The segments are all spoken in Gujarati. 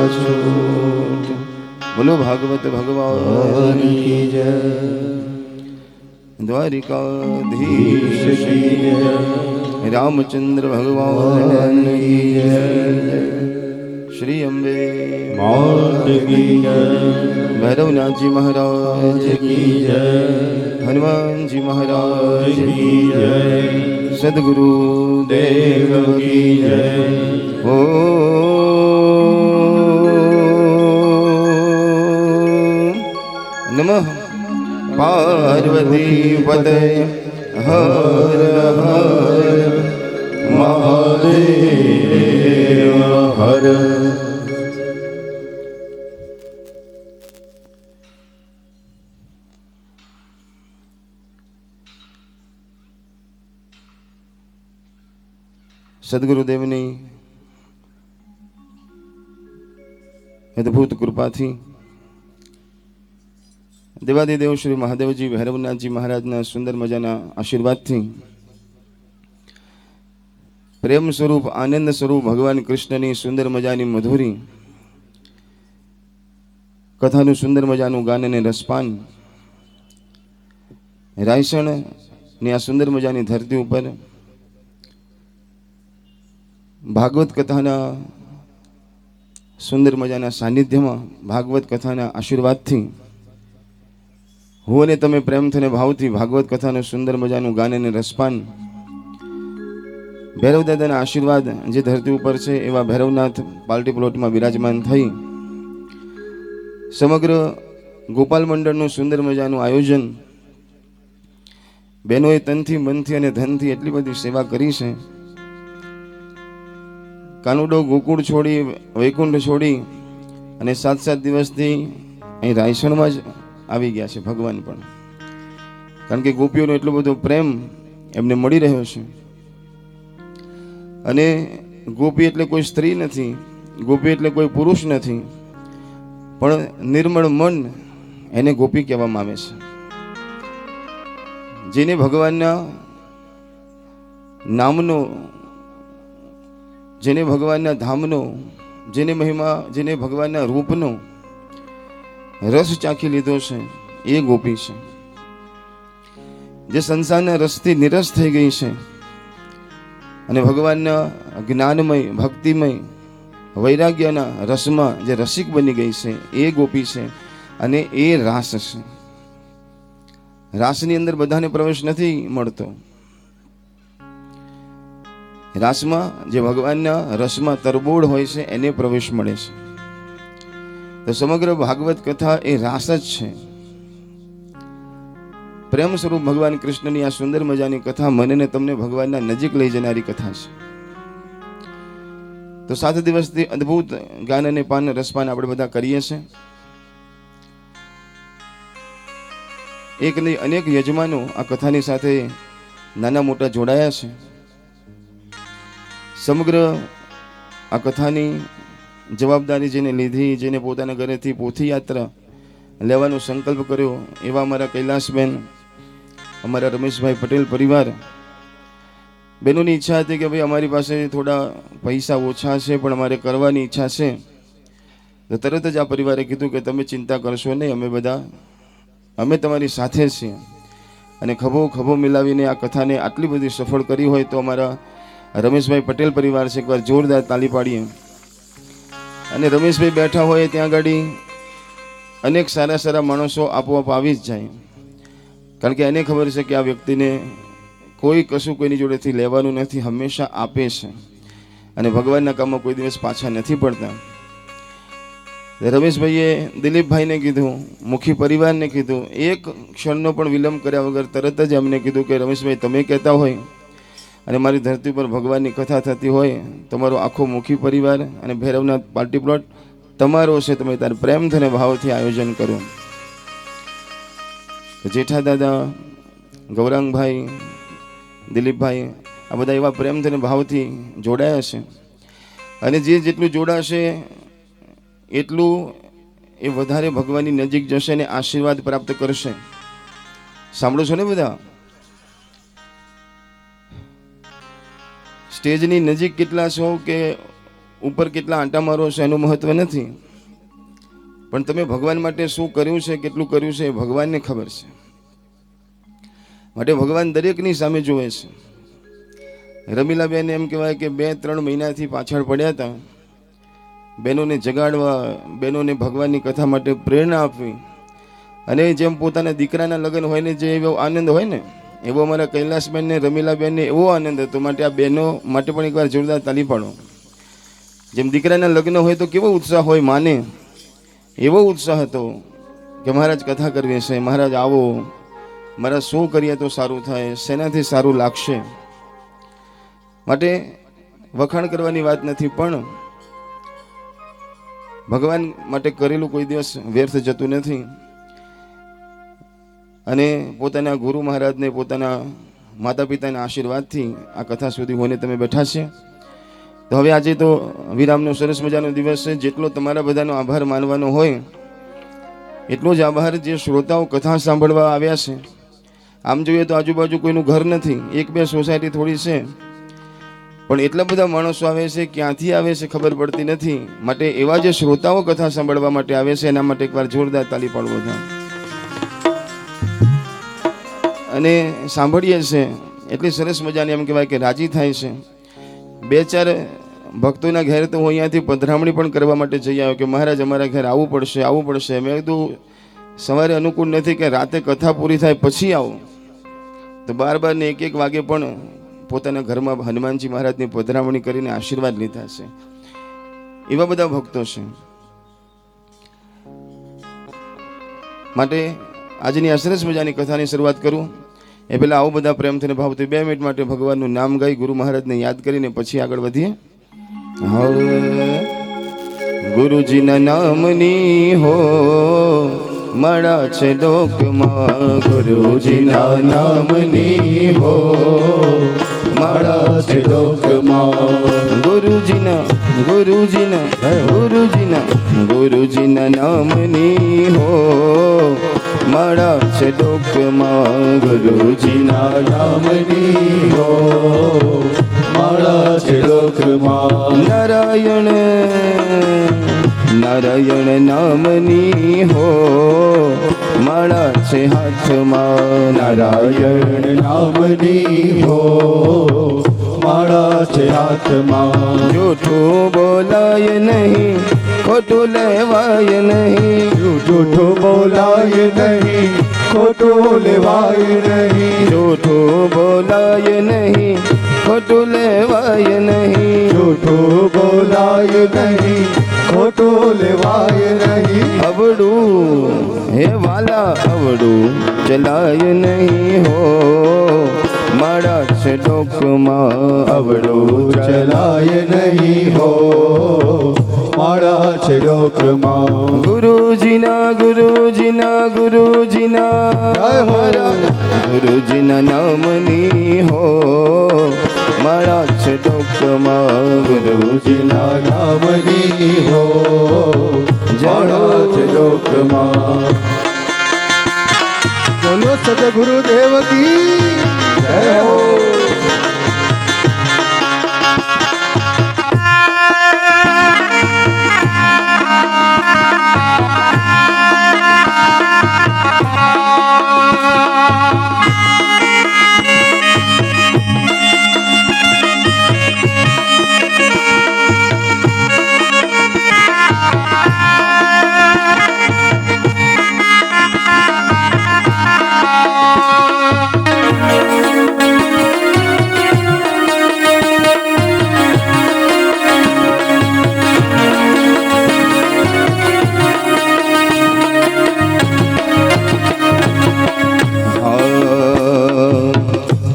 छूट। बोलो भागवत भगवान की जय। द्वारिकाधीश की जय। रामचंद्र भगवान की जय। श्री अम्बे मात की जय। भैरवनाथ जी महाराज की जय। हनुमान जी महाराज की जय। सद्गुरु देव की जय। ओ नमः पार्वती पते हर हर महादेव हर। સદગુરુદેવની અદ્ભુત કૃપાથી દેવાદિદેવ શ્રી મહાદેવજી ભૈરવનાથજી મહારાજના સુંદર મજાના આશીર્વાદથી પ્રેમ સ્વરૂપ આનંદ સ્વરૂપ ભગવાન કૃષ્ણની સુંદર મજાની મધુરી કથાનું સુંદર મજાનું ગાન અને રસપાન રાયસણની આ સુંદર મજાની ધરતી ઉપર ભાગવત કથાના સુંદર મજાના સાનિધ્યમાં ભાગવત કથાના આશીર્વાદથી હું અને તમે પ્રેમથી અને ભાવથી ભાગવત કથાનું સુંદર મજાનું ગાન અને રસપાન ભૈરવ દાદાના આશીર્વાદ જે ધરતી ઉપર છે એવા ભૈરવનાથ પાર્ટી પ્લોટમાં બિરાજમાન થઈ સમગ્ર ગોપાલ મંડળનું સુંદર મજાનું આયોજન બહેનોએ તનથી મનથી અને ધનથી એટલી બધી સેવા કરી છે. કાનુડો ગોકુળ છોડી વૈકુંઠ છોડી અને 7 દિવસથી અહીં રાયસણમાં જ આવી ગયા છે ભગવાન પણ, કારણ કે ગોપીઓનો એટલો બધો પ્રેમ એમને મળી રહ્યો છે. અને ગોપી એટલે કોઈ સ્ત્રી નથી, ગોપી એટલે કોઈ પુરુષ નથી, પણ નિર્મળ મન એને ગોપી કહેવામાં આવે છે. જેને ભગવાનના નામનો, જેને ભગવાનના ધામનો, જેને મહિમા, જેને ભગવાનના રૂપનો રસ ચાખી લીધો છે એ ગોપી છે. જે સંસારના રસથી નિરસ થઈ ગઈ છે અને ભગવાનના જ્ઞાનમય, ભક્તિમય, વૈરાગ્યના રસમાં જે રસિક બની ગઈ છે એ ગોપી છે. અને એ રાસ છે. રાસની અંદર બધાને પ્રવેશ નથી મળતો. રાસમાં જે ભગવાનના રસમાં તરબોળ હોય છે એને પ્રવેશ મળે છે. તો સમગ્ર ભાગવત કથા એ રાસ જ છે. પ્રેમ સ્વરૂપ ભગવાન કૃષ્ણની આ સુંદર મજાની કથા મને તમને ભગવાનના નજીક લઈ જનારી કથા છે. તો 7 દિવસથી અદ્ભુત ગાન અને પાન રસપાન આપણે બધા કરીએ છીએ. એક નહીં અનેક યજમાનો આ કથાની સાથે નાના મોટા જોડાયા છે. સમગ્ર આ કથાની જવાબદારી જેને લીધી, જેને પોતાના ઘરેથી પોથીયાત્રા લેવાનો સંકલ્પ કર્યો એવા અમારા કૈલાસબેન, અમારા રમેશભાઈ પટેલ પરિવાર, બહેનોની ઈચ્છા હતી કે ભાઈ અમારી પાસે થોડા પૈસા ઓછા છે પણ અમારે કરવાની ઈચ્છા છે. તો તરત જ આ પરિવારે કીધું કે તમે ચિંતા કરશો નહીં, અમે તમારી સાથે છીએ. અને ખભો મિલાવીને આ કથાને આટલી બધી સફળ કરી હોય તો અમારા રમેશભાઈ પટેલ પરિવાર છે, એકવાર જોરદાર તાલી પાડીએ. અને રમેશભાઈ બેઠા હોય ત્યાં આગળ અનેક સારા માણસો આપોઆપ આવી જ જાય, કારણ કે એને ખબર છે કે આ વ્યક્તિને કોઈ કશું કોઈની જોડેથી લેવાનું નથી, હંમેશા આપે છે અને ભગવાનના કામમાં કોઈ દિવસ પાછા નથી પડતા. રમેશભાઈએ દિલીપભાઈને કીધું, મુખી પરિવારને કીધું, એક ક્ષણનો પણ વિલંબ કર્યા વગર તરત જ એમને કીધું કે રમેશભાઈ તમે કહેતા હોય અને મારી ધરતી પર ભગવાનની કથા થતી હોય, તમારો આખો મુખી પરિવાર અને ભૈરવનાથ પાર્ટી પ્લોટ તમારો છે, તમે તાર પ્રેમથી અને ભાવથી આયોજન કરો. જેઠા દાદા, ગૌરાંગભાઈ, દિલીપભાઈ આ બધા એવા પ્રેમથી અને ભાવથી જોડાયા છે. અને જેટલું જોડાશે એટલું એ વધારે ભગવાનની નજીક જશે અને આશીર્વાદ પ્રાપ્ત કરશે. સાંભળો છો ને બધા? સ્ટેજની નજીક કેટલા છો કે ઉપર કેટલા આંટા મારો છે એનું મહત્વ નથી, પણ તમે ભગવાન માટે શું કર્યું છે, કેટલું કર્યું છે એ ભગવાનને ખબર છે. માટે ભગવાન દરેકની સામે જુએ છે. રમીલાબેન એમ કહેવાય કે 2-3 મહિનાથી પાછળ પડ્યા હતા. બહેનોને જગાડવા, બહેનોને ભગવાનની કથા માટે પ્રેરણા આપવી, અને જેમ પોતાના દીકરાના લગ્ન હોય ને જે એવો આનંદ હોય ને, એવો અમારા કૈલાસબેનને, રમીલાબેનને એવો આનંદ હતો. માટે આ બહેનો માટે પણ એકવાર જોરદાર તાલી પાડો. જેમ દીકરાના લગ્ન હોય તો કેવો ઉત્સાહ હોય માને, એવો ઉત્સાહ હતો કે મહારાજ કથા કરવી છે, મહારાજ આવો, મારા શું કરીએ તો સારું થાય, શેનાથી સારું લાગશે. માટે વખાણ કરવાની વાત નથી, પણ ભગવાન માટે કરેલું કોઈ દિવસ વ્યર્થ જતું નથી. અને પોતાના ગુરુ મહારાજને, પોતાના માતા પિતાના આશીર્વાદથી આ કથા સુધી હોઈને તમે બેઠા છે. તો હવે આજે તો વિરામનો સરસ મજાનો દિવસ છે. જેટલો તમારા બધાનો આભાર માનવાનો હોય એટલો જ આભાર જે શ્રોતાઓ કથા સાંભળવા આવ્યા છે. આમ જોઈએ તો આજુબાજુ કોઈનું ઘર નથી, 1-2 સોસાયટી થોડી છે, પણ એટલા બધા માણસો આવે છે, ક્યાંથી આવે છે ખબર પડતી નથી. માટે એવા જે શ્રોતાઓ કથા સાંભળવા માટે આવે છે એના માટે એકવાર જોરદાર તાલી પાડવો છે. અને સાંભળીએ છે એટલી સરસ મજાની એમ કહેવાય કે રાજી થાય છે. 2-4 ભક્તોના ઘેર તો હું અહીંયાથી પધરામણી પણ કરવા માટે જઈ આવ્યો કે મહારાજ અમારા ઘેર આવવું પડશે, આવવું પડશે. મેં કીધું સવારે અનુકૂળ નથી કે રાતે કથા પૂરી થાય પછી આવો. તો 12 ને 1 વાગે પણ પોતાના ઘરમાં હનુમાનજી મહારાજની પધરામણી કરીને આશીર્વાદ લીધા છે. એવા બધા ભક્તો છે. માટે આજની આ સરસ મજાની કથાની શરૂઆત કરું એ પહેલા આવો બધા પ્રેમથી ને ભાવથી 2 મિનિટ માટે ભગવાનનું નામ ગાઈ ગુરુ મહારાજને યાદ કરીને પછી આગળ વધીએ. ગુરુજીના નામની હો મળા છે લોકમાં, ગુરુજીના નામની હો મળા છે લોકમાં. ગુરુજીના નામની હો મળા છે લોકમાં, ગુરુજીના નામની હો મળા છે લોકમાં. નારાયણ નામની હો મળા છે હાથમાં, નારાયણ નામની હો મળા છે હાથમાં. જૂઠું બોલાય નહીં, ખોટું લેવાય નહીં, જૂઠું બોલાય નહીં, ખોટું લેવાય નહીં, જૂઠું બોલાય નહીં, ખોટું લેવાય નહીં, જૂઠું બોલાય નહીં, ખોટું લેવાય નહીં. અવડું હે વાલા અવડું ચલાય નહીં હો મારા છે લોકમાં, અવળું ચલાય નહીં હો મારા છે લોકમાં. ગુરુજીના મારા ગુરુજીના નામની હો મારા છે લોકમાં, ગુરુજીના નામની હો મારા છે લોકમાં. બોલો સદગુરુદેવ કી જય હો.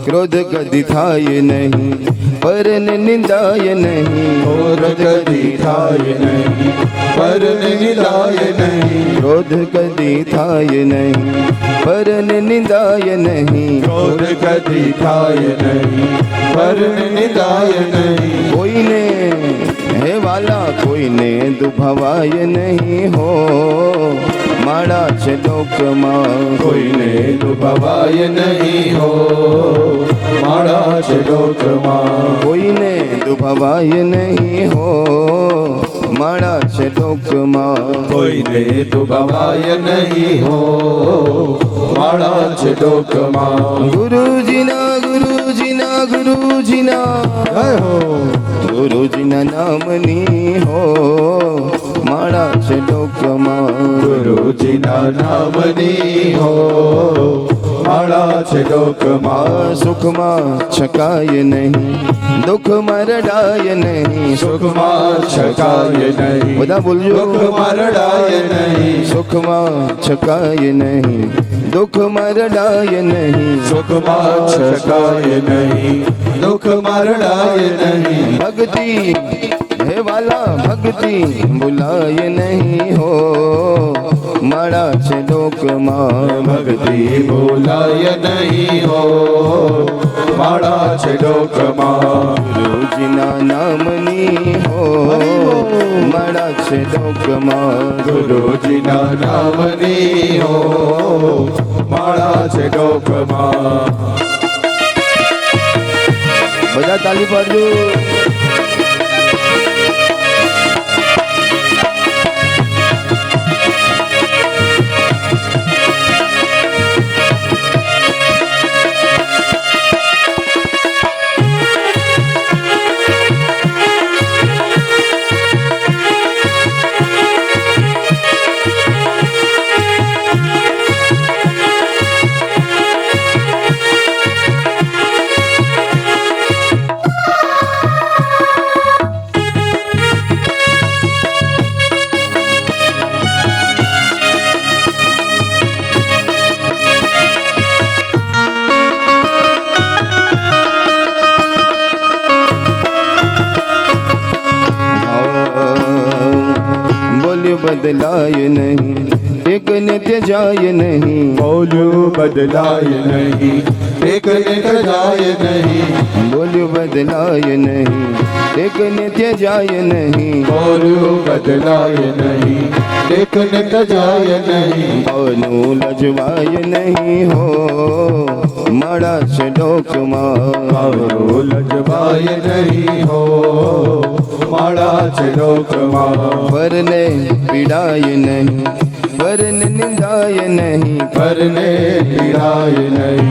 ક્રોધ કદી થાય નહીં, પરને નિંદાય નહીં, ક્રોધ કદી થાય નહીં, પરને નિંદાય નહીં, ક્રોધ કદી થાય નહીં, પરને નિંદાય નહીં, ક્રોધ કદી થાય નહીં, પરને નિંદાય નહીં. કોઈને હે વાલા કોઈને દુભાવાય નહીં હો માળા છે લોકમાં કોઈને દુભાવાય નહીં હો માળા છે લોકમાં કોઈને દુભાવાય નહીં હો માળા છે લોકમાં કોઈને દુભાવાય નહીં હો માળા છે લોકમાં ગુરુજીના ગુરુજીના ગુરુજીના જય હો ગુરુજીના નામની હો માળા છે લોકમાં ગુરુજીના નામની હો માળા છે લોકમાં સુખમાં છકાય નહીં દુઃખમાં રડાય નહીં સુખમાં છકાય નહીં બધા બોલજો દુઃખમાં રડાય નહીં સુખમાં છકાય નહીં દુઃખમાં રડાય નહીં સુખમાં છકાય નહીં દુઃખમાં રડાય નહીં ભક્તિ હે વાલા ભક્તિ ભૂલાય નહીં હો માળા છે લોકમાં ભક્તિ બોલાય નહીં હો માળા છે લોકમાં ગુરુજીના નામની હો માળા છે લોકમાં ગુરુજીના નામની હો માળા છે લોકમાં બધા તાલી પાડજો બદલાય નહીં એક નિત્ય જાય નહીં બોલ્યું બદલાય નહીં એક ને જાય નહીં બોલ્યું બદલાય નહીં એક નિત્ય જાય નહીં બોલ્યું બદલાય નહીં એક ને જાય નહીં ભાવનું લજવાય નહીં હો માળા છે લોકમાં ભાવનું લજવાય નહીં હો માળા છે લોકમાં પરને પીડાય નહીં પરને નિંદાય નહીં પરને પીડાય નહીં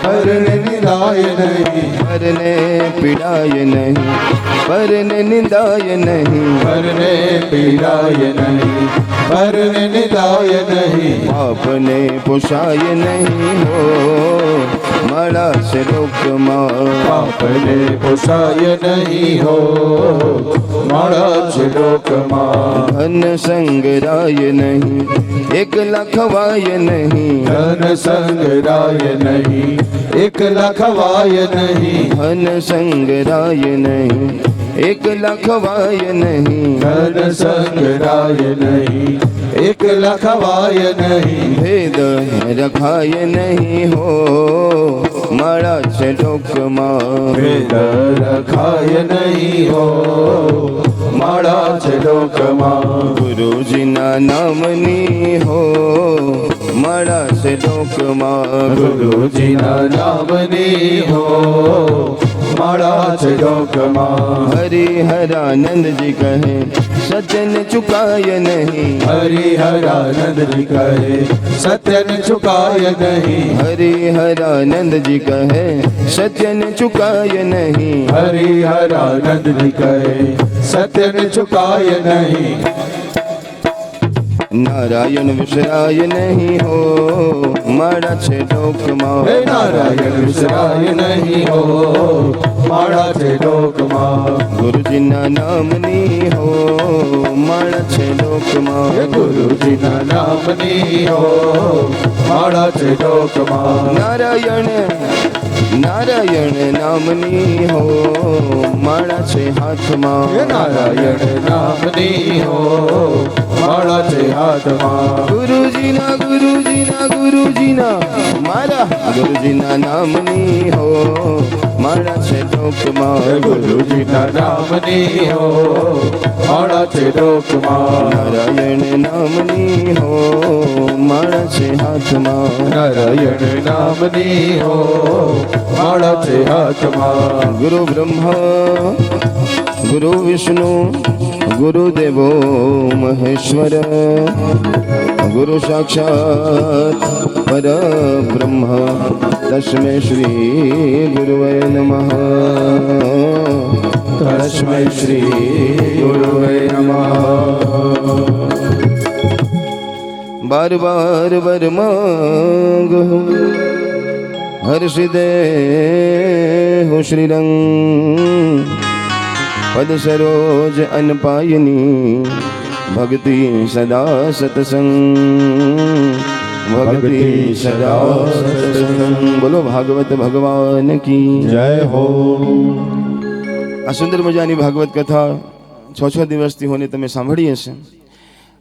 પરને નિંદાય નહીં પરને પીડાય નહીં પરને નિંદાય નહીં પરને પીડાય નહીં પરને નિંદાય નહીં આપને પોષાય નહીં હો માળા છે લોકમાં પાપને પોસાય નહીં હો માળા છે લોકમાં ધન સંગરાય નહીં એકલા ખવાય નહીં ધન સંગરાય નહીં એકલા ખવાય નહીં ધન સંગરાય નહીં એકલા ખવાય નહીં ધન સંગરાય નહીં એકલા ખવાય નહીં ભેદ રખાય નહીં હો માળા છે લોકમાં ભેદ રખાય નહીં હો માળા છે લોકમાં ગુરુજીના નામની હો માળા છે લોકમાં ગુરુજીના નામની હો માળા છે લોકમાં હરિહરાનંદજી કહે સજન ચુકાય નહીં હરિહરાનંદજી કહે સત્યને ચુકાય નહીં હરિહરાનંદજી કહે સત્યને ચુકાય નહીં હરિહરાનંદજી કહે સત્યને ચુકાય નહીં નારાયણ વિસરાય નહીં હો માળા છે લોકમાં હે નારાયણ વિસરાય નહીં હો માળા છે લોકમાં ગુરુજીના નામની હો માળા છે લોકમાં હે ગુરુજીના નામની હો માળા છે લોકમાં નારાયણ નારાયણ નામની હો માળા છે હાથમાં હે નારાયણ નામની હો માળા છે હાથમાં ગુરુજીના ગુરુજીના ગુરુજીના મારા ગુરુજીના નામની હો માળા છે હે લોકમાં ગુરુજીના નામની હો માળા છે લોકમાં નારાયણ નામની હો માળા છે હાથમાં નારાયણ નામની હો માળા છે હાથમાં ગુરુ બ્રહ્મા ગુરુ વિષ્ણુ ગુરુદેવો મહેશ્વર ગુરુ સાક્ષાત પરબ્રહ્મ તસ્મૈ શ્રી ગુરુવે નમઃ તસ્મૈ શ્રી ગુરુવે નમઃ બાર બાર બર માંગો હર્ષિદે હો શ્રીરંગ પદ સરોજ અનપાયની ભક્તિ સદા સતસંગ ભક્તિ સદા સતસંગ બોલો ભાગવત ભગવાન કી જય હો આ સુંદર મજાની ભાગવત કથા 6 દિવસથી હોને તમે સાંભળી હશે.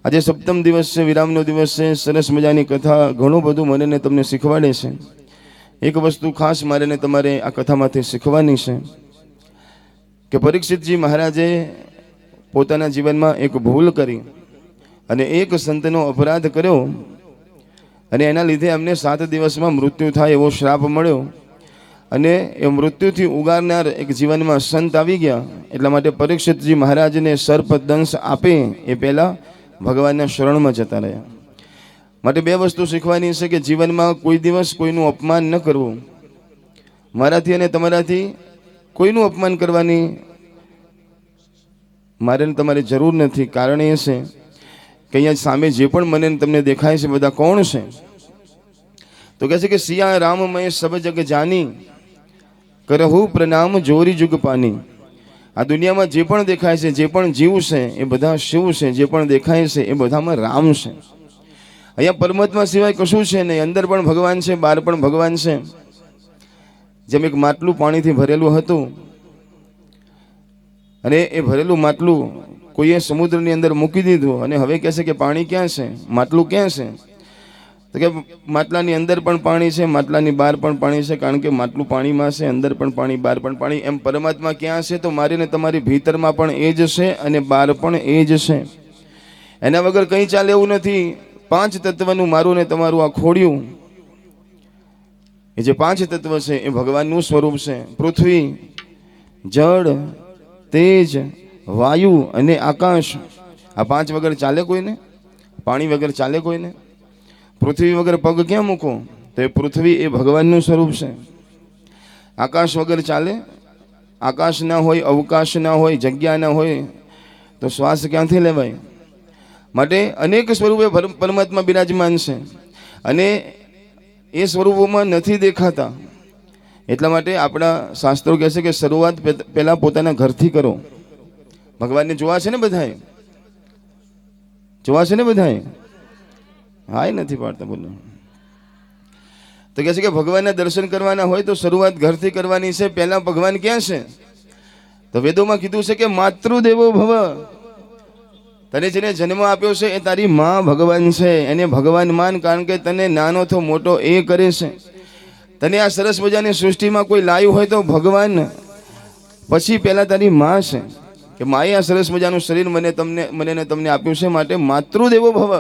આજે સપ્તમ દિવસ છે, વિરામનો દિવસ છે. સરસ મજાની કથા ઘણું બધું મને ને તમને શીખવાડે છે. એક વસ્તુ ખાસ મારે ને તમારે આ કથામાંથી શીખવાની છે કે પરીક્ષિતજી મહારાજે પોતાના જીવનમાં એક ભૂલ કરી અને એક સંતનો અપરાધ કર્યો અને એના લીધે એમને 7 દિવસમાં મૃત્યુ થાય એવો શ્રાપ મળ્યો અને એ મૃત્યુથી ઉગારનાર એક જીવનમાં સંત આવી ગયા. એટલા માટે પરીક્ષિતજી મહારાજને સર્પ દંશ આપે એ પહેલાં ભગવાનના શરણમાં જતા રહ્યા. માટે 2 વસ્તુ શીખવાની છે કે જીવનમાં કોઈ દિવસ કોઈનું અપમાન ન કરવું. મારાથી અને તમારાથી કોઈનું અપમાન કરવાની મારે તમારે જરૂર નથી. કારણ એ છે કે અહીંયા સામે જે પણ મને તમને દેખાય છે બધા કોણ છે? તો કહે છે કે સિયા રામ મેં સબ જગ જાની કરહુ પ્રણામ જોરી જુગ પાની. આ દુનિયામાં જે પણ દેખાય છે, જે પણ જીવ છે એ બધા શિવ છે. જે પણ દેખાય છે એ બધામાં રામ છે. અહીંયા પરમાત્મા સિવાય કશું છે નહીં. અંદર પણ ભગવાન છે, બહાર પણ ભગવાન છે. જેમ એક માટલું પાણીથી ભરેલું હતું અને એ ભરેલું માટલું કોઈએ સમુદ્રની અંદર મૂકી દીધું અને હવે કહે છે કે પાણી ક્યાં છે, માટલું ક્યાં છે? તો કે માટલાની અંદર પણ પાણી છે, માટલાની બહાર પણ પાણી છે. કારણ કે માટલું પાણીમાં છે, અંદર પણ પાણી, બહાર પણ પાણી. એમ પરમાત્મા ક્યાં છે? તો મારી ને તમારી ભીતરમાં પણ એ જ છે અને બહાર પણ એ જ છે. એના વગર કંઈ ચાલે એવું નથી. 5 તત્વનું મારું ને તમારું આ ખોડિયું, એ જે 5 તત્વ છે એ ભગવાનનું સ્વરૂપ છે. પૃથ્વી, જળ, તેજ, વાયુ અને આકાશ. આ 5 વગર ચાલે કોઈને? પાણી વગર ચાલે કોઈને? પૃથ્વી વગર પગ ક્યાં મૂકો? તો એ પૃથ્વી એ ભગવાનનું સ્વરૂપ છે. આકાશ વગર ચાલે? આકાશ ના હોય, અવકાશ ના હોય, જગ્યા ના હોય તો શ્વાસ ક્યાંથી લેવાય? માટે અનેક સ્વરૂપે પરમાત્મા બિરાજમાન છે અને એ સ્વરૂપોમાં નથી દેખાતા. એટલા માટે આપણા શાસ્ત્રો કહે છે કે શરૂઆત પહેલાં પોતાના ઘરથી કરો. ભગવાનને જોવા છે ને બધાએ? જોવા છે ને બધાએ? હા, નથી પાડતા બોલો. તો કહે છે કે ભગવાનના દર્શન કરવાના હોય તો શરૂઆત ઘરથી કરવાની છે. પહેલાં ભગવાન ક્યાં છે? તો વેદોમાં કીધું છે કે માતૃદેવો ભવ. તને જેને જન્મ આપ્યો છે એ તારી માં ભગવાન છે. એને ભગવાન માન. કારણ કે તને નાનો તો મોટો એ કરે છે. તને આ સરસ મજાની સૃષ્ટિમાં કોઈ લાવ્યું હોય તો ભગવાન, પછી પહેલાં તારી માં છે કે માએ આ સરસ મજાનું શરીર મને ને તમને આપ્યું છે. માટે માતૃદેવો ભવ,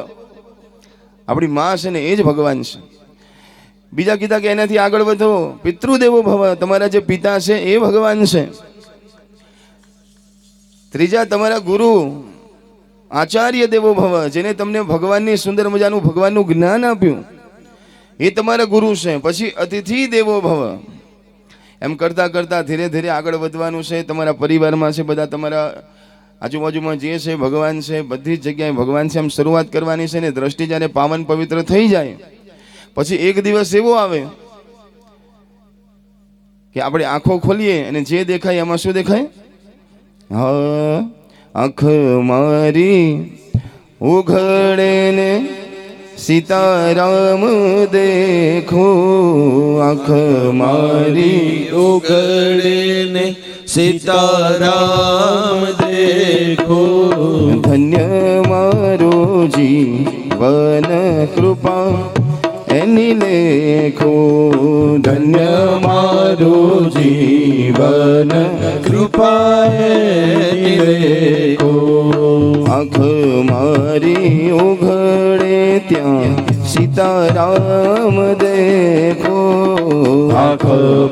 આપણી માં છે ને એ જ ભગવાન છે. બીજા કીધા કે એનાથી આગળ વધો, પિતૃદેવો ભવ. તમારા જે પિતા છે એ ભગવાન છે. ત્રીજા તમારા ગુરુ આચાર્ય દેવો ભવ, જેને તમને ભગવાનની સુંદર મજાનું ભગવાનનું જ્ઞાન આપ્યું એ તમારા ગુરુ છે. પછી અતિથિ દેવો ભવ. એમ કરતાં કરતાં ધીરે ધીરે આગળ વધવાનું છે. તમારા પરિવારમાં છે બધા, તમારા આજુબાજુમાં જે છે ભગવાન છે. બધી જ જગ્યાએ ભગવાન છે. એમ શરૂઆત કરવાની છે ને દ્રષ્ટિ જ્યારે પાવન પવિત્ર થઈ જાય પછી એક દિવસ એવો આવે કે આપણે આંખો ખોલીએ અને જે દેખાય એમાં શું દેખાય? હા, આંખ મારી ઉઘડે ને સીતારામ દેખો. આંખ મારી ઉઘડે ને સીતારામ દેખો. ધન્ય મારો જીવન કૃપા એની લેખો. ધન્ય મારું જીવન કૃપા એની લેખો. આંખ મારી ઉઘડે ત્યાં सीताराम देखो આંખ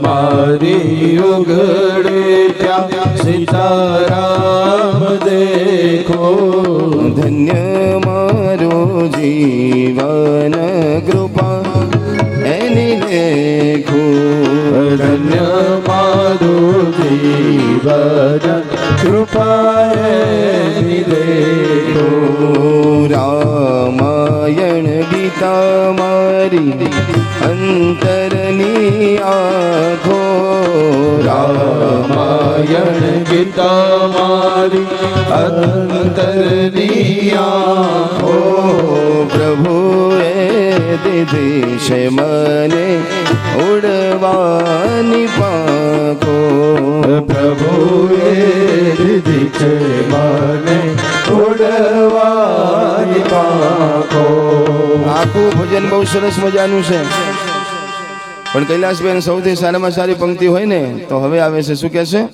મારી ઉઘડે ત્યાં સીતારામ દેખો धन्य मारो जीवन कृपा एनी लेखो ધન્ય મારું જીવન કૃપાએ દેખો रामायण गीता मारी अंतरनी आँखो રામાયણ ગીતા મારી અંતરની આંખો प्रभुए દીધી છે મને ઉડવાની પાંખો પ્રભુએ દીધી છે મને ઉડવાની પાંખો આખું ભજન બહુ સરસ મજાનું છે પણ કૈલાસબેન સૌથી સારામાં સારી પંક્તિ હોય ને તો હવે આવે છે શું કહે છે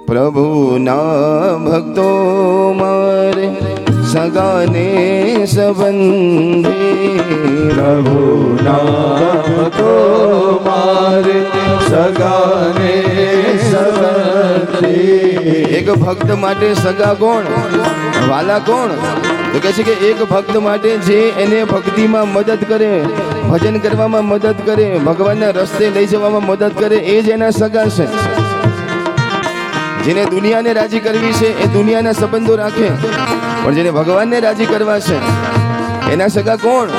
પ્રભુના ભક્તો મારે સગાને સંબંધી પ્રભુના ભક્તો મારે સગાને સંબંધી એક ભક્ત માટે સગા કોણ વાલા કોણ તો કહે છે કે એક ભક્ત માટે જે એને ભક્તિમાં મદદ કરે ભજન કરવામાં મદદ કરે ભગવાનના રસ્તે લઈ જવામાં મદદ કરે એ જ એના સગા છે જેને દુનિયાને રાજી કરવી છે એ દુનિયાના સંબંધો રાખે પણ જેને ભગવાનને રાજી કરવા છે એના સગા કોણ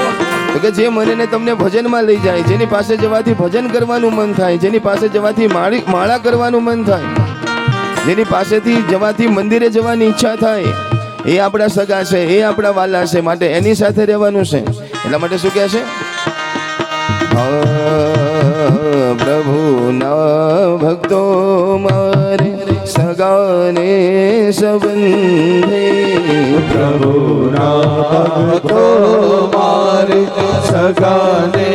તો કે જે મને ને તમને ભજનમાં લઈ જાય જેની પાસે જવાથી ભજન કરવાનું મન થાય જેની પાસે જવાથી માળા કરવાનું મન થાય જેની પાસેથી જવાથી મંદિરે જવાની ઈચ્છા થાય એ આપણા સગા છે એ આપણા વાલા છે માટે એની સાથે રહેવાનું છે એટલા માટે શું કહે છે પ્રભુના ભક્તો મારે સગાને સંબંધે પ્રભુના ભક્તો મારે સગાને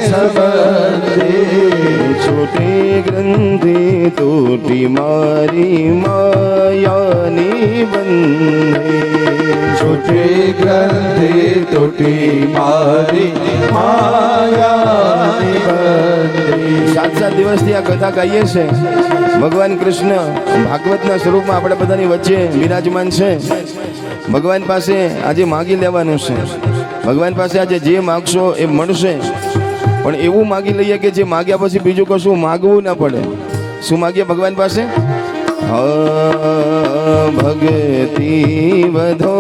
સંબંધે છોટી ગ્રંથિ તૂટી મારી માયાની બંધે છૂટી ગ્રંથિ તૂટી મારી માયાની બંધી 7 દિવસથી આ કથા ગાઈએ છે ભગવાન કૃષ્ણ ભાગવતના સ્વરૂપમાં આપણા બધાની વચ્ચે વિરાજમાન છે ભગવાન પાસે આજે માગી લેવાનું છે ભગવાન પાસે આજે જે માગશો એ મળશે પણ એવું માગી લઈએ કે જે માગ્યા પછી બીજું કશું માગવું ના પડે શું માગીએ ભગવાન પાસે ભક્તિ વધો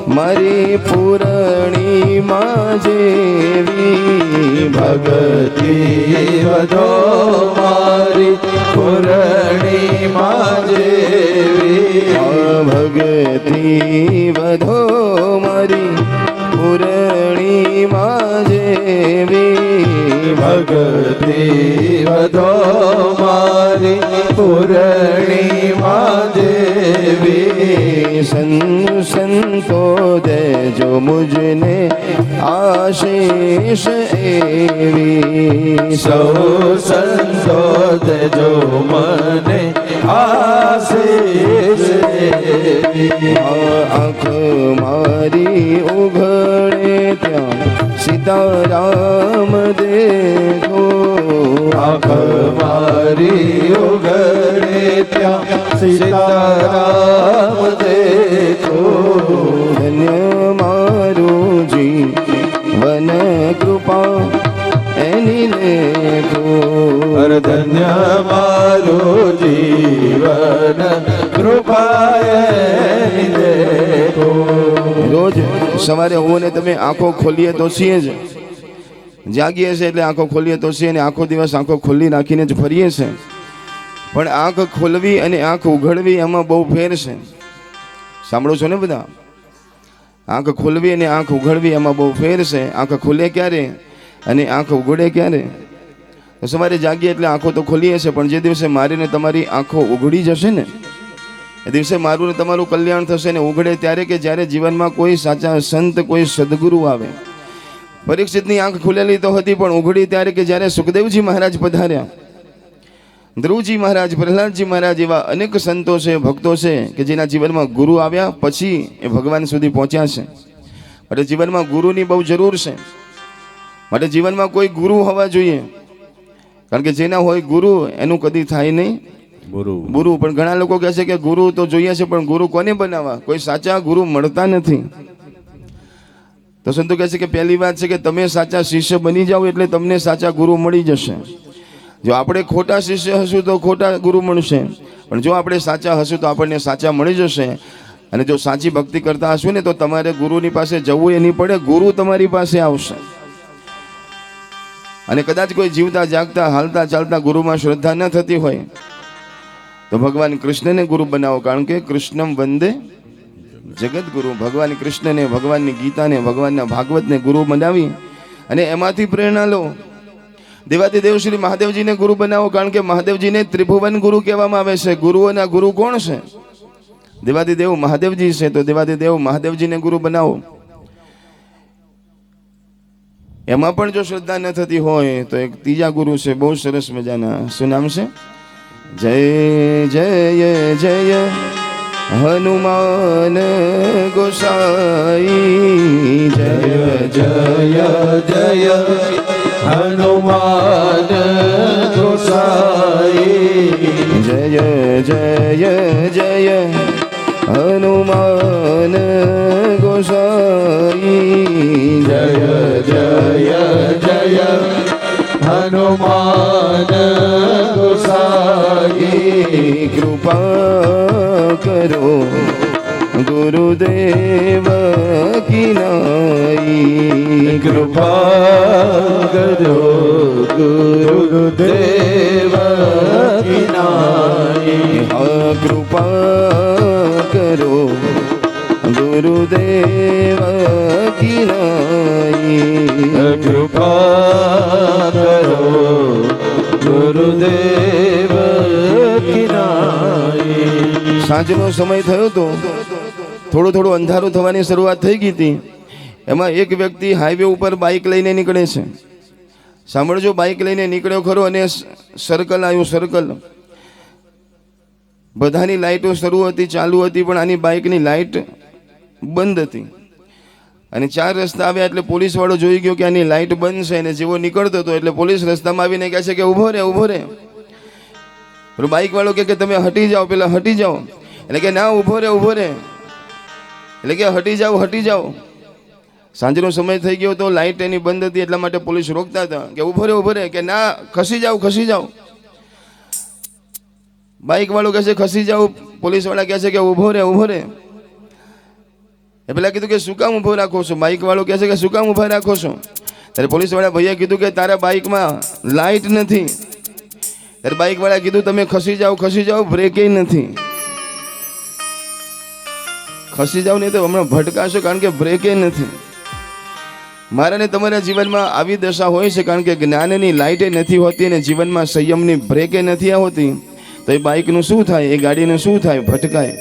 મારી પૂરણીમાં જેવી ભક્તિ વધો મારી પૂરણીમાં જેવી ભક્તિ વધો મારી પૂરણીમાં જેવી ભક્તિ વધો મારી પૂરણીમાં દેવી સંતો દેજો મુજને આશીષ એવી સૌ સંતો દેજો મને આશીષ એવી આંખ મારી ઉઘડે ત્યાં સીતારામ દેખો આંખ મારી ઉઘડે ત્યાં સીતારામ દેખો ધન્ય મારું જીવન કૃપા એની લેખો ધન્ય મારું જીવન કૃપાએ દેખો રોજ સવારે હું ને તમે આંખો ખોલીએ તો છીએ જ જાગીએ છીએ એટલે આંખો ખોલીએ તો છીએ અને આખો દિવસ આંખો ખોલી રાખીને જ ફરીએ છીએ પણ આંખ ખોલવી અને આંખ ઉઘડવી એમાં બહુ ફેર છે સાંભળો છો ને બધા આંખ ખોલવી અને આંખ ઉઘડવી એમાં બહુ ફેર છે આંખ ખુલે ક્યારે અને આંખ ઉઘડે ક્યારે તો સવારે જાગીએ એટલે આંખો તો ખોલીએ છીએ પણ જે દિવસે મારીને તમારી આંખો ઉઘડી જશે ને એ દિવસે મારું ને તમારું કલ્યાણ થશે ને ઉઘડે ત્યારે કે જ્યારે જીવનમાં કોઈ સાચા સંત કોઈ સદગુરુ આવે પરીક્ષિતની આંખ ખુલેલી તો હતી પણ ઉઘડી ત્યારે કે જ્યારે સુખદેવજી મહારાજ પધાર્યા ધ્રુવજી મહારાજ, પ્રહલાદજી મહારાજ એવા અનેક સંતો છે, ભક્તો છે કે જેના જીવનમાં ગુરુ આવ્યા પછી એ ભગવાન સુધી પહોંચ્યા છે. માટે જીવનમાં ગુરુની બહુ જરૂર છે. માટે જીવનમાં કોઈ ગુરુ હોવા જોઈએ, કારણ કે જેના હોય ગુરુ એનું કદી થાય નહીં ગુરુ. પણ ઘણા લોકો કહે છે કે ગુરુ તો જોઈએ છે, પણ ગુરુ કોને બનાવવા? કોઈ સાચા ગુરુ મળતા નથી. તો સંતો કહે છે કે પહેલી વાત છે કે તમે સાચા શિષ્ય બની જાઓ એટલે તમને સાચા ગુરુ મળી જશે. જો આપણે ખોટા શિષ્ય હશું તો ખોટા ગુરુ મળશે, પણ જો આપણે સાચા હશું તો આપણને સાચા મળી જશે. અને જો સાચી ભક્તિ કરતા હશું ને તો તમારે ગુરુની પાસે જવું એ નહીં પડે, ગુરુ તમારી પાસે આવશે. અને કદાચ કોઈ જીવતા જાગતા હાલતા ચાલતા ગુરુમાં શ્રદ્ધા ન થતી હોય તો ભગવાન કૃષ્ણને ગુરુ બનાવો, કારણ કે કૃષ્ણમ વંદે જગત ગુરુ. ભગવાન કૃષ્ણને, ભગવાનની ગીતાને, ભગવાનના ભાગવતને ગુરુ બનાવી અને એમાંથી પ્રેરણા લો. દેવાધિદેવ શ્રી મહાદેવજીને ગુરુ બનાવો, કારણ કે મહાદેવજીને ત્રિભુવન ગુરુ કહેવામાં આવે છે. ગુરુઓના ગુરુ કોણ છે? દેવાધિદેવ મહાદેવજી છે. તો દેવાધિદેવ મહાદેવજીને ગુરુ બનાવો. એમાં પણ જો શ્રદ્ધા ન થતી હોય તો એક ત્રીજા ગુરુ છે, બહુ સરસ મજાના. શું નામ છે? જય જય જય હનુમાન ગોસાઈ, જય જય જય હનુમાન ગોસાઈ, જય જય જય હનુમાન ગોસાઈ, જય જય જય હનુમાન ગોસાઈ. કૃપા કરો ગુરુદેવ કિનાઈ, કૃપા કરો ગુરુદેવ કિનાઈ. કૃપા કરો ગુરુદેવ કિનાઈ, કૃપા કરો ગુરુદેવ કિનાઈ. સાંજનો સમય થયો તો થોડું અંધારું થવાની શરૂઆત થઈ ગઈ હતી. એમાં એક વ્યક્તિ હાઈવે ઉપર બાઇક લઈને નીકળે છે. સાંભળજો, બાઇક લઈને નીકળ્યો ખરો અને સર્કલ આવ્યું. સર્કલ બધાની લાઇટો શરૂ હતી, ચાલુ હતી, પણ આની બાઇકની લાઇટ બંધ હતી. અને 4 રસ્તા આવ્યા એટલે પોલીસ વાળો જોઈ ગયો કે આની લાઇટ બંધ છે. અને જેવો નીકળતો હતો એટલે પોલીસ રસ્તામાં આવીને કહે છે કે ઊભો રે, ઊભો રે. બાઇક વાળો કે તમે હટી જાઓ, પેલા હટી જાઓ. એટલે કે ના, ઊભો રે, ઊભો રે. એટલે કે હટી જાઓ, હટી જાઓ. સાંજનો સમય થઈ ગયો તો લાઇટ એની બંધ હતી, એટલા માટે પોલીસ રોકતા હતા કે ઊભો રે, ઊભો રે. કે ના, ખસી જાઓ, ખસી જાઓ. બાઇક વાળો કહે છે ખસી જાઓ, પોલીસ વાળા કહે છે કે ઊભો રે, ઊભો રે. એ પેલા કીધું કે શું કામ ઊભો રાખો છો? બાઇક વાળો કહે છે કે શું કામ ઊભા રાખો છો? ત્યારે પોલીસ વાળા ભૈયા કીધું કે તારા બાઇકમાં લાઇટ નથી. ત્યારે બાઇક વાળા કીધું તમે ખસી જાઓ, ખસી જાઓ, બ્રેકે નથી. ખસી જાઓ નહીં તો હમણાં ભટકાશો, કારણ કે બ્રેકે નથી. મારા ને તમારા જીવનમાં આવી દશા હોય છે, કારણ કે જ્ઞાનની લાઇટે નથી હોતી અને જીવનમાં સંયમની બ્રેકે નથી હોતી. તો એ બાઇકનું શું થાય? એ ગાડીનું શું થાય? ભટકાય.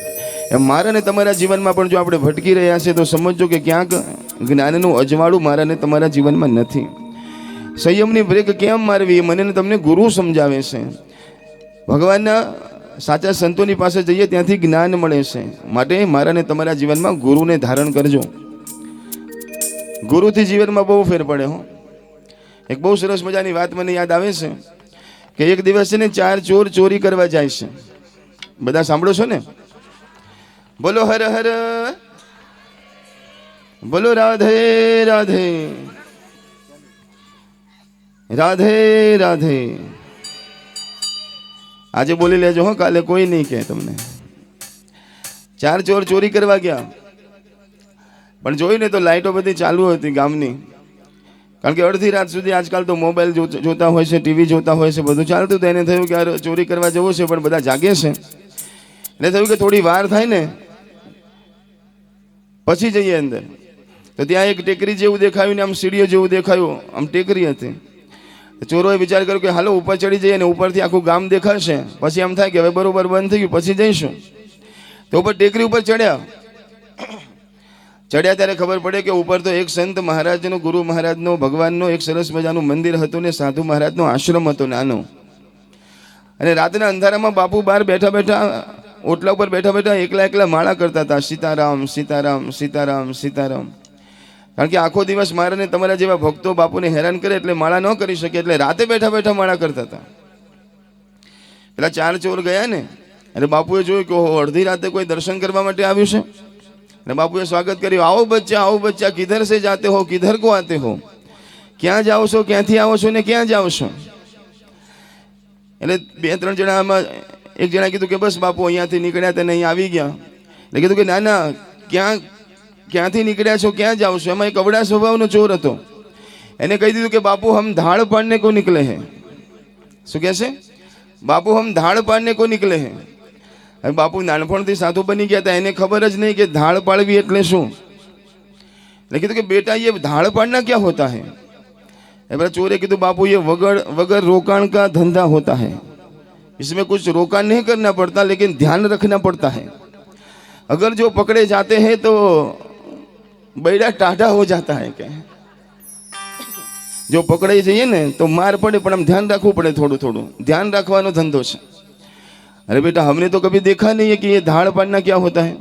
એમ મારા ને તમારા જીવનમાં પણ જો આપણે ભટકી રહ્યા છે તો સમજો કે ક્યાંક જ્ઞાનનું અજવાળું મારા ને તમારા જીવનમાં નથી. સંયમની બ્રેક કેમ મારવી એ મને ને તમને ગુરુ સમજાવે છે. ભગવાનના સાચા સંતોની પાસે જઈએ ત્યાંથી જ્ઞાન મળે છે. માટે મારા ને તમારા જીવનમાં ગુરુને ધારણ કરજો. ગુરુથી જીવનમાં બહુ ફેર પડે. હો, એક બહુ સરસ મજાની વાત મને યાદ આવે છે કે એક દિવસ છે ને 4 ચોર ચોરી કરવા જાય છે. બધા સાંભળો છો ને? બોલો હર હર, બોલો રાધે રાધે, રાધે રાધે. આજે બોલી લેજો હો, કાલે કોઈ નહીં કહે તમને. 4 ચોર ચોરી કરવા ગયા, પણ જોઈને તો લાઇટો બધી ચાલુ હતી ગામની. કારણ કે અડધી રાત સુધી આજકાલ તો મોબાઈલ જોતા હોય છે, ટીવી જોતા હોય છે, બધું ચાલતું. તો એને થયું કે ચોરી કરવા જવું છે, પણ બધા જાગે છે. એટલે થયું કે થોડી વાર થાય ને પછી જઈએ અંદર. તો ત્યાં એક ટેકરી જેવું દેખાયું ને આમ સીડીઓ જેવું દેખાયું, આમ ટેકરી હતી. ચોરોએ વિચાર કર્યો કે હાલો ઉપર ચડી જઈએ ને ઉપરથી આખું ગામ દેખાશે. પછી આમ થાય કે હવે બરોબર બંધ થઈ ગયું, પછી જઈશું. તો ઉપર ટેકરી ઉપર ચડ્યા ત્યારે ખબર પડે કે ઉપર તો એક સંત મહારાજનો, ગુરુ મહારાજનો, ભગવાનનો એક સરસ મજાનું મંદિર હતું ને સાધુ મહારાજનો આશ્રમ હતો નાનો. અને રાતના અંધારામાં બાપુ બહાર બેઠા બેઠા ઓટલા ઉપર બેઠા બેઠા એકલા એકલા માળા કરતા હતા, સીતારામ સીતારામ સીતારામ સીતારામ. કારણ કે આખો દિવસ મારા ને તમારા જેવા ભક્તો બાપુને હેરાન કરે એટલે માળા ન કરી શકે, એટલે રાતે બેઠા બેઠા માળા કરતા હતા. પેલા 4 ચોર ગયા ને એટલે બાપુએ જોયું કે અડધી રાતે કોઈ દર્શન કરવા માટે આવ્યું છે. અને બાપુએ સ્વાગત કર્યું, આવો બચ્ચા, કિધર સે જાતે હો, કિધર કો આતે હો, ક્યાં જાઓ છો, ક્યાંથી આવો છો ને ક્યાં જાઓ છો. એટલે 2-3 જણામાં એક જણા કીધું કે બસ બાપુ અહીંયાથી નીકળ્યા હતા ને અહીં આવી ગયા. એટલે કીધું કે ના ક્યાંથી નીકળ્યા છો, ક્યાં જાઓ છો. એમાં એક અવળા સ્વભાવનો ચોર હતો. એને કહી દીધું કે બાપુ હમ ધાડ પાડને કો નિકલે હે. શું કહે છે? બાપુ હમ ધાડ પાડને કો નિકલે હે. હવે બાપુ નાનપણથી સાધુ બની ગયા હતા, એને ખબર જ નહીં કે ધાડ પાડવી એટલે શું. એટલે કીધું કે બેટા ये ધાડ પાડना क्या होता है. એ પેલા ચોરે કીધું બાપू ये वगर रोकाण का धंधा होता है, इसमें कुछ रोकाण नहीं करना पड़ता लेकिन ध्यान रखना पड़ता है. अगर जो पकड़े जाते हैं तो बैठा टाटा हो जाता है. क्या जो पकड़े जाइए ने तो मार पड़े, पर हम ध्यान रखવું પડે, થોડું થોડું ધ્યાન રાખવાનો ધંધો છે. अरे बेटा हमने तो कभी देखा नहीं है कि ये धाड़ पाड़ना क्या होता है.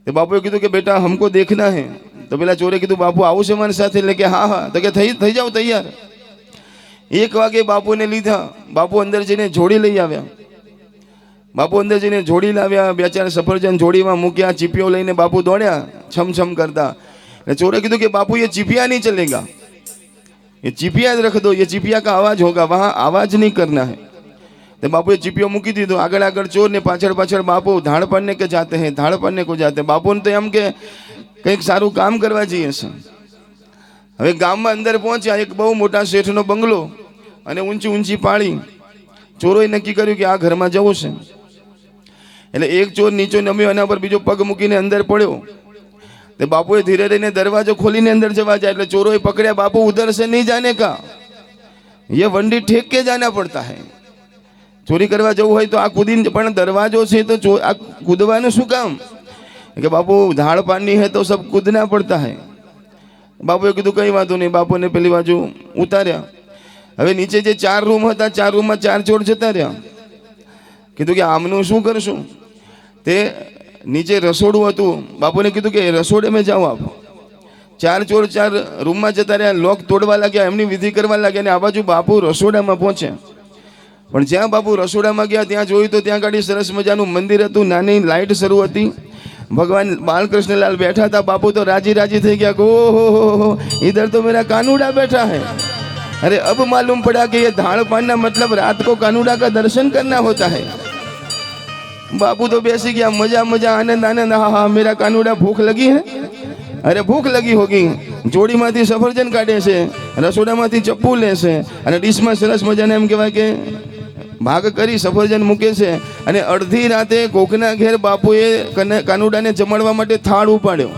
तो बापू ने कीधुं कि बेटा हमको देखना है. तो पेला चोरे कीधुं बापू आवुं छे मारी साथे. એટલે કે હા હા. તો કે થઈ જાવ તૈયાર. 1 વાગે બાપુને લીધા. બાપુ અંદર જઈને જોડી લઈ આવ્યા. બાપુ અંદર જઈને જોડી લાવ્યા, 2-4 સફરજન જોડીમાં મૂક્યા, ચીપિયો લઈને બાપુ દોડ્યા છમ કરતા. એટલે ચોરે કીધું કે બાપू ये चिपिया नहीं चलेगा, ये चिपिया रख दो, ये चिपिया का आवाज होगा, वहां आवाज नहीं करना है. तो बापू चिपियो मूकी दीधो. આગળ ચોર ને પાછળ બાપુ ધાડ પાડને કે જાતે હે, ધાડ પાડને કો જાતે. બાપુ ને તો એમ કે કંઈક સારું કામ કરવા જઈએ છે. હવે ગામમાં અંદર પહોંચ્યા, એક બહુ મોટા શેઠનો બંગલો અને ઊંચી પાળી. ચોરોએ નક્કી કર્યું કે આ ઘરમાં જવું છે. એટલે એક ચોર નીચે નમ્યો, એના પર બીજો પગ મૂકીને અંદર પડ્યો. तो बापू धीरे रहीने दरवाजो खोली ने अंदर जवा जाए. चोरों पकड़े, बापू उधर से नहीं जाने का, ये वंडी ठेक के जाना पड़ता है. चोरी करवा जવું હોય તો આ કૂદીને, પણ દરવાજો છે તો આ કૂદવાનું શું કામ? કે બાપુ ધાડ પાડની હે તો સબ કૂદના પડતા હે. બાપુએ કીધું કઈ વાંધો નહીં. બાપુને પેલી બાજુ ઉતાર્યા. હવે નીચે જે 4 રૂમ હતા, 4 રૂમમાં 4 ચોર જતા રહ્યા. કીધું કે આમનું શું કરશું? તે નીચે રસોડું હતું. બાપુને કીધું કે રસોડે મેં જાઓ આપ. 4 ચોર 4 રૂમમાં જતા રહ્યા. લોક તોડવા લાગ્યા, એમની વિધિ કરવા લાગ્યા. અને આ બાજુ બાપુ રસોડામાં પહોંચ્યા. પણ જ્યાં બાપુ રસોડામાં ગયા ત્યાં જોયું તો ત્યાં ગાડી સરસ મજાનું મંદિર હતું, નાની લાઇટ શરૂ હતી, ભગવાન બાલકૃષ્ણલાલ બેઠા હતા. બાપુ તો રાજી થઈ ગયા કે ઓહો इधर तो मेरा कानूड़ा बैठा है. अरे अब मालूम पड़ा कि ये धाड़ पाड़ना मतलब रात को कानूड़ा का दर्शन करना होता है. बापू तो बेसी गया, मजा आनंद. हाँ मेरा कानूड़ा भूख लगी है. अरे भूख लगी होगी. जोड़ीમાંથી સફરજન કાઢે છે, રસોડામાંથી ચપ્પુ લે છે અને ડીશમાં સરસ મજાને એમ કહેવાય કે ભાગ કરી સફરજન મૂકે છે. અને અડધી રાતે કોકના ઘેર બાપુએ કાનુડાને જમાડવા માટે થાળ ઉપાડ્યો.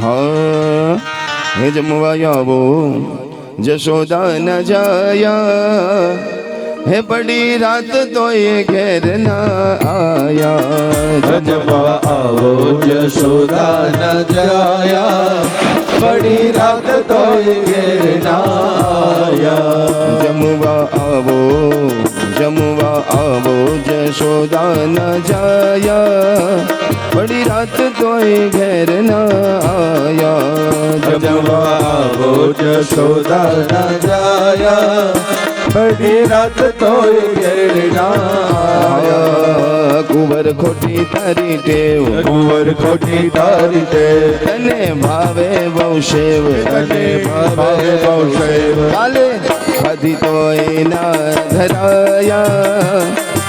હા હે જમવા આવો જશોદા ન જાયા, હે પડી રાત તો એ ઘેર ના આયા. જમવા આવો જશોદા ન જાયા, પડી રાત તો એ ઘેર ના આયા. જમવા આવો જશોદા ન જાયા, પડી રાત તો એ ઘેર ના આયા. જમવા આવો જશોદા ન જાયા, પડી રાત તો એ ઘેર ના આયા. કુંવર ખોટી તારી ટેવ, કુંવર ખોટી તારી ટેવ, તને ભાવે બહુ શેવ, તને ભાવે બહુ શેવ. કાલે ખાધી તો એ ના ધરાયા,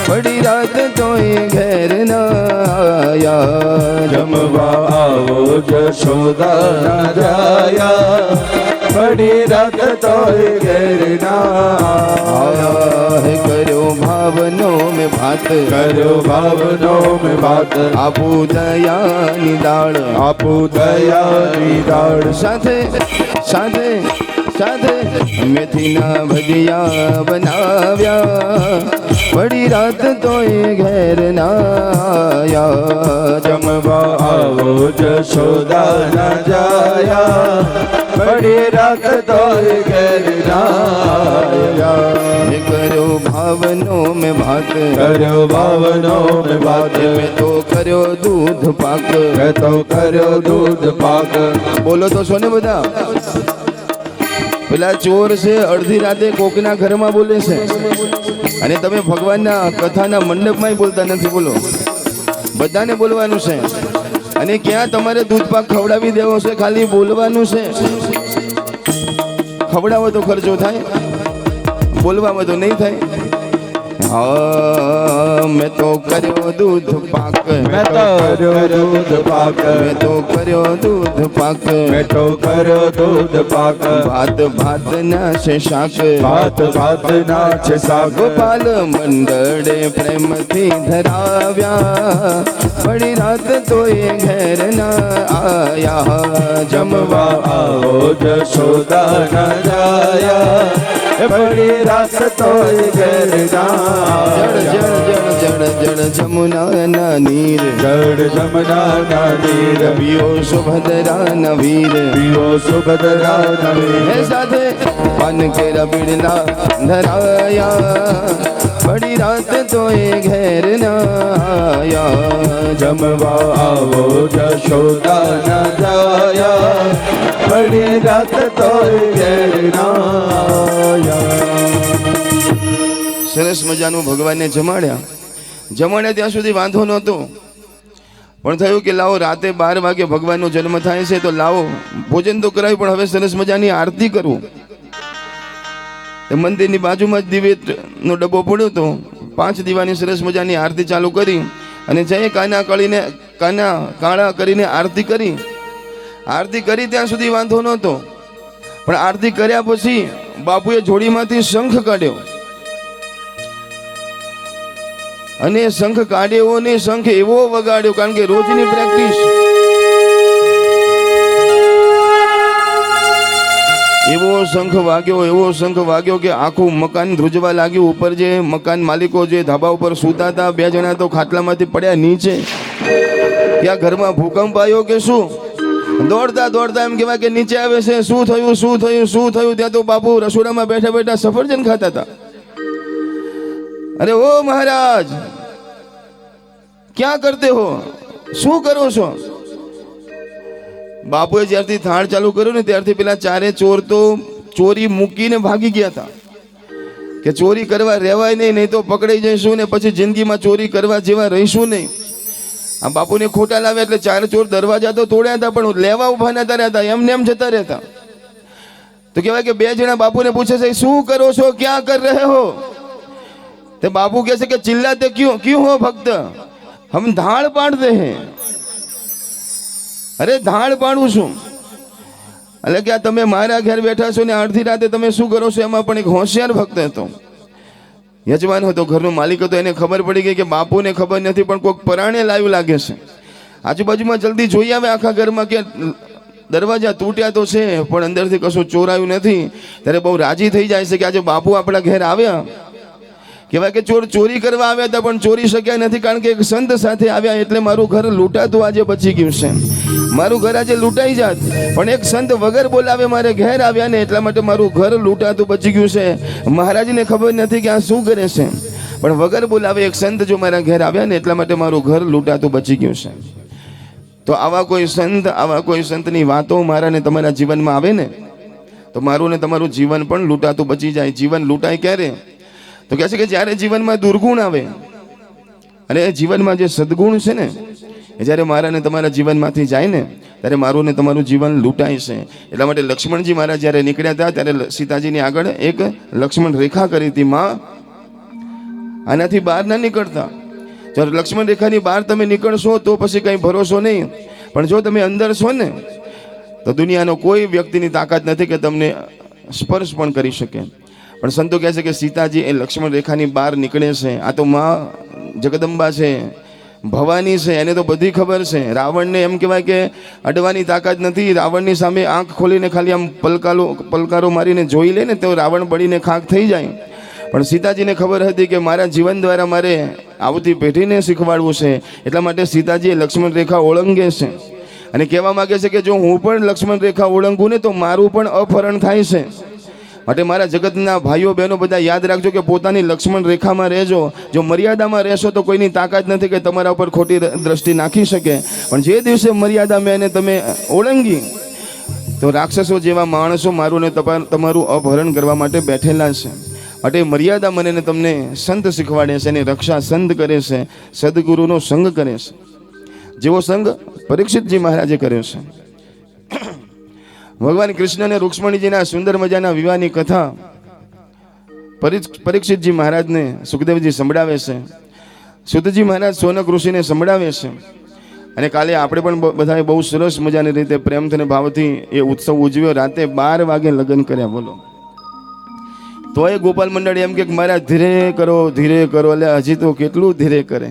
પડી રાત તો એ ઘેર ના આયા. જમવા આવો જશોદા ન જાયા, પડી રાત તો એ ઘેર ના આયા. કર્યો ભાવનો મેં ભાત, કર્યો ભાવનો મેં ભાત, આપું દયાની દાળ, આપું દયાની દાળ. સાથે મેથીના ભજીયા બનાવ્યા, પડી રાત તો એ ઘેર ના આયા. જમવા આવો જશોદા ન જાયા, પડી રાત તો એ ઘેર ના આયા. કર્યો बावनों में भात કર્યો બાવનો મેં ભાત मैं तो કર્યો दूध पाक મેં તો કર્યો દૂધ પાક बोलो तो सोने बता પેલા ચોર છે અડધી રાતે કોકના ઘરમાં બોલે છે અને તમે ભગવાનના કથાના મંડપમાં બોલતા નથી બોલો બધાને બોલવાનું છે અને ક્યાં તમારે દૂધ પાક ખવડાવી દેવો છે ખાલી બોલવાનું છે ખવડાવો તો ખર્ચો થાય બોલવામાં તો નહીં થાય हाँ मैं तो કર્યો दूध पाक મેં તો કર્યો દૂધ પાક मैं तो કર્યો दूध पाक મેં તો કર્યો દૂધ પાક ભાત ભાત ના છે શાક ભાત ભાત ના છે શાક ગોપાલ મંડળે પ્રેમથી ધરાવ્યા બડી રાત તો એ ઘેર ના આયા જમવા આવો જશોદા ન જાયા બડી રાત તો ઘેર જળ જળ જળ જળ જળ જમુના ના નીર જળ જમના ના નીર પીઓ સુભદ્રા ના વીર પીઓ સુભદ્રા નવી હે સાથે પાન કેરા બીડલા ધરાયા બડી રાત તો એ ઘેર ના આયા જમવા આવો જશોદા ન જાયા બડી રાત તો ઘેર ના સરસ મજાનું ભગવાનને જમાડ્યા ત્યાં સુધી વાંધો નહોતો પણ થયું કે લાવો રાતે 12 વાગે ભગવાનનો જન્મ થાય છે તો લાવો ભોજન તો કરાવ્યું પણ હવે સરસ મજાની આરતી કરવું મંદિરની બાજુમાં જ દિવેટનો ડબ્બો પડ્યો તો 5 દીવાની સરસ મજાની આરતી ચાલુ કરી અને જય કાળા કરીને આરતી કરી ત્યાં સુધી વાંધો નહોતો પણ આરતી કર્યા પછી બાપુએ જોડીમાંથી શંખ કાઢ્યો અને શંખ કાઢ્યો ને શંખ એવો વગાડ્યો કારણ કે રોજની પ્રેક્ટિસ એવો શંખ વાગ્યો કે આખું મકાન ધ્રુજવા લાગ્યું ઉપર જે મકાન માલિકો જે ધાબા ઉપર સૂતા હતા 2 જણા તો ખાટલામાંથી પડ્યા નીચે ત્યાં ઘરમાં ભૂકંપ આવ્યો કે શું દોડતા એમ કહેવાય કે નીચે આવે છે શું થયું ત્યાં તો બાપુ રસોડામાં બેઠા સફરજન ખાતા હતા અરે ઓ મહારાજ ક્યાં કરતે હો શું કરો છો બાપુએ જ્યારથી થાળ ચાલુ કર્યું ને ત્યારથી પેલા 4 ચોર તો ચોરી મૂકીને ભાગી ગયા હતા કે ચોરી કરવા રહેવાય નહીં તો પકડાઈ જઈશું ને પછી જિંદગીમાં ચોરી કરવા જેવા રહીશું નહીં આ બાપુને ખોટા લાવ્યા એટલે 4 ચોર દરવાજા તો તોડ્યા હતા પણ લેવા ઉભા નતા રહેતા એમને એમ જતા રહેતા તો કહેવાય કે 2 જણા બાપુને પૂછે છે શું કરો છો ક્યાં કર રહે હો तो बाबू कैसे कि चिल्लाते क्यों हो भक्त हम धाड़ पाड़ते हैं अरे धाड़ पाड़ू छू એટલે કે તમે મારા ઘેર બેઠા છો ને અડધી રાતે તમે શું કરો છો એમાં પણ એક હોશિયાર ભક્ત હતો યજમાન હતો ઘરનો માલિક હતો એને ખબર પડી ગઈ કે બાપુને ખબર નથી પણ કોઈક પરાણે લાવ્યું લાગે છે આજુબાજુમાં જલ્દી જોઈ આવે આખા ઘરમાં કે દરવાજા તૂટ્યા તો છે પણ અંદરથી કશું ચોરાયું નથી ત્યારે બહુ રાજી થઈ જાય છે કે આજે બાપુ આપણા ઘેર આવ્યા કહેવાય કે ચોર ચોરી કરવા આવ્યા હતા પણ ચોરી શક્યા નથી કારણ કે એક સંત સાથે આવ્યા એટલે મારું ઘર લૂંટાતું આજે બચી ગયું છે મારું ઘર આજે લૂંટાઈ જાત પણ એક સંત વગર બોલાવે મારે ઘેર આવ્યા ને એટલા માટે મારું ઘર લૂંટાતું બચી ગયું છે મહારાજને ખબર નથી કે આ શું કરે છે પણ વગર બોલાવે એક સંત જો મારા ઘેર આવ્યા ને એટલા માટે મારું ઘર લૂંટાતું બચી ગયું છે તો આવા કોઈ સંતની વાતો મારા ને તમારા જીવનમાં આવે ને તો મારું ને તમારું જીવન પણ લૂંટાતું બચી જાય જીવન લૂંટાય ક્યારે તો કહે છે કે જ્યારે જીવનમાં દુર્ગુણ આવે અને જીવનમાં જે સદગુણ છે ને એ જ્યારે મારા ને તમારા જીવનમાંથી જાય ને ત્યારે મારું ને તમારું જીવન લૂંટાય છે એટલા માટે લક્ષ્મણજી મહારાજ જ્યારે નીકળ્યા હતા ત્યારે સીતાજીની આગળ એક લક્ષ્મણ રેખા કરી હતી માં આનાથી બહાર ના નીકળતા જો લક્ષ્મણ રેખાની બહાર તમે નીકળશો તો પછી કંઈ ભરોસો નહીં પણ જો તમે અંદર છો ને તો દુનિયાનો કોઈ વ્યક્તિની તાકાત નથી કે તમને સ્પર્શ પણ કરી શકે પણ સંતો કહે છે કે સીતાજી એ લક્ષ્મણ રેખાની બહાર નીકળે છે આ તો માં જગદંબા છે ભવાની છે એને તો બધી ખબર છે રાવણને એમ કહેવાય કે અડવાની તાકાત નથી રાવણની સામે આંખ ખોલીને ખાલી આમ પલકારો મારીને જોઈ લે ને તો રાવણ બળીને ખાખ થઈ જાય પણ સીતાજીને ખબર હતી કે મારા જીવન દ્વારા મારે આવતી પેઢીને શીખવાડવું છે એટલા માટે સીતાજીએ લક્ષ્મણ રેખા ઓળંગે છે અને કહેવા માગે છે કે જો હું પણ લક્ષ્મણ રેખા ઓળંગું ને તો મારું પણ અપહરણ થાય છે માટે મારા જગતના ભાઈઓ બહેનો બધા યાદ રાખજો કે પોતાની લક્ષ્મણ રેખામાં રહેજો. જો મર્યાદામાં રહેશો તો કોઈની તાકાત નથી કે તમારા ઉપર ખોટી દ્રષ્ટિ નાખી શકે. પણ જે દિવસે મર્યાદા મેં તમે ઓળંગી તો રાક્ષસો જેવા માણસો મારું ને તમારું અપહરણ કરવા માટે બેઠેલા છે. માટે મર્યાદા મને ને તમને સંત શીખવાડે છે, એની રક્ષા સંત કરે છે, સદગુરુનો સંગ કરે છે. જેવો સંગ પરીક્ષિતજી મહારાજે કર્યો છે. ભગવાન કૃષ્ણ અને રૂક્ષ્મણીજીના સુંદર મજાના વિવાહની કથા પરીક્ષિતજી મહારાજને સુખદેવજી સંભળાવે છે. સુતજી મહારાજ સોનક ઋષિને સંભળાવે છે. અને કાલે આપણે પણ બધાએ બહુ સરસ મજાની રીતે પ્રેમથી અને ભાવથી એ ઉત્સવ ઉજવ્યો. રાતે 12 વાગે લગ્ન કર્યા. બોલો. તો એ ગોપાલ મંડળ એમ કે મારા ધીરે કરો એટલે હજી તો કેટલું ધીરે કરે.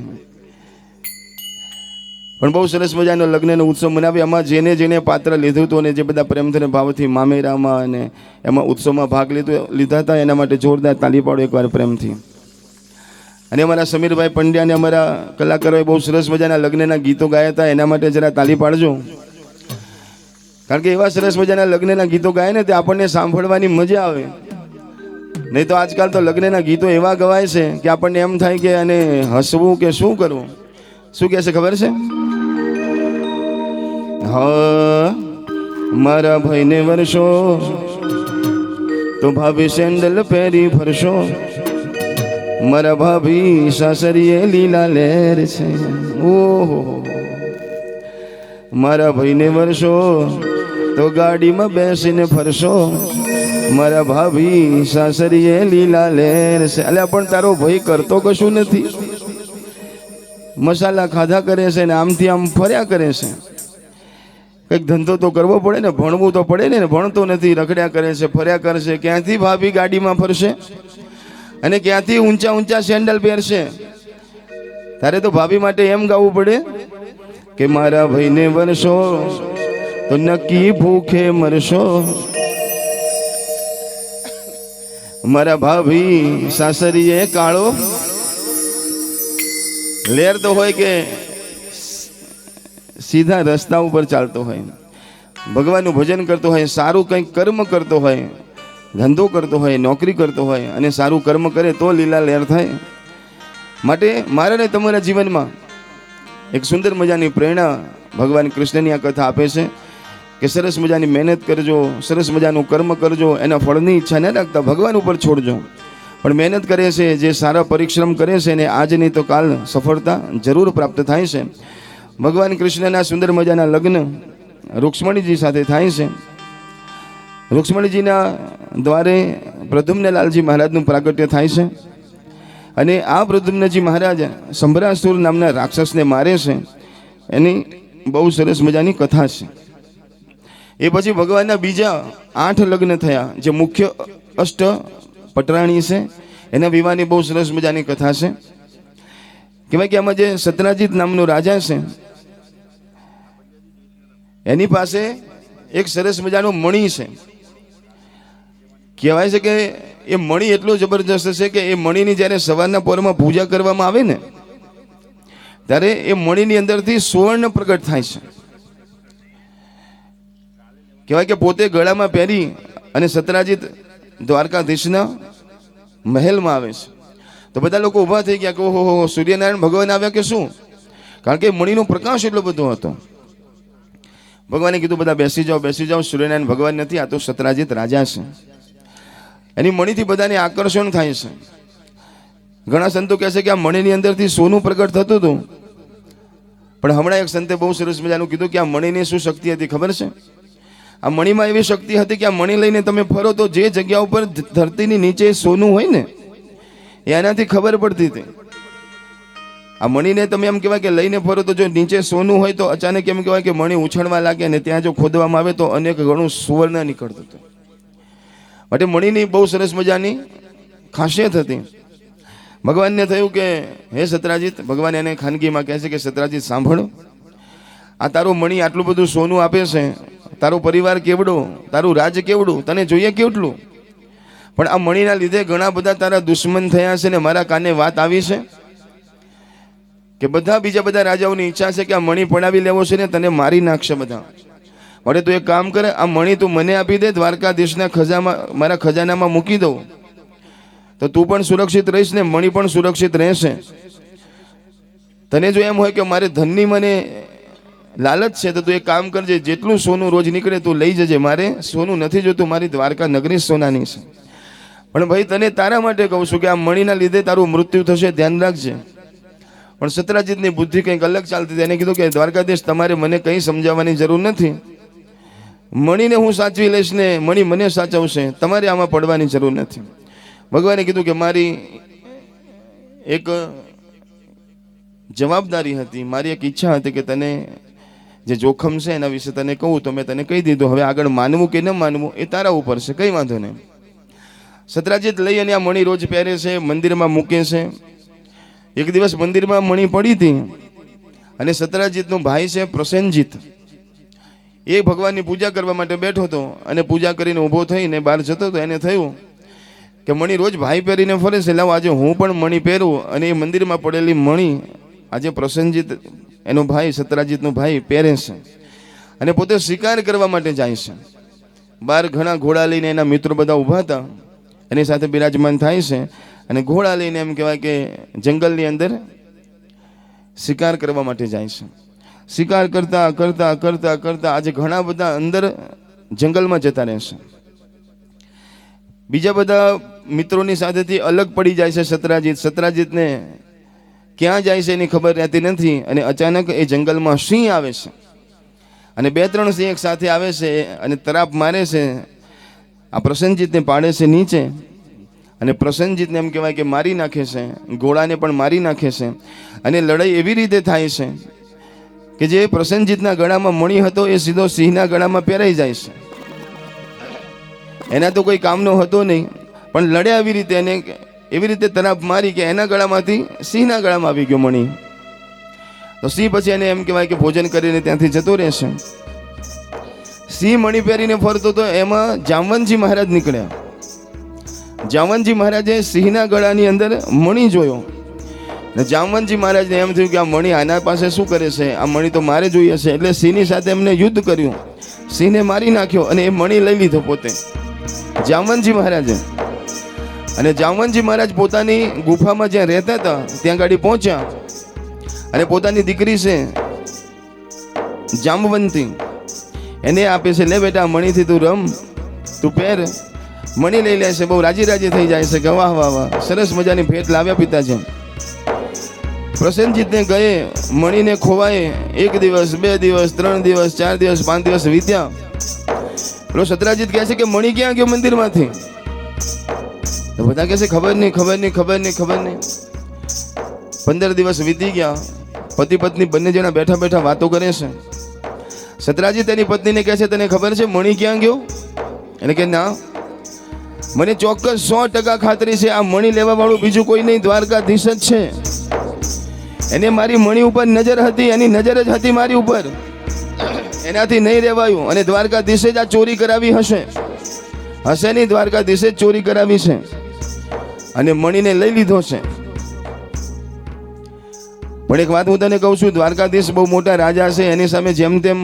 પણ બહુ સરસ મજાનો લગ્નનો ઉત્સવ મનાવ્યો. એમાં જેને જેને પાત્ર લીધું હતું અને જે બધા પ્રેમથી ભાવથી મામેરામાં અને એમાં ઉત્સવમાં ભાગ લીધા હતા એના માટે જોરદાર તાલી પાડો એકવાર પ્રેમથી. અને અમારા સમીરભાઈ પંડ્યા અને અમારા કલાકારોએ બહુ સરસ મજાના લગ્નના ગીતો ગાયા હતા. એના માટે જરા તાલી પાડજો. કારણ કે એવા સરસ મજાના લગ્નના ગીતો ગાય ને તે આપણને સાંભળવાની મજા આવે. નહીં તો આજકાલ તો લગ્નના ગીતો એવા ગવાય છે કે આપણને એમ થાય કે અને હસવું કે શું કરવું. શું કહે છે ખબર છે? હા, મારા ભાઈને વર્ષો તો ભાભી સેન્ડલ પહેરી ફરશો, મારા ભાભી સાસરીએ લીલા લહેર છે. ઓહો, મારા ભાઈને વર્ષો તો ગાડીમાં બેસીને ફરશો, મારા ભાભી સાસરીએ લીલા લહેર છે. અલ્યા પણ તારો ભાઈ કરતો કશું નથી, મસાલા ખાધા કરે છે ને આમથી આમ ફર્યા કરે છે. કંઈક ધંધો તો કરવો પડે ને, ભણવું તો પડે ને. ભણતો નથી, રખડ્યા કરે છે, ફર્યા કરશે. ક્યાંથી ભાભી ગાડીમાં ફરશે અને ક્યાંથી ઊંચા ઊંચા સેન્ડલ પહેરશે? તારે તો ભાભી માટે એમ ગાવું પડે કે મારા ભાઈને વર્ષો તો નક્કી ભૂખે મરશો, મારા ભાભી સાસરીએ કાળો લેર તો હોય કે સીધા રસ્તા ઉપર ચાલતો હોય, ભગવાનનું ભજન કરતો હોય, સારું કંઈક કર્મ કરતો હોય, ધંધો કરતો હોય, નોકરી કરતો હોય અને સારું કર્મ કરે તો લીલા લહેર થાય. માટે મારા ને તમારા જીવનમાં એક સુંદર મજાની પ્રેરણા ભગવાન કૃષ્ણની આ કથા આપે છે કે સરસ મજાની મહેનત કરજો, સરસ મજાનું કર્મ કરજો, એના ફળની ઈચ્છા ન રાખતા ભગવાન ઉપર છોડજો. પણ મહેનત કરે છે, જે સારા પરિશ્રમ કરે છે એને આજ નહીં તો કાલ સફળતા જરૂર પ્રાપ્ત થાય છે. ભગવાન કૃષ્ણના સુંદર મજાના લગ્ન રૂક્ષ્મણીજી સાથે થાય છે. રૂક્ષ્મણીજીના દ્વારે પ્રદ્યુમ્નલાલજી મહારાજનું પ્રાગટ્ય થાય છે. અને આ પ્રદ્યુમ્નજી મહારાજ સંભરાસુર નામના રાક્ષસને મારે છે. એની બહુ સરસ મજાની કથા છે. એ પછી ભગવાનના બીજા 8 લગ્ન થયા. જે મુખ્ય અષ્ટ પટરાણી છે એના વિવાહની બહુ સરસ મજાની કથા છે. કહેવાય કે આમાં જે સત્રાજીત નામનો રાજા છે એની પાસે એક સરસ મજાનો મણી છે. કહેવાય છે કે એ મણી એટલો જબરજસ્ત છે કે એ મણીની જ્યારે સવારના પહોરમાં પૂજા કરવામાં આવે ને ત્યારે એ મણીની અંદરથી સુવર્ણ પ્રગટ થાય છે. કહેવાય કે પોતે ગળામાં પહેરી અને સત્રાજીત દ્વારકાધીશના મહેલમાં આવે છે. તો બધા લોકો ઊભા થઈ ગયા કે ઓહો સૂર્યનારાયણ ભગવાન આવ્યા કે શું? કારણ કે મણીનો પ્રકાશ એટલો બધો હતો. ભગવાને કીધું બધા બેસી જાઓ. સૂર્યનારાયણ ભગવાન નથી, આ તો સત્રાજીત રાજા છે. એની મણીથી બધાને આકર્ષણ થાય છે. ઘણા સંતો કહે છે કે આ મણીની અંદરથી સોનું પ્રગટ થતું હતું. પણ હમણાં એક સંતે બહુ સરસ મજાનું કીધું કે આ મણીની શું શક્તિ હતી ખબર છે? આ મણીમાં એવી શક્તિ હતી કે આ મણી લઈને તમે ફરો તો જે જગ્યા ઉપર ધરતીની નીચે સોનું હોય ને એનાથી ખબર પડતી હતી. આ મણીને તમે એમ કહેવાય કે લઈને ફરો તો જો નીચે સોનું હોય તો અચાનક એમ કહેવાય કે મણી ઉછળવા લાગે અને ત્યાં જો ખોદવામાં આવે તો અનેક ગણું સુવર્ણ નીકળતું હતું. માટે મણીની બહુ સરસ મજાની ખાસિયત હતી. ભગવાનને થયું કે હે સત્રાજીત, ભગવાન એને ખાનગીમાં કહે છે કે સત્રાજીત સાંભળો, આ તારું મણી આટલું બધું સોનું આપે છે, તારો પરિવાર કેવડો, તારું રાજ કેવડું, તને જોઈએ કેટલું, પણ આ મણીના લીધે ઘણા બધા તારા દુશ્મન થયા છે ને મારા કાને વાત આવી છે કે બીજા બધા રાજાઓની ઈચ્છા છે કે આ મણી પડાવી લેવો છે ને તને મારી નાખશે બધા. માટે તું એક કામ કરે, આ મણી તું મને આપી દે, દ્વારકાધીશના મારા ખજાનામાં મૂકી દઉં તો તું પણ સુરક્ષિત રહીશ ને મણી પણ સુરક્ષિત રહેશે. તને જો એમ હોય કે મારે ધનની મને લાલચ છે તો તું એક કામ કરજે, જેટલું સોનું રોજ નીકળે તું લઈ જજે, મારે સોનું નથી જોતું, મારી દ્વારકા નગરી સોનાની છે. પણ ભાઈ તને તારા માટે કહું છું કે આ મણીના લીધે તારું મૃત્યુ થશે, ધ્યાન રાખજે. પણ સત્રાજીતની બુદ્ધિ કંઈક અલગ ચાલતી હતી. એને કીધું કે દ્વારકાધીશ તમારે મને કંઈ સમજાવવાની જરૂર નથી, મણીને હું સાચવી લઈશ ને મણી મને સાચવશે, તમારે આમાં પડવાની જરૂર નથી. ભગવાને કીધું કે મારી એક જવાબદારી હતી, મારી એક ઈચ્છા હતી કે તને જે જોખમ છે એના વિશે તને કહું તો મેં તને કહી દીધું. હવે આગળ માનવું કે ન માનવું એ તારા ઉપર છે, કંઈ વાંધો નહીં. સત્રાજીત લઈ અને આ મણી રોજ પહેરે છે, મંદિરમાં મૂકે છે. એક દિવસ મંદિરમાં મણી પડી હતી અને સત્રાજીતનો ભાઈ છે પ્રસેનજીત, એ ભગવાનની પૂજા કરવા માટે બેઠો હતો અને પૂજા કરીને ઊભો થઈને બહાર જતો હતો. એને થયું કે મણી રોજ ભાઈ પહેરીને ફરે છે, લાવ આજે હું પણ મણી પહેરું. અને એ મંદિરમાં પડેલી મણી આજે પ્રસેનજીત એનો ભાઈ સત્રાજીતનો ભાઈ પહેરે છે અને પોતે શિકાર કરવા માટે જાય છે. બહાર ઘણા ઘોડા લઈને એના મિત્રો બધા ઊભા હતા, એની સાથે બિરાજમાન થાય છે અને ઘોડા લઈને એમ કહેવાય કે જંગલની અંદર શિકાર કરવા માટે જાય છે. શિકાર કરતા કરતા કરતા કરતા આજે ઘણા બધા અંદર જંગલમાં જતા રહેશે. બીજા બધા મિત્રોની સાથેથી અલગ પડી જાય છે સત્રાજીત. સત્રાજીતને ક્યાં જાય છે એની ખબર રહેતી નથી અને અચાનક એ જંગલમાં સિંહ આવે છે અને 2-3 સિંહ એક સાથે આવે છે અને તરાપ મારે છે. આ પ્રસન્નજીતને પાડે છે નીચે અને પ્રસન્નજીતને એમ કહેવાય કે મારી નાખે છે, ઘોડાને પણ મારી નાખે છે. અને લડાઈ એવી રીતે થાય છે કે જે પ્રસન્નજીતના ગળામાં મણી હતો એ સીધો સિંહના ગળામાં પહેરાઈ જાય છે. એના તો કોઈ કામનો હતો નહીં, પણ લડ્યા એવી રીતે, એને એવી રીતે તરાપ મારી કે એના ગળામાંથી સિંહના ગળામાં આવી ગયો મણી. તો સિંહ પછી એને એમ કહેવાય કે ભોજન કરીને ત્યાંથી જતો રહેશે. સિંહ મણી પહેરીને ફરતો તો એમાં જામવંતજી મહારાજ નીકળ્યા. જામવંતજી મહારાજે સિંહના ગળાની અંદર મણી જોયો ને જામવંતજી મહારાજને એમ થયું કે આ મણી આના પાસે શું કરે છે, આ મણી તો મારે જોઈએ છે. એટલે સિંહની સાથે એમને યુદ્ધ કર્યું, સિંહને મારી નાખ્યો અને એ મણી લઈ લીધો પોતે જામવંતજી મહારાજે. અને જામવંતજી મહારાજ પોતાની ગુફામાં જ્યાં રહેતા હતા ત્યાં ગાડી પહોંચ્યા અને પોતાની દીકરી છે જામવંતી, એને આપે છે, લે બેટા મણીથી તું રમ, તું પહેર. મણી લઈ લે છે, બહુ રાજી રાજી થઈ જાય છે કે વાહ વાહ વાહ, સરસ મજાની ભેટ લાવ્યા પિતાજી. પ્રસેનજીતને ગયે મણીને ખોવાય 1 દિવસ, 2 દિવસ, 3 દિવસ, 4 દિવસ, 5 દિવસ વીત્યા. પેલો સત્રાજીત કહે છે કે મણી ક્યાં ગયો મંદિરમાંથી? તો બધા કહે છે ખબર નહીં, ખબર નહીં, ખબર નહીં, ખબર નહીં. 15 દિવસ વીતી ગયા. પતિ પત્ની બંને જણા બેઠા બેઠા વાતો કરે છે. સત્રાજીત તેની પત્નીને કહે છે તને ખબર છે મણી ક્યાં ગયો? એને કે ના, મને ચોક્કસ 100% ખાતરી છે આ મણી લેવા વાળું બીજું કોઈ નહીં, દ્વારકાધીશ જ છે. એને મારી મણી ઉપર નજર હતી, એની નજર જ હતી મારી ઉપર, એનાથી નહીં રહેવાયું. અને દ્વારકાધીશે જ આ ચોરી કરાવી હશે નહીં, દ્વારકાધીશે જ ચોરી કરાવી છે અને મણીને લઈ લીધો છે. પણ એક વાત હું તને કહું છું, દ્વારકાધીશ બહુ મોટા રાજા છે, એની સામે જેમ તેમ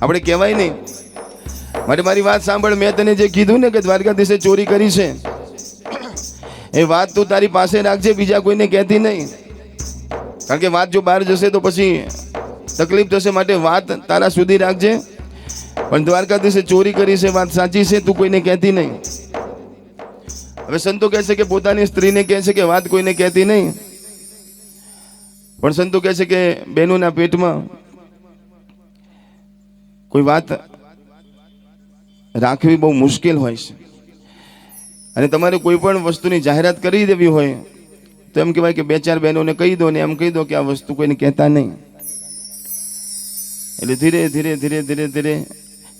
આપણે કહેવાય નહીં. માટે મારી વાત સાંભળ, મેં તને જે કીધું ને કે દ્વારકાધીશે ચોરી કરી છે, એ વાત તું તારી પાસે રાખજે, બીજા કોઈને કહેતી નહીં. કારણ કે વાત જો બહાર જશે તો પછી તકલીફ થશે. માટે વાત તારા સુધી રાખજે. પણ દ્વારકાધીશે ચોરી કરી છે, વાત સાચી છે, તું કોઈને કહેતી નહીં. હવે સંતો કહે છે કે પોતાની સ્ત્રીને કહે છે કે વાત કોઈને કહેતી નહીં, પણ સંતો કહે છે કે બહેનોના પેટમાં કોઈ વાત રાખવી બહુ મુશ્કેલ હોય છે. અને તમારે કોઈ પણ વસ્તુની જાહેરાત કરી દેવી હોય તો એમ કહેવાય કે 2-4 બહેનોને કહી દો ને એમ કહી દો કે આ વસ્તુ કોઈને કહેતા નહીં. એટલે ધીરે ધીરે ધીરે ધીરે ધીરે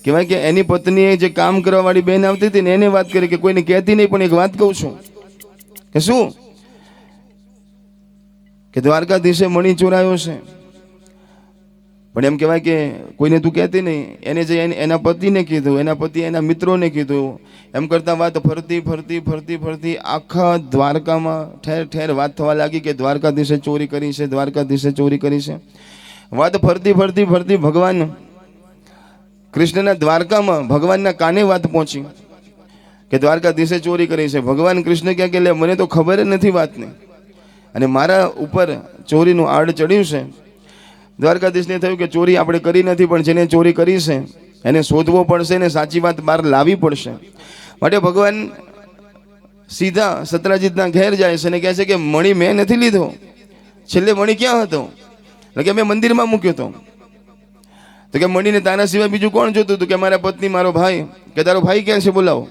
કહેવાય કે એની પત્નીએ જે કામ કરવા વાળી બહેન આવતી હતી ને એને વાત કરી કે કોઈને કહેતી નહીં, પણ એક વાત કહું છું કે શું કે દ્વારકાધીશે મણી ચોરાયો છે, પણ એમ કહેવાય કે કોઈને તું કહેતી નહીં. એને જે એના પતિને કીધું, એના પતિ એના મિત્રોને કીધું, એમ કરતાં વાત ફરતી ફરતી ફરતી ફરતી આખા દ્વારકામાં ઠેર ઠેર વાત થવા લાગી કે દ્વારકાધીશે ચોરી કરી છે, દ્વારકાધીશે ચોરી કરી છે. વાત ફરતી ફરતી ફરતી ભગવાન કૃષ્ણના દ્વારકામાં ભગવાનના કાને વાત પહોંચી કે દ્વારકાધીશે ચોરી કરી છે. ભગવાન કૃષ્ણ ક્યાં કે લે મને તો ખબર જ નથી વાતની, અને મારા ઉપર ચોરીનું આડ ચડ્યું છે. દ્વારકાધીશને થયું કે ચોરી આપણે કરી નથી, પણ જેને ચોરી કરી છે એને શોધવો પડશે ને સાચી વાત બહાર લાવવી પડશે. માટે ભગવાન સીધા સત્રાજીતના ઘેર જાય છે અને કહે છે કે મણી મેં નથી લીધો, છેલ્લે મણી ક્યાં હતો? એટલે કે મેં મંદિરમાં મૂક્યો હતો. તો કે મણીને તારા સિવાય બીજું કોણ જોતું હતું? કે મારા પત્ની, મારો ભાઈ. કે તારો ભાઈ ક્યાં છે? બોલાવો.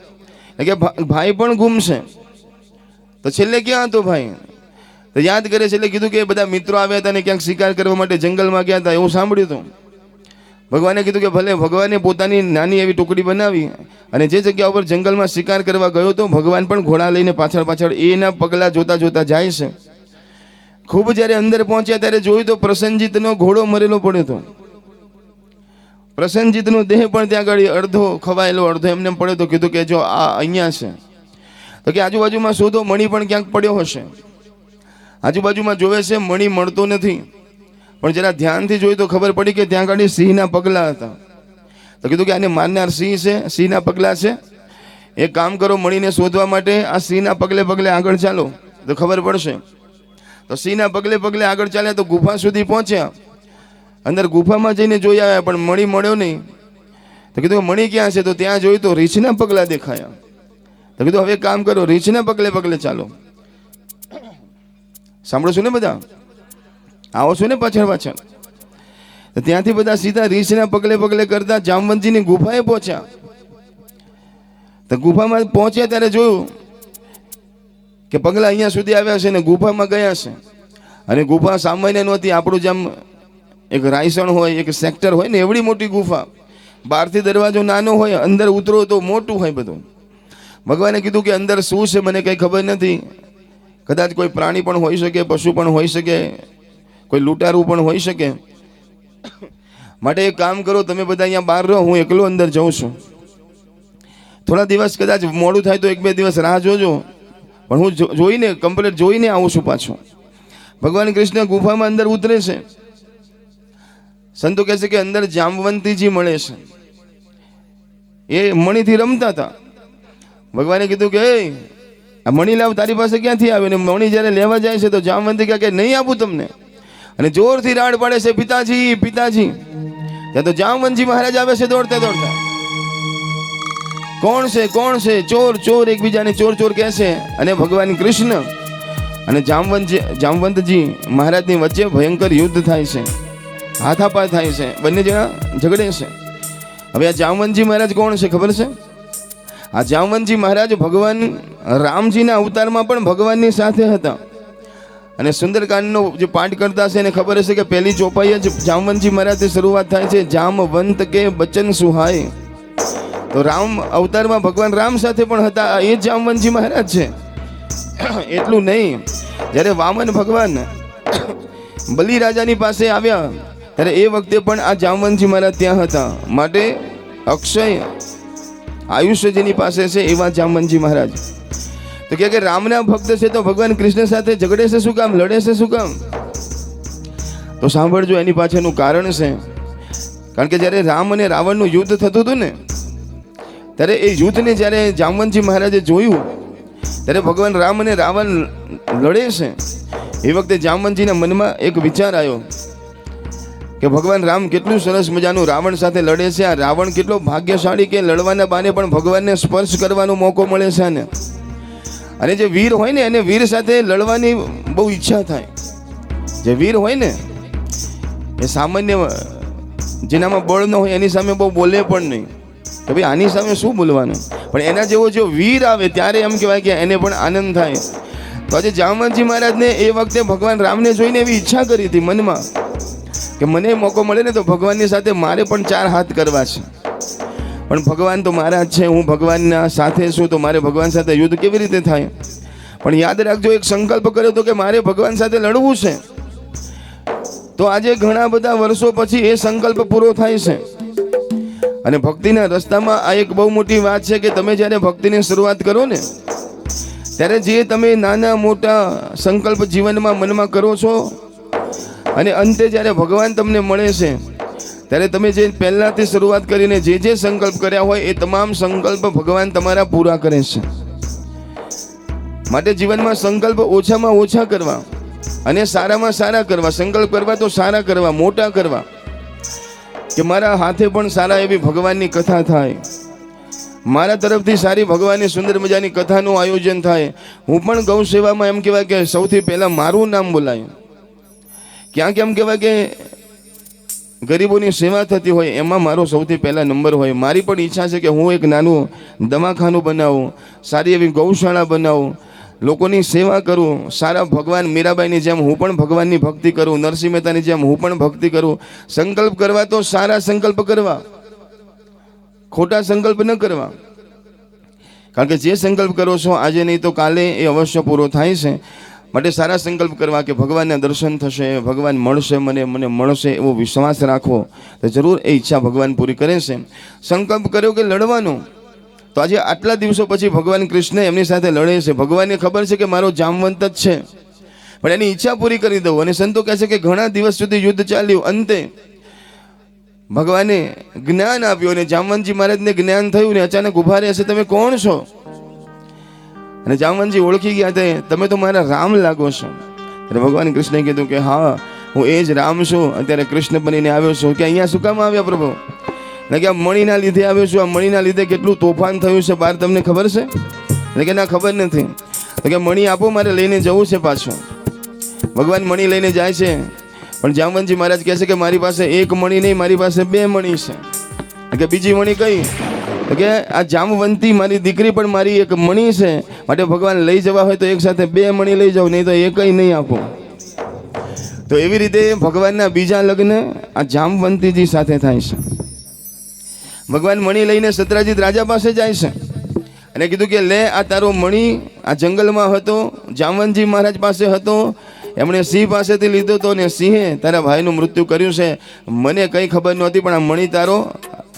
કે ભાઈ પણ ગુમ છે. તો છેલ્લે ક્યાં હતો ભાઈ? તો યાદ કરે છે એટલે કીધું કે બધા મિત્રો આવ્યા હતા ને ક્યાંક શિકાર કરવા માટે જંગલમાં ગયા હતા એવું સાંભળ્યું હતું. ભગવાને કીધું કે ભલે. ભગવાને પોતાની નાની એવી ટુકડી બનાવી અને જે જગ્યા ઉપર જંગલમાં શિકાર કરવા ગયો તો ભગવાન પણ ઘોડા લઈને પાછળ પાછળ એના પગલા જોતા જોતા જાય છે. ખૂબ જ્યારે અંદર પહોંચ્યા ત્યારે જોયું તો પ્રસન્નજીતનો ઘોડો મરેલો પડ્યો હતો. પ્રસન્નજીતનો દેહ પણ ત્યાં આગળ અડધો ખવાયેલો અડધો એમને પડ્યો તો. કીધું કે જો આ અહીંયા છે. તો કે આજુબાજુમાં શોધો, મણી પણ ક્યાંક પડ્યો હશે. આજુબાજુમાં જોવે છે, મણી મળતો નથી. પણ જરા ધ્યાનથી જોયું તો ખબર પડી કે ત્યાં આગળ સિંહના પગલા હતા. તો કીધું કે આને મારનાર સિંહ છે, સિંહના પગલા છે. એક કામ કરો, મણીને શોધવા માટે આ સિંહના પગલે પગલે આગળ ચાલો તો ખબર પડશે. તો સિંહના પગલે પગલે આગળ ચાલ્યા તો ગુફા સુધી પહોંચ્યા. અંદર ગુફામાં જઈને જોઈ આવ્યા પણ મણી મળ્યો નહીં. તો કીધું મણી ક્યાં છે? તો ત્યાં જોયું તો રીંછના પગલા દેખાયા. તો કીધું હવે કામ કરો, રીંછના પગલે પગલે ચાલો. સાંભળો છો ને બધા? આવો છો ને પાછળ પાછળ? તો ત્યાંથી બધા સીધા રીંછના પગલે પગલે કરતા જામવંતજીની ગુફાએ પહોંચ્યા. તો ગુફામાં પહોંચ્યા ત્યારે જોયું કે પગલા અહીંયા સુધી આવ્યા છે ને ગુફામાં ગયા છે. અને ગુફા સામાન્ય નહોતી. આપણું જેમ એક રાયસણ હોય, એક સેક્ટર હોય ને એવડી મોટી ગુફા. બહારથી દરવાજો નાનો હોય, અંદર ઉતરો તો મોટું હોય બધું. ભગવાને કીધું કે અંદર શું છે મને કંઈ ખબર નથી. કદાચ કોઈ પ્રાણી પણ હોઈ શકે, પશુ પણ હોઈ શકે, કોઈ લૂંટારું પણ હોઈ શકે. માટે એક કામ કરો, તમે બધા અહીંયા બહાર રહો, હું એકલો અંદર જાઉં છું. થોડા દિવસ કદાચ મોડું થાય તો 1-2 દિવસ રાહ જોજો, પણ હું જોઈને કમ્પ્લીટ જોઈને આવું છું પાછો. ભગવાન કૃષ્ણ ગુફામાં અંદર ઉતરે છે. સંતો કહે છે કે અંદર જામવંતીજી મળે છે. એ મણીથી રમતા હતા. ભગવાને કીધું કે આ મણી લાવ, તારી પાસે ક્યાંથી આવે? ને મણી જ્યારે લેવા જાય છે તો જામવંતી કહે કે નહીં આપું તમને. અને જોરથી રાડ પાડે છે, પિતાજી પિતાજી. ત્યાં તો જામવંતજી મહારાજ આવે છે દોડતા દોડતા. કોણ છે કોણ છે? ચોર ચોર એકબીજાને ચોર ચોર કહે છે. અને ભગવાન કૃષ્ણ અને જામવંતજી મહારાજની વચ્ચે ભયંકર યુદ્ધ થાય છે, હાથાપાત થાય છે, બંને જણા ઝઘડે છે. હવે આ જામવંતજી મહારાજ કોણ છે ખબર છે? આ જામવંતજી મહારાજ ભગવાન રામજીના અવતારમાં પણ ભગવાનની સાથે હતા. અને સુંદરકાંડનો જે પાઠ કરતા છે એને ખબર હશે કે પહેલી ચોપાઈ જ જામવંતજી મહારાજથી શરૂઆત થાય છે, જામવંત કે બચન સુહાય. તો રામ અવતારમાં ભગવાન રામ સાથે પણ હતા. એ જ જામવંતજી મહારાજ છે. એટલું નહીં, જ્યારે વામન ભગવાન બલિરાજાની પાસે આવ્યા ત્યારે એ વખતે પણ આ જામવંતજી મહારાજ ત્યાં હતા. માટે અક્ષય આયુષ્ય જેની પાસે છે એવા જામવંતજી મહારાજ. તો કે રામના ભક્ત છે તો ભગવાન કૃષ્ણ સાથે ઝઘડે છે શું કામ? લડે છે શું કામ? તો સાંભળજો, એની પાછળનું કારણ છે. કારણ કે જ્યારે રામ અને રાવણનું યુદ્ધ થતું હતું ને, ત્યારે એ યુદ્ધને જ્યારે જામવંતજી મહારાજે જોયું ત્યારે ભગવાન રામ અને રાવણ લડે છે. એ વખતે જામવંતજીના મનમાં એક વિચાર આવ્યો કે ભગવાન રામ કેટલું સરસ મજાનું રાવણ સાથે લડે છે. આ રાવણ કેટલો ભાગ્યશાળી કે લડવાના બાને પણ ભગવાનને સ્પર્શ કરવાનો મોકો મળે છે ને. અને જે વીર હોય ને એને વીર સાથે લડવાની બહુ ઈચ્છા થાય. જે વીર હોય ને એ સામાન્ય જેનામાં બળ ન હોય એની સામે બહુ બોલે પણ નહીં કે ભાઈ આની સામે શું બોલવાનું. પણ એના જેવો જો વીર આવે ત્યારે એમ કહેવાય કે એને પણ આનંદ થાય. તો આજે જામવંતજી મહારાજને એ વખતે ભગવાન રામને જોઈને એવી ઈચ્છા કરી હતી મનમાં કે મને મોકો મળે ને તો ભગવાનની સાથે મારે પણ 4 હાથ કરવા છે. પણ ભગવાન તો મારા જ છે, હું ભગવાનના સાથે છું, તો મારે ભગવાન સાથે યુદ્ધ કેવી રીતે થાય? પણ યાદ રાખજો, એક સંકલ્પ કર્યો હતો કે મારે ભગવાન સાથે લડવું છે. તો આજે ઘણા બધા વર્ષો પછી એ સંકલ્પ પૂરો થાય છે. અને ભક્તિના રસ્તામાં આ એક બહુ મોટી વાત છે કે તમે જ્યારે ભક્તિની શરૂઆત કરો ને ત્યારે જે તમે નાના મોટા સંકલ્પ જીવનમાં મનમાં કરો છો અને અંતે જ્યારે ભગવાન તમને મળે છે ત્યારે તમે જે પહેલાથી શરૂઆત કરીને જે સંકલ્પ કર્યા હોય એ તમામ સંકલ્પ ભગવાન તમારા પૂરા કરે છે. માટે જીવનમાં સંકલ્પ ઓછામાં ઓછા કરવા અને સારામાં સારા કરવા. સંકલ્પ કરવા તો સારા કરવા, મોટા કરવા, કે મારા હાથે પણ સારા એવી ભગવાનની કથા થાય, મારા તરફથી સારી ભગવાનની સુંદર મજાની કથાનું આયોજન થાય. હું પણ ગૌ સેવામાં એમ કહેવાય કે સૌથી પહેલાં મારું નામ બોલાય. ક્યાંક એમ કહેવાય કે ગરીબોની સેવા થતી હોય એમાં મારો સૌથી પહેલા નંબર હોય. મારી પણ ઈચ્છા છે કે હું એક નાનું દવાખાનું બનાવું, સારી એવી ગૌશાળા બનાવું, લોકોની સેવા કરું. સારા ભગવાન મીરાબાઈની જેમ હું પણ ભગવાનની ભક્તિ કરું, નરસિંહ મહેતાની જેમ હું પણ ભક્તિ કરું. સંકલ્પ કરવા તો સારા સંકલ્પ કરવા, ખોટા સંકલ્પ ન કરવા. કારણ કે જે સંકલ્પ કરો છો આજે નહીં તો કાલે એ અવશ્ય પૂરો થાય છે. માટે સારા સંકલ્પ કરવા કે ભગવાનના દર્શન થશે, ભગવાન મળશે, મને મળશે એવો વિશ્વાસ રાખવો તો જરૂર એ ઈચ્છા ભગવાન પૂરી કરે છે. સંકલ્પ કર્યો કે લડવાનો, તો આજે આટલા દિવસો પછી ભગવાન કૃષ્ણ એમની સાથે લડે છે. ભગવાનને ખબર છે કે મારો જામવંત જ છે, પણ એની ઈચ્છા પૂરી કરી દઉં. અને સંતો કહે છે કે ઘણા દિવસ સુધી યુદ્ધ ચાલ્યું, અંતે ભગવાને જ્ઞાન આપ્યું અને જામવંતજી મહારાજને જ્ઞાન થયું ને અચાનક ઉભા રહે છે, તમે કોણ છો? અને જામવંતજી ઓળખી ગયા, તમે તો મારા રામ લાગો છો. એટલે ભગવાન કૃષ્ણે કીધું કે હા, હું એ જ રામ છું, અત્યારે કૃષ્ણ બનીને આવ્યો છું. કે અહીંયા શું કામ આવ્યા પ્રભુ? એટલે કે આ મણીના લીધે આવ્યો છું. આ મણીના લીધે કેટલું તોફાન થયું છે બહાર, તમને ખબર છે? એટલે કે ના, ખબર નથી. એટલે કે મણી આપો, મારે લઈને જવું છે પાછું. ભગવાન મણી લઈને જાય છે, પણ જામવંતજી મહારાજ કહે છે કે મારી પાસે એક મણી નહીં, મારી પાસે 2 મણી છે. કે બીજી મણી કઈ? કે આ જામવંતી મારી દીકરી પણ મારી એક મણી છે, માટે ભગવાન લઈ જવા હોય તો એક સાથે 2 મણી લઈ જાવ, નહીં તો એકય નહીં આપો. તો એવી રીતે ભગવાનના બીજા લગ્ન આ જામવંતીજી સાથે થાય છે. ભગવાન મણી લઈને સત્રાજીત રાજા પાસે જાય છે અને કીધું કે લે, આ તારો મણી આ જંગલમાં હતો, જામવંતજી મહારાજ પાસે હતો, એમણે સિંહ પાસેથી લીધો હતો અને સિંહે તારા ભાઈનું મૃત્યુ કર્યું છે. મને કંઈ ખબર નહોતી, પણ આ મણી તારો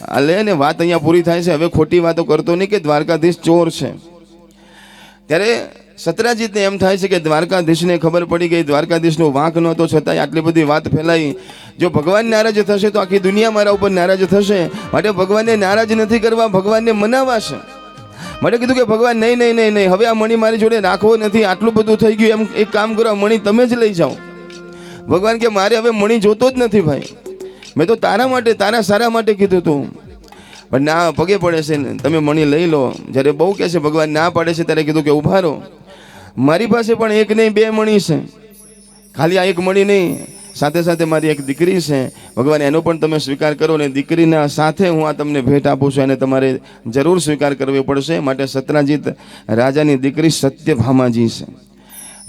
આ લે ને. વાત અહીંયા પૂરી થાય છે. હવે ખોટી વાતો કરતો નહીં કે દ્વારકાધીશ ચોર છે. ત્યારે સત્રાજીતને એમ થાય છે કે દ્વારકાધીશને ખબર પડી ગઈ, દ્વારકાધીશનો વાંક નહોતો, છતાંય આટલી બધી વાત ફેલાઈ. જો ભગવાન નારાજ થશે તો આખી દુનિયા મારા ઉપર નારાજ થશે. માટે ભગવાનને નારાજ નથી કરવા, ભગવાનને મનાવવા છે. માટે કીધું કે ભગવાન નહીં નહીં નહીં નહીં, હવે આ મણી મારી જોડે રાખવો નથી, આટલું બધું થઈ ગયું. એમ એક કામ કરો, મણી તમે જ લઈ જાઓ. ભગવાન કે મારે હવે મણી જોતો જ નથી ભાઈ, મેં તો તારા માટે, તારા સારા માટે કીધું હતું. પણ ના, પગે પડે છે, તમે મણી લઈ લો. જ્યારે બહુ કહે છે ભગવાન ના પાડે છે, ત્યારે કીધું કે ઉભા રહો, મારી પાસે પણ એક નહીં 2 મણી છે. ખાલી આ એક મણી નહીં, સાથે સાથે મારી એક દીકરી છે. ભગવાન એનો પણ તમે સ્વીકાર કરો, ને દીકરીના સાથે હું આ તમને ભેટ આપું છું, એને તમારે જરૂર સ્વીકાર કરવી પડશે. માટે સત્રાજીત રાજાની દીકરી સત્યભામાજી છે,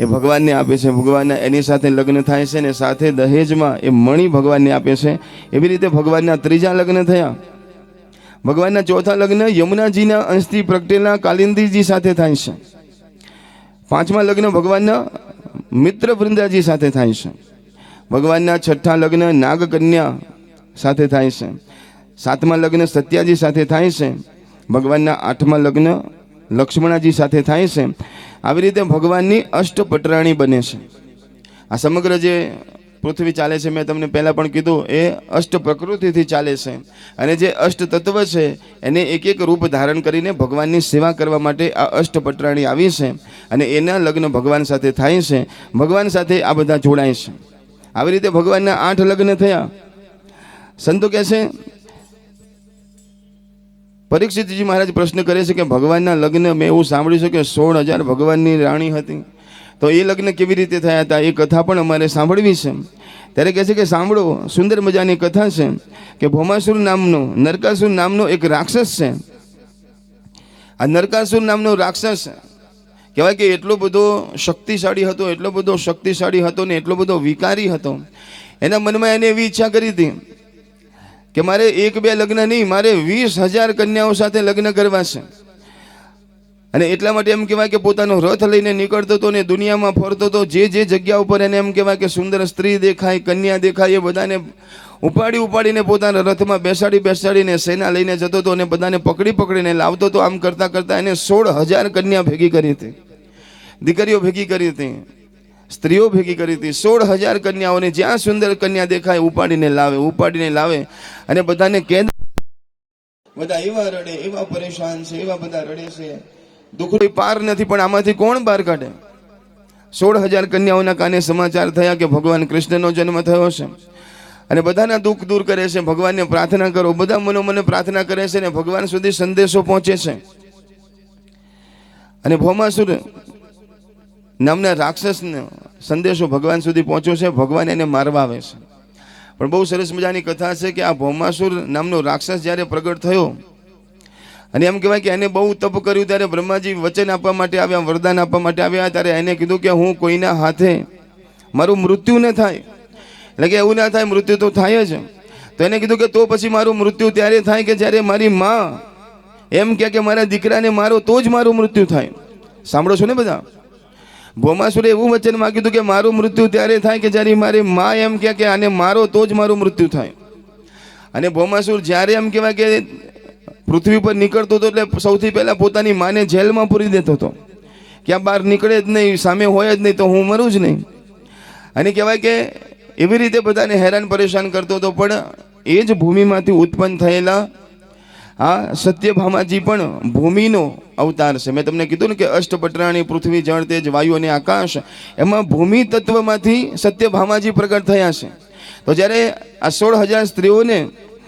એ ભગવાનને આપે છે. ભગવાનના એની સાથે લગ્ન થાય છે ને સાથે દહેજમાં એ મણી ભગવાનને આપે છે. એવી રીતે ભગવાનના 3જા લગ્ન થયા. ભગવાનના 4થા લગ્ન યમુનાજીના અંશથી પ્રગટેલા કાલિંદીજી સાથે થાય છે. 5મા લગ્ન ભગવાનના મિત્ર વૃંદાજી સાથે થાય છે. ભગવાનના 6ઠા લગ્ન નાગકન્યા સાથે થાય છે. 7મા લગ્ન સત્યાજી સાથે થાય છે. ભગવાનના 8મા લગ્ન લક્ષ્મણાજી સાથે થાય છે. આવી રીતે ભગવાનની અષ્ટપટરાણી બને છે. આ સમગ્ર જે પૃથ્વી ચાલે છે, મેં તમને પહેલાં પણ કીધું, એ અષ્ટ પ્રકૃતિથી ચાલે છે. અને જે અષ્ટ તત્વ છે એને એક એક રૂપ ધારણ કરીને ભગવાનની સેવા કરવા માટે આ અષ્ટપટરાણી આવી છે. અને એના લગ્ન ભગવાન સાથે થાય છે. ભગવાન સાથે આ બધા જોડાય છે. આવી રીતે ભગવાનના 8 લગ્ન થયા. સંતો કહે છે, પરીક્ષિતજી મહારાજ પ્રશ્ન કરે છે કે ભગવાનના લગ્ન, મેં એવું સાંભળ્યું છે કે 16,000 ભગવાનની રાણી હતી, તો એ લગ્ન કેવી રીતે થયા હતા? એ કથા પણ અમારે સાંભળવી છે. ત્યારે કહે છે કે સાંભળો, સુંદર મજાની કથા છે કે ભૌમાસુર નામનો, નરકાસુર નામનો એક રાક્ષસ છે. આ નરકાસુર નામનો રાક્ષસ કહેવાય કે એટલો બધો શક્તિશાળી હતો, એટલો બધો શક્તિશાળી હતો ને એટલો બધો વિકારી હતો. એના મનમાં એને એવી ઈચ્છા કરી હતી કે મારે 1-2 લગ્ન નહીં, મારે 20,000 કન્યાઓ સાથે લગ્ન કરવા છે. અને એટલા માટે એમ કહેવાય કે પોતાનો રથ લઈને નીકળતો હતો ને દુનિયામાં ફરતો હતો. જે જગ્યા ઉપર એને એમ કહેવાય કે સુંદર સ્ત્રી દેખાય, કન્યા દેખાય, એ બધાને ઉપાડીને પોતાના રથમાં બેસાડીને સેના લઈને જતો હતો અને બધાને પકડીને લાવતો હતો. આમ કરતાં એને 16,000 કન્યા ભેગી કરી હતી, દીકરીઓ ભેગી કરી હતી. સ્ત્રીઓ ભેગી કરી હતી. 16,000 કન્યાઓને જ્યાં સુંદર કન્યા દેખાય ઉપાડીને લાવે અને બધાને કેદ. બધા એવા રડે, એવા પરેશાન છે, એવા બધા રડે છે, દુઃખ પાર નથી. પણ આમાંથી કોણ બહાર કાઢે? 16,000 કન્યાઓના કાને સમાચાર થયા કે ભગવાન કૃષ્ણનો જન્મ થયો છે અને બધાના દુઃખ દૂર કરે છે. ભગવાનને પ્રાર્થના કરો. બધા મનોમને પ્રાર્થના કરે છે અને ભગવાન સુધી સંદેશો પહોંચે છે. અને ભૌમાસુર નામના રાક્ષસનો સંદેશો ભગવાન સુધી પહોંચ્યો છે. ભગવાન એને મારવા આવે છે. પણ બહુ સરસ મજાની કથા છે કે આ ભૌમાસુર નામનો રાક્ષસ જ્યારે પ્રગટ થયો અને એમ કહેવાય કે એને બહુ તપ કર્યું, ત્યારે બ્રહ્માજી વચન આપવા માટે આવ્યા, વરદાન આપવા માટે આવ્યા. ત્યારે એને કીધું કે હું કોઈના હાથે મારું મૃત્યુ ન થાય, એટલે કે એવું ના થાય, મૃત્યુ તો થાય જ. તો એને કીધું કે તો પછી મારું મૃત્યુ ત્યારે થાય કે જ્યારે મારી માં એમ કે મારા દીકરાને મારો તો જ મારું મૃત્યુ થાય. સાંભળો છો ને બધા? ભૌમાસુરે એવું વચન માંગ્યું હતું કે મારું મૃત્યુ ત્યારે થાય કે જ્યારે મારી માં એમ કે આને મારો તો જ મારું મૃત્યુ થાય. અને ભૌમાસુર જ્યારે એમ કહેવાય કે પૃથ્વી પર નીકળતો હતો એટલે સૌથી પહેલા પોતાની માને જેલમાં પૂરી દેતો હતો. ક્યાં બહાર નીકળે જ નહીં, સામે હોય જ નહીં, તો હું મરું જ નહીં. અને કહેવાય કે એવી રીતે બધાને હેરાન પરેશાન કરતો હતો. પણ એ જ ભૂમિમાંથી ઉત્પન્ન થયેલા આ સત્યભામાજી પણ ભૂમિનો અવતાર છે. મેં તમને કીધું ને કે અષ્ટપટરાણી, પૃથ્વી, જળ, તેજ, વાયુ અને આકાશ, એમાં ભૂમિ તત્વમાંથી સત્યભામાજી પ્રગટ થયા છે. તો જ્યારે આ 16,000 સ્ત્રીઓને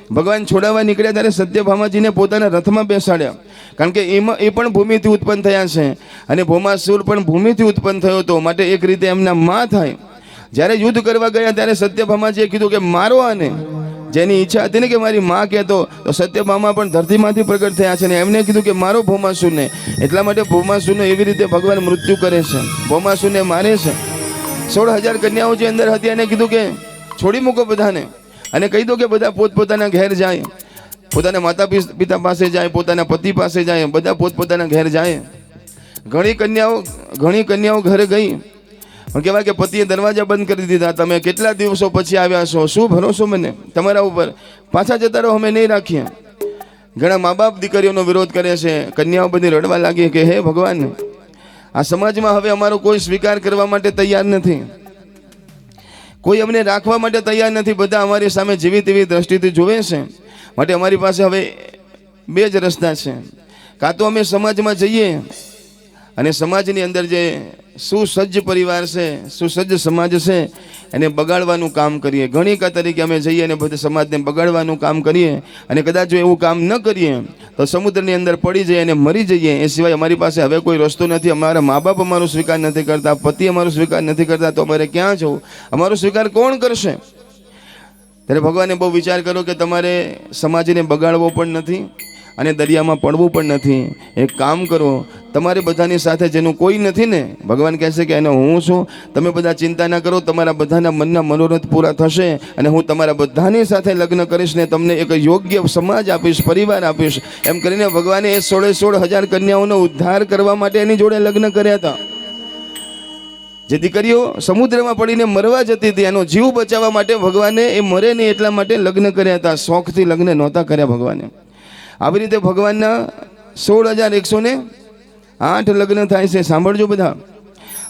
ભગવાન છોડાવવા નીકળ્યા ત્યારે સત્યભામાજીને પોતાના રથમાં બેસાડ્યા, કારણ કે એમાં એ પણ ભૂમિથી ઉત્પન્ન થયા છે અને ભૌમાસુર પણ ભૂમિથી ઉત્પન્ન થયો હતો. માટે એક રીતે એમના માં થાય. જ્યારે યુદ્ધ કરવા ગયા ત્યારે સત્યભામાજીએ કીધું કે મારો આને. જેની ઈચ્છા હતી ને કે મારી માં કહેતો, તો સત્યભામા પણ ધરતીમાંથી પ્રગટ થયા છે અને એમને કીધું કે મારો ભૌમાસુરને. એટલા માટે ભૌમાસુરને એવી રીતે ભગવાન મૃત્યુ કરે છે, ભૌમાસુરને મારે છે. 16,000 કન્યાઓ જે અંદર હતી એને કીધું કે છોડી મૂકો બધાને અને કહી દો કે બધા પોતપોતાના ઘેર જાય, પોતાના માતા પિતા પાસે જાય, પોતાના પતિ પાસે જાય, બધા પોતપોતાના ઘેર જાય. ઘણી કન્યાઓ ઘરે ગઈ, પણ કહેવાય કે પતિએ દરવાજા બંધ કરી દીધા. તમે કેટલા દિવસો પછી આવ્યા છો, શું ભરોસો મને તમારા ઉપર, પાછા જતા રહો, અમે નહીં રાખીએ. ઘણા મા બાપ દીકરીઓનો વિરોધ કરે છે. કન્યાઓ બધી રડવા લાગી કે હે ભગવાન, આ સમાજમાં હવે અમારો કોઈ સ્વીકાર કરવા માટે તૈયાર નથી, કોઈ અમને રાખવા માટે તૈયાર નથી. બધા અમારી સામે જેવી તેવી દ્રષ્ટિથી જોવે છે. માટે અમારી પાસે હવે બે જ રસ્તા છે. કાં તો અમે સમાજમાં જઈએ અને સમાજની અંદર જે સુસજ્જ પરિવાર છે, સુસજ્જ સમાજ છે, એને બગાડવાનું કામ કરીએ. ગણિકા તરીકે અમે જઈએ અને બધા સમાજને બગાડવાનું કામ કરીએ. અને કદાચ જો એવું કામ ન કરીએ તો સમુદ્રની અંદર પડી જઈએ અને મરી જઈએ. એ સિવાય અમારી પાસે હવે કોઈ રસ્તો નથી. અમારા મા બાપ અમારો સ્વીકાર નથી કરતા, પતિ અમારો સ્વીકાર નથી કરતા, તો અમારે ક્યાં જવું? અમારો સ્વીકાર કોણ કરશે? ત્યારે ભગવાને બહુ વિચાર કર્યો કે તમારે સમાજને બગાડવો પણ નથી અને દરિયામાં પડવું પણ નથી. એક કામ કરો, તમારે બધાની સાથે જેનું કોઈ નથી ને, ભગવાન કહે છે કે એનો હું છું. તમે બધા ચિંતા ના કરો, તમારા બધાના મનના મનોરથ પૂરા થશે અને હું તમારા બધાની સાથે લગ્ન કરીશ ને તમને એક યોગ્ય સમાજ આપીશ, પરિવાર આપીશ. એમ કરીને ભગવાને એ 16,000 કન્યાઓનો ઉદ્ધાર કરવા માટે એની જોડે લગ્ન કર્યા હતા. જે દીકરીઓ સમુદ્રમાં પડીને મરવા જતી હતી, એનો જીવ બચાવવા માટે ભગવાને એ મરે નહીં એટલા માટે લગ્ન કર્યા હતા. શોખથી લગ્ન નહોતા કર્યા ભગવાને. આવી રીતે ભગવાનના 16,108 લગ્ન થાય છે. સાંભળજો બધા,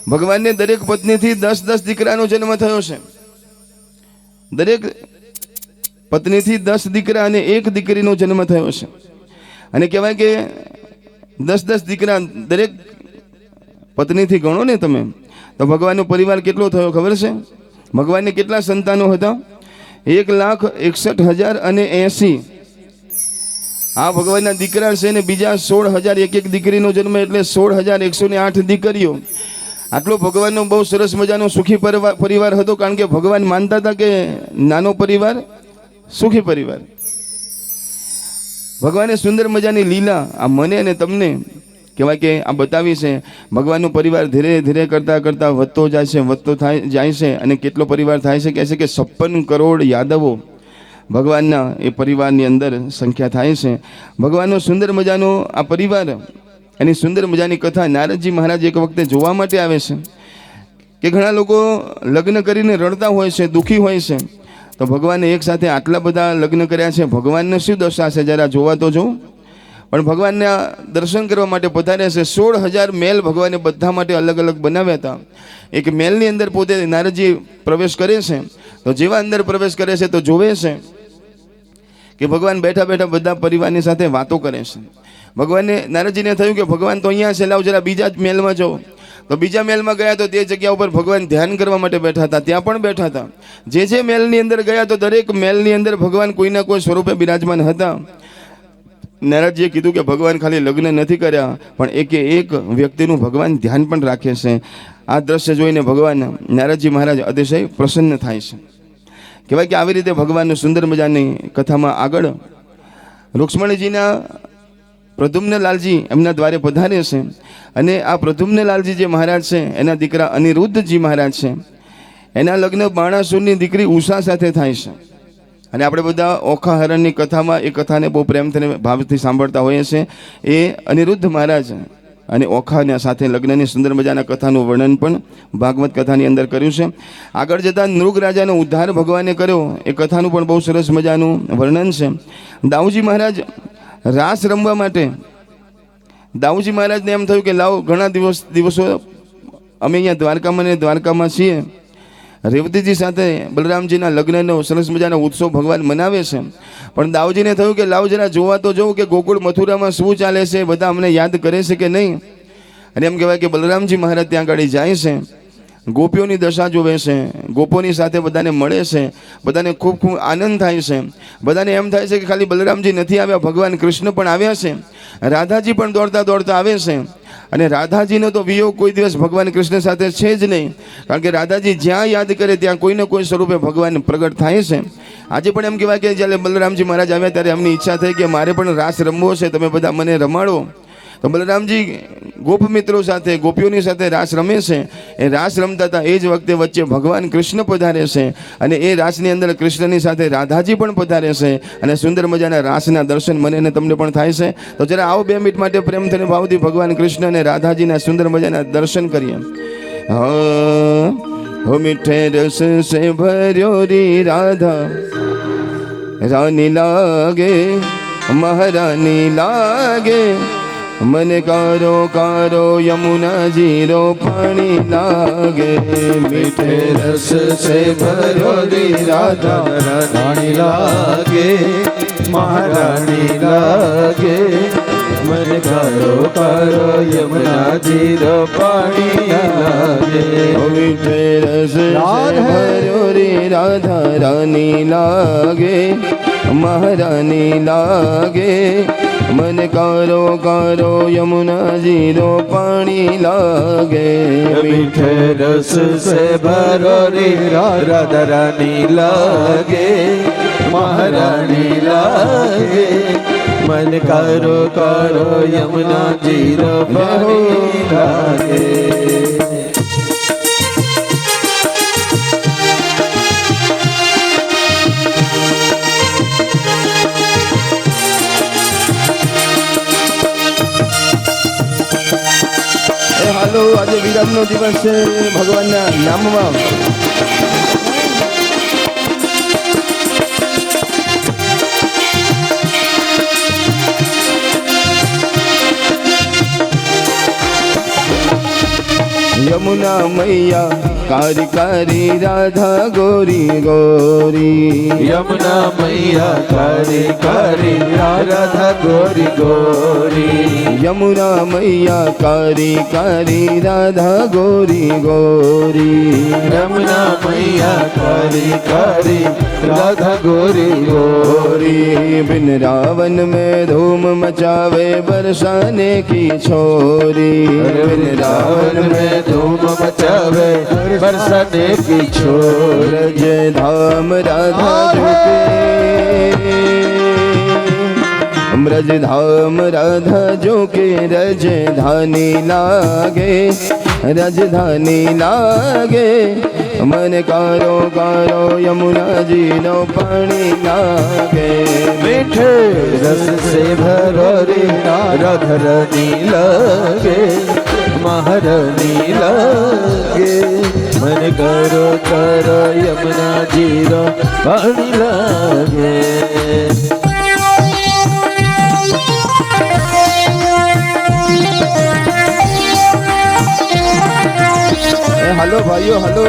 ભગવાનને દરેક પત્નીથી 10 દીકરાનો જન્મ થયો છે. દરેક પત્નીથી 10 દીકરા અને 1 દીકરીનો જન્મ થયો છે. અને કહેવાય કે 10 દીકરા દરેક પત્નીથી ગણો ને તમે, તો ભગવાનનો પરિવાર કેટલો થયો ખબર છે? ભગવાનને કેટલા સંતાનો હતા? 1,61,080. આ ભગવાનના દીકરા છે ને બીજા 16,000 એક દીકરીનો જન્મ, એટલે 16,108 દીકરીઓ. આટલો ભગવાનનો બહુ સરસ મજાનો સુખી પરિવાર હતો. કારણ કે ભગવાન માનતા હતા કે નાનો પરિવાર સુખી પરિવાર. ભગવાને સુંદર મજાની લીલા આ મને અને તમને કહેવાય કે આ બતાવી છે. ભગવાનનો પરિવાર ધીરે ધીરે કરતાં વધતો જાય છે, જાય છે. અને કેટલો પરિવાર થાય છે? કહે છે કે 56 કરોડ યાદવો ભગવાનના એ પરિવારની અંદર સંખ્યા થાય છે. ભગવાનનો સુંદર મજાનો આ પરિવાર, એની સુંદર મજાની કથા નારદજી મહારાજ એક વખતે જોવા માટે આવે છે કે ઘણા લોકો લગ્ન કરીને રડતા હોય છે, દુઃખી હોય છે. તો ભગવાને એક સાથે આટલા બધા લગ્ન કર્યા છે, ભગવાનને શું દશા છે જરા જોવા તો જોઉં. પણ ભગવાનના દર્શન કરવા માટે પધાર્યા છે. 16,000 મહેલ ભગવાને બધા માટે અલગ અલગ બનાવ્યા હતા. એક મહેલની અંદર પોતે નારદજી પ્રવેશ કરે છે. તો જેવા અંદર પ્રવેશ કરે છે તો જોવે છે કે ભગવાન બેઠા બેઠા બધા પરિવારની સાથે વાતો કરે છે. ભગવાનને નારદજીને થયું કે ભગવાન તો અહીંયા છે, લાવ જરા બીજા જ મહેલમાં જાઓ. તો બીજા મહેલમાં ગયા તો તે જગ્યા ઉપર ભગવાન ધ્યાન કરવા માટે બેઠા હતા, ત્યાં પણ બેઠા હતા. જે મહેલની અંદર ગયા તો દરેક મહેલની અંદર ભગવાન કોઈના કોઈ સ્વરૂપે બિરાજમાન હતા. નારદજીએ કીધું કે ભગવાન ખાલી લગ્ન નથી કર્યા, પણ એકે એક વ્યક્તિનું ભગવાન ધ્યાન પણ રાખે છે. આ દ્રશ્ય જોઈને ભગવાન નારદજી મહારાજ અતિશય પ્રસન્ન થાય છે. કહેવાય કે આવી રીતે ભગવાનનું સુંદર મજાની કથામાં આગળ રૂક્ષ્મણીજીના પ્રદ્યુમ્નલાલજી એમના દ્વારે પધારે છે. અને આ પ્રદ્યુમ્નલાલજી જે મહારાજ છે એના દીકરા અનિરુદ્ધજી મહારાજ છે, એના લગ્ન બાણાસુરની દીકરી ઉષા સાથે થાય છે. અને આપણે બધા ઓખા હરણની કથામાં એ કથાને બહુ પ્રેમથી ભાવથી સાંભળતા હોઈએ છીએ. એ અનિરુદ્ધ મહારાજ અને ઓખાના સાથે લગ્નની સુંદર મજાના કથાનું વર્ણન પણ ભાગવત કથાની અંદર કર્યું છે. આગળ જતાં નૃગ રાજાનો ઉદ્ધાર ભગવાને કર્યો, એ કથાનું પણ બહુ સરસ મજાનું વર્ણન છે. દાઉજી મહારાજ રાસ રમવા માટે દાઉજી મહારાજને એમ થયું કે લાવ ઘણા દિવસો અમે અહીંયા દ્વારકામાં છીએ, રેવતીજી સાથે બલરામજીના લગ્નનો સરસ મજાનો ઉત્સવ ભગવાન મનાવે છે. પણ દાઉજીને થયું કે લાવ જરા જોવા તો જવું કે ગોકુળ મથુરામાં શું ચાલે છે, બધા અમને યાદ કરે છે કે નહીં. અને એમ કહેવાય કે બલરામજી મહારાજ ત્યાં આગળ જાય છે, ગોપીઓની દશા જોવે છે, ગોપોની સાથે બધાને મળે છે, બધાને ખૂબ ખૂબ આનંદ થાય છે. બધાને એમ થાય છે કે ખાલી બલરામજી નથી આવ્યા, ભગવાન કૃષ્ણ પણ આવ્યા છે, રાધાજી પણ દોડતા દોડતા આવે છે. અને રાધાજીનો તો વિયોગ કોઈ દિવસ ભગવાન કૃષ્ણ સાથે છે જ નહીં, કારણ કે રાધાજી જ્યાં યાદ કરે ત્યાં કોઈને કોઈ સ્વરૂપે ભગવાન પ્રગટ થાય છે. આજે પણ એમ કહેવાય કે જ્યારે બલરામજી મહારાજ આવ્યા ત્યારે એમની ઈચ્છા થઈ કે મારે પણ રાસ રમવો છે, તમે બધા મને રમાડો. તો બલરામજી ગોપ મિત્રો સાથે ગોપીઓની સાથે રાસ રમે છે. એ રાસ રમતા હતા એ જ વખતે વચ્ચે ભગવાન કૃષ્ણ પધારે છે. અને એ રાસની અંદર કૃષ્ણની સાથે રાધાજી પણ પધારે છે. અને સુંદર મજાના રાસના દર્શન મને અને તમને પણ થાય છે. તો જરા આવો 2 મિનિટ માટે પ્રેમ થઈને ભાવથી ભગવાન કૃષ્ણ અને રાધાજીના સુંદર મજાના દર્શન કરીએ. હો મીઠે રસ સે ભર્યો રી રાધા રાની લાગે મહારાની લાગે, મને કારો કારો યમુના જીરો પાણી લાગે. મીઠે રસ સે ભર્યો રી રાધા રાણી લાગે મહારાણી લાગે, મને કારો કારો યમુના જીરો પાણી લાગે. મીઠે રસ સે ભર્યો રી રાધા રાની લાગે મહારાની લાગે, મને કારો કારો યમુના જીરો પાણી લાગે. મીઠે રસ સે ભરો રી રાધા રાની લાગે મહારાણી લાગે, मन करो करो यमुना जीरो पानी लागे. હાલો, આજે વિરામનો દિવસ છે ભગવાનના નામમાં. यमुना मैया कारी कारी राधा गोरी गोरी, यमुना मैया कारी कारी राधा गोरी गोरी, यमुना मैया कारी कारी राधा गोरी गोरी, यमुना मैया कारी कारी राधा गोरी गोरी. बिन रावण में धूम मचावे बरसाने की छोरी, बिन रावण में धूम मचावे बरसाने की छोर. जय धाम राधा झुके, ब्रज धाम राधा झुके, राजधानी लागे राजधानी लागे, मन कारो कारो यमुना जी नो पानी लागे. मीठे रस से भरो रे राधारानी लागे महारानी लागे, मन करो करो यमुना जीरो पानी लागे. હાલો ભાઈઓ હાલો.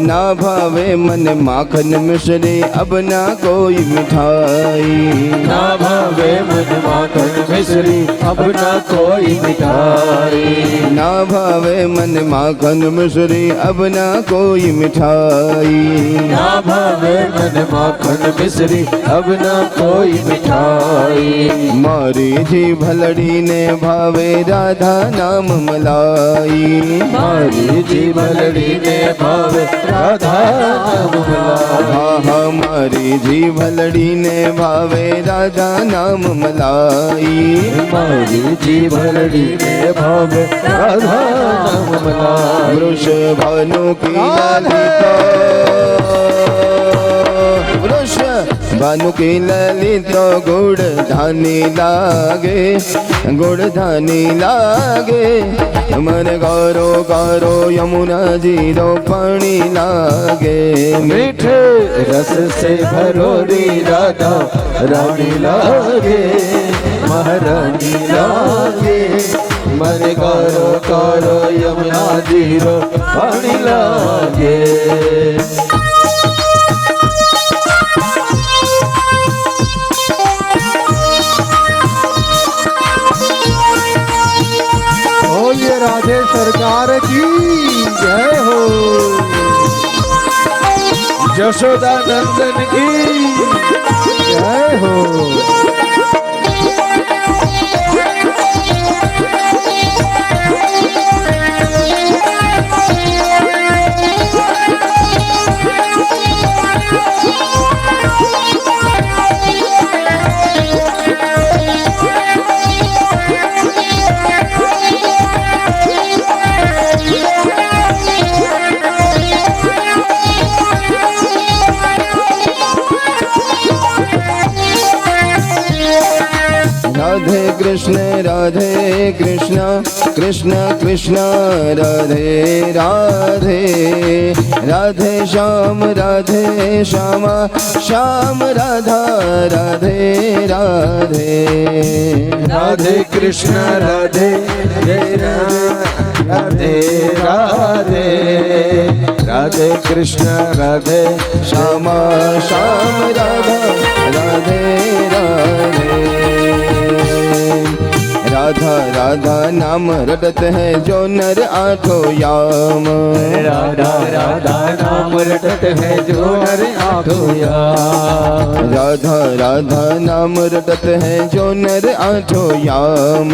ना भावे मन माखन मिश्री अब ना कोई मिठाई. ना भावे मन माखन मिश्री अब ना कोई मिठाई. ना भावे मन माखन मिश्री अब ना कोई मिठाई. ना भावे मन माखन मिश्री अब ना कोई मिठाई. मारी जी भलड़ी ने भावे राधा नाम मलाई. मारी जी भलड़ी ने भावे राधा नाम मलाई. हाँ हाँ मारी जी भलड़ी ने भावे राधा नाम मलाई. मारी जी भलड़ी ने भावे राधा नाम मलाई. वृष भानु की ललिता वृष भानु की ललिता गुड़ धानी लागे गुड़ धानी लागे. मन गारो गारो यमुना जी रो पानी लागे. मीठे रस से भरोरी राधा रानी लागे महारानी लागे. मन करो करो यमुना जी रो पानी लागे. बोलिए राधे सरकार की जय हो. यशोदा नंदन की जय हो. राधे कृष्ण कृष्ण कृष्ण राधे राधे. राधे श्याम श्याम राधा राधे राधे. राधे कृष्ण राधे राधे राधे. राधे कृष्ण राधे श्याम श्याम राधा राधे राधे. राधा राधा नाम रटत है जो नर आठों याम. राधा राधा नाम रटत है जो नर आठों याम. राधा राधा नाम रटत है जो नर आठों याम.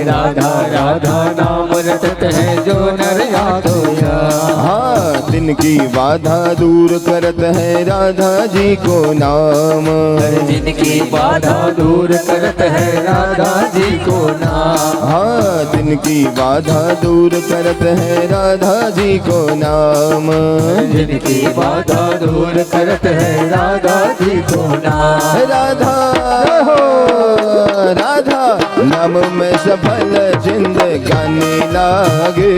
राधा राधा नाम रटत है जो नर आठों याम. हाँ तिनकी बाधा दूर करत है राधा जी को नाम. जिनकी बाधा दूर करत है राधा जी को नाम. हाँ तिनकी बाधा दूर करत है राधा जी को नाम. जिनकी बाधा दूर करत है राधा जी को नाम. राधा हो राधा नाम में सफल जिंदगानी लागे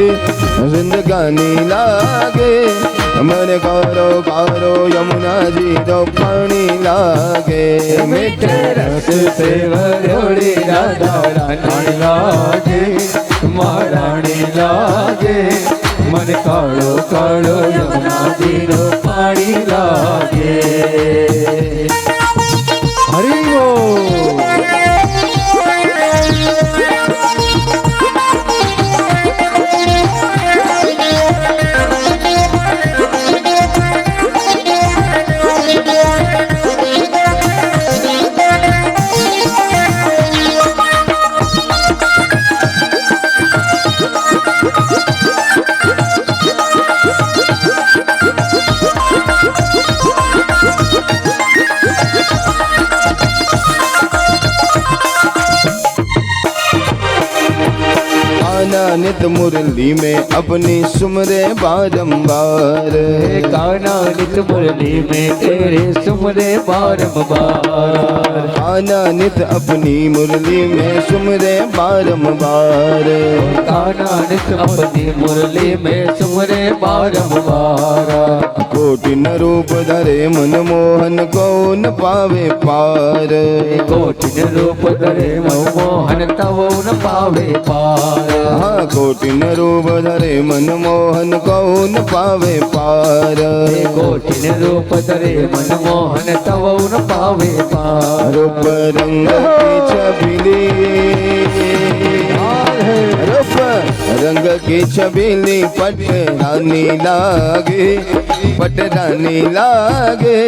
जिंदगानी लागे. मन गारो गारो यमुना जी रो पानी लागे. मीठे रस से भरोड़ी राधा रानी लागे महारानी लागे. मन कालो कालो यमुना जी रो पानी लागे. हरि बोल. नित मुरली में अपनी सुमरे बारंबार कान्हा नित मुरली में तेरे सुमरे बारंबार कान्हा नित अपनी मुरली में सुमरे बारंबार कान्हा नित अपनी मुरली में सुमरे बारंबार कोटि न रूप धरे मनमोहन कौन पावे पार कोटि न रूप धरे मनमोहन तवो न पावे पार हाँ कोटि न रूप धरे मनमोहन कौन पावे पार कोटि न रूप धरे मनमोहन तवो न पावे पार रूप रंग की छबीली रूप रंग की छबीली पट रानी लागे पट रानी लागे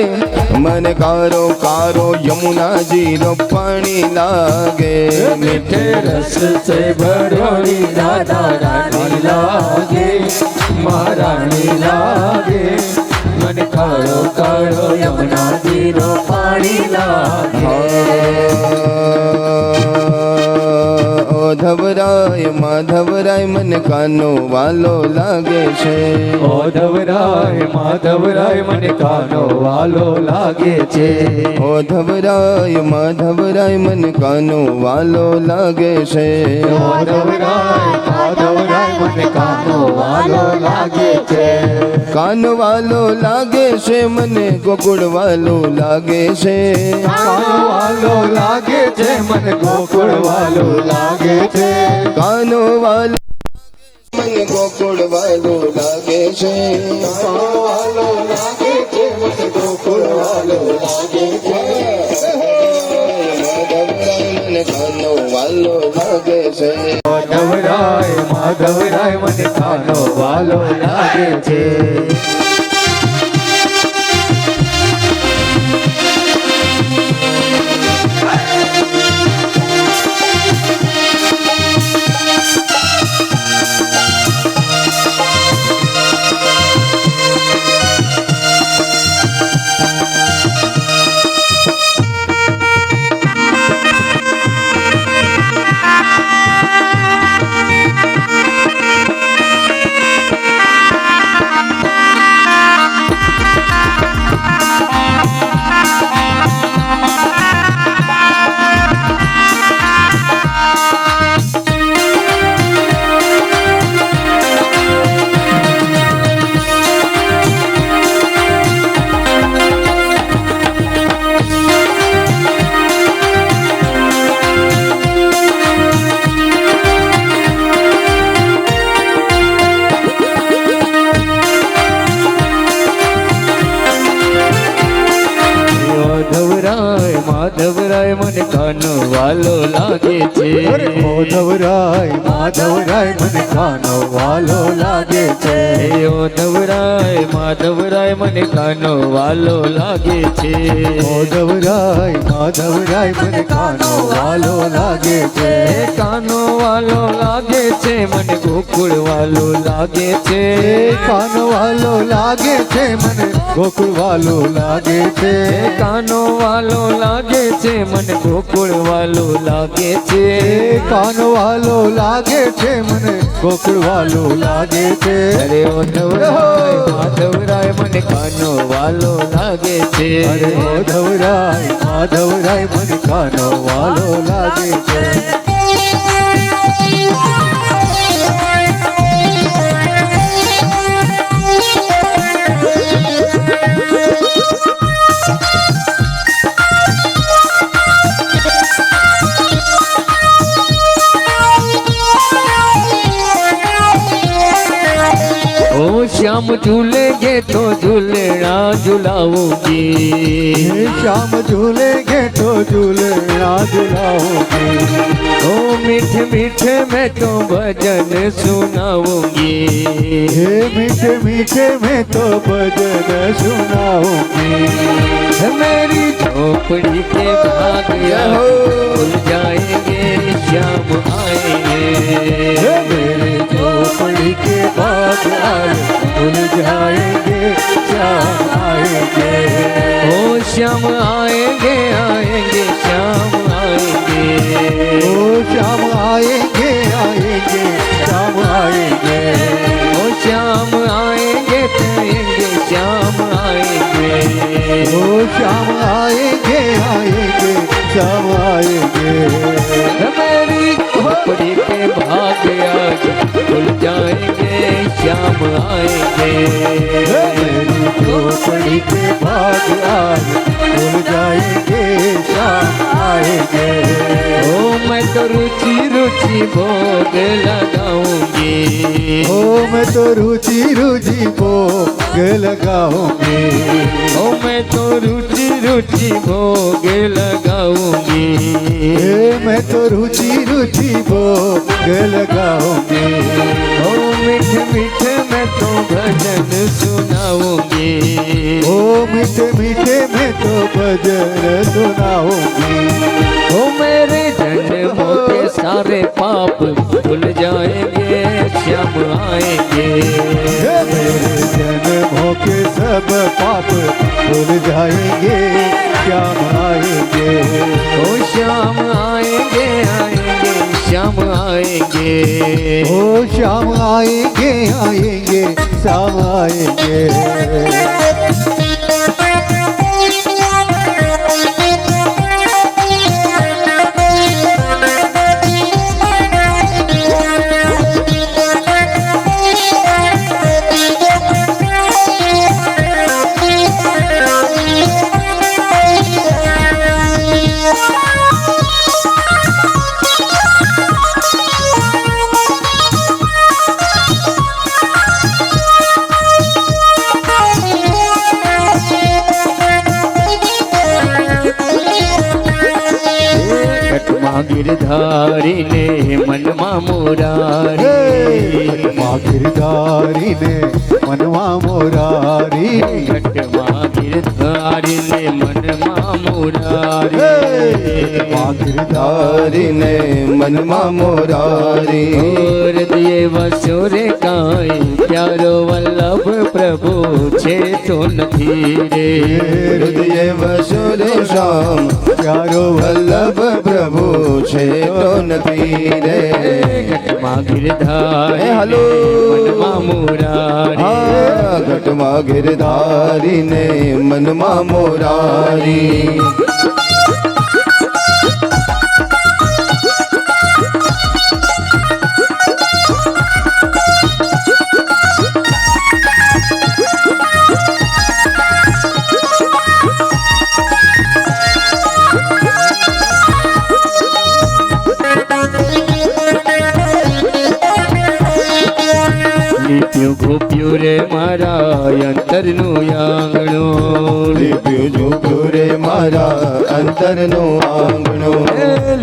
मन कारो कारो यमुना जी रो पानी लागे मीठे रस से भरोड़ी राधा रानी लागे महारानी लागे मन कारो कारो यमुना जी रो पानी लागे माधवराय मन कानो वालो लागे छे माधवराय मन कानो वालो लागे छे माधवराय मन कानो वालो लागे छे माधवराय मन कानो वालो लागे छे कानो वालो लागे छे मने गोकुळ वालो लागे छे कानो वालो लागे छे मन गोकुळ वालो लागे छे कानो वालो मन गोकुळ वालो लागे छे कानो वालो लागे छे मन गोकुळ वालो लागे छे मन कानो वालो लागे छे माधवराय मन कानो वालो लागे छे माधवराय मन कानो वालो लागे छे माधवराय मन कानो वालो लागे छे माधवराय मन कानो वालो लागे छे माधवराय मन कानो वालो लागे छे कानो वालो लागे छे मन गोकुळ वालो लागे छे कानो वालो लागे छे मन गोकुळ वालो लागे छे कानो वालो लागे छे मन गोकुळ वालो लागे छे कानो वालो लागे छे मन गोकुळ वालो लागे छे अरे माधवराय मन कानो वालो लागे छे अरे माधवराय मन कानो वालो लागे छे श्याम झूलेंगे तो झूलना झुलाऊंगी श्याम झूलेंगे तो झूलना झुलाऊंगी ओ मीठे मीठे मैं तो भजन सुनाऊंगी मीठे मीठे मैं तो भजन सुनाऊंगी मेरी झोपड़ी के भाग खुल जाएंगे श्याम आएंगे मेरी झोपड़ी के भाग खुल जाएंगे श्याम आएंगे ओ श्याम आएंगे आएंगे श्याम आएंगे ओ श्याम आएंगे आएंगे श्याम आएंगे ओ श्याम आएंगे आएंगे श्याम आएंगे ओ श्याम आएंगे आएंगे श्याम आएंगे मेरी झोपड़ी के भाग आज खुल जाएंगे श्याम आएंगे मेरी झोपड़ी के भाग आज खुल जाएंगे श्याम आएंगे ओ मैं तो रुचि रुचि भोग लगाऊंगी ओ मैं तो रुचि रुचि भोग लगाऊंगी ओ मैं तो रुचि रुचि भोग लगाऊंगी मैं तो रुचि रुचि भोग लगाऊंगी ओ मीठे मीठे मैं तो भजन सुनाऊंगी ओ मीठे मीठे मैं तो भजन सुनाऊंगी ओ मेरे जन्मों के सारे पाप भूल जाएंगे श्याम आएंगे मेरे जन्मों के सब पाप भूल जाएंगे श्याम आएंगे ओ श्याम आएंगे आएंगे श्याम आएंगे ओ श्याम आएंगे आएंगे श्याम आएंगे गिरधारी ने मनमा मुरारी माँ गिरधारी ने मनवा मुरारी घटमा गिरधारी ने मनमा मुरारी माँ गिरधारी ने मनमा मुरारी हृदय वसुरे काई प्यारो वल्लभ प्रभु छे तो નથી રે हृदय वसुर श्याम प्यारो वल्लभ प्रभु छे तो નથી रे ઘટમાં ગિરધારી હલો મનમાં મુરારી हाँ घटमा गिरधारी ने मनमा मुरारी લીપ્યું ગોપ્યું રે મારા અંતરનું આંગણું લીપ્યું ઝૂપ્યું રે મારા અંતરનું આંગણું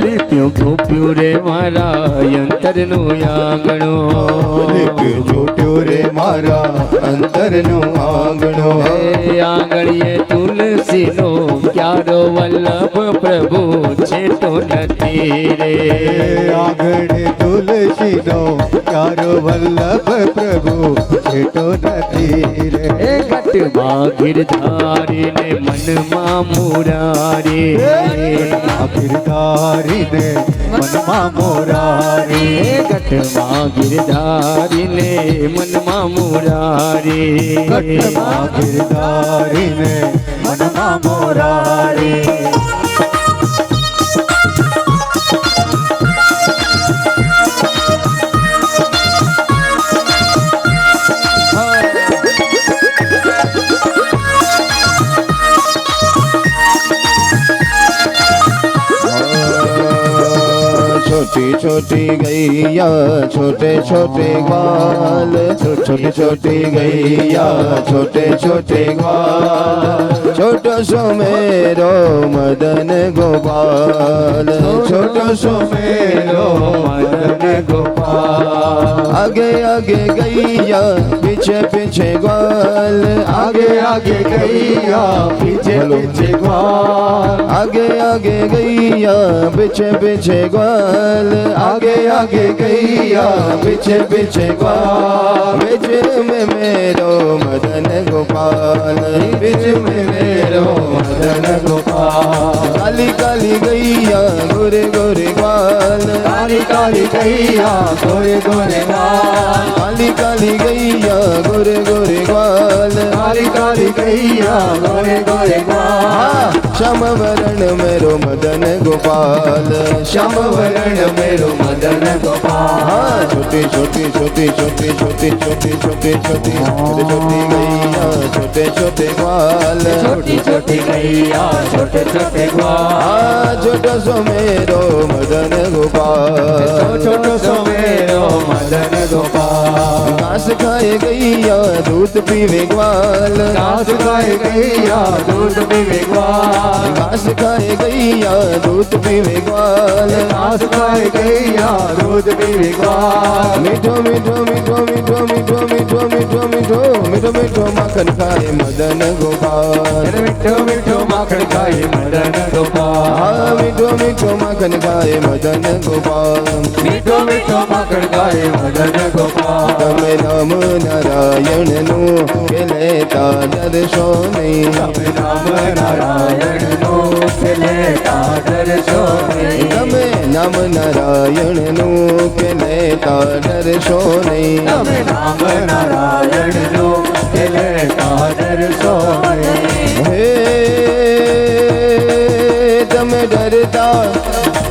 લીપ્યું ગોપ્યું રે મારા અંતરનું આંગણું લીપ્યું ઝૂપ્યું રે મારા અંતરનું આંગણું આંગણીએ તુલસીનો ક્યારો વલ્લભ પ્રભુ છેટો નથી રે આંગણે તુલસીનો ક્યારો વલ્લભ પ્રભુ છેટો નથી રે ઘટમાં ગિરધારી ને મનમાં મુરારી ગિરધારી ને મનમાં મોરારી ઘટમાં ગિરધારી ને મનમાં મુરારી ઘટમાં ગિરધારી ને મનમાં મોરારી छोटी छोटी गैया छोटे छोटे ग्वाल छोटी छोटी गैया छोटे छोटे ग्वाल छोटो सो मेरो मदन गोपाल छोटो सो मेरो मदन गोपाल आगे आगे गैया पीछे पीछे ग्वाल आगे आगे गैया पीछे पीछे ग्वाल आगे आगे गैया पीछे पीछे ग्वाल आगे आगे गैया पीछे पीछे ग्वाल बीच में मेरो मदन गो गोपाल बीच में मेरो मदन गोपाल काली काली गैया गोरे गोरे ग्वाल काली काली गैया गोरे गोरे ग्वाल काली काली गैया गोरे गोरे ग्वाल काली काली गैया गोरे गोरे ग्वाल हाँ श्याम वरण मेरो मदन गोपाल श्याम वरण मेरो मदन गोपाल हाँ छोटी छोटी छोटी छोटी छोटी छोटी छोटी छोटी छोटी छोटी गैया छोटे छोटे ग्वाल छोटी छोटी गैया छोटे छोटे ग्वाल हाँ छोटो सो मेरो मदन गोपाल छोटो सो मेरो मदन गोपाल घास खाए गैया दूध पीवे ग्वाल घास खाए गैया दूध पीवे ग्वाल घास खाए गैया दूध पीवे ग्वाल घास खाए गैया दूध पीवे ग्वाल मीठो मीठो मीठो मीठो मीठो मीठो मीठो मीठो मीठो मीठो माखन खाए मदन गोपाल मीठो मीठो माखन खाए मदन गोपाल हाँ मीठो मीठो माखन खाए मदन गोपाल मीठो मीठो माखन खाए मदन गोपाल તમે નામ નારાયણ નું કે લેતા ડરશો નહીં તમે નામ નારાયણ નો લેતા ડરશો નહીં તમે નામ નારાયણ નું કે લેતા ડરશો નહીં તમે નામ નારાયણ નો લેતા ડરશો નહીં હે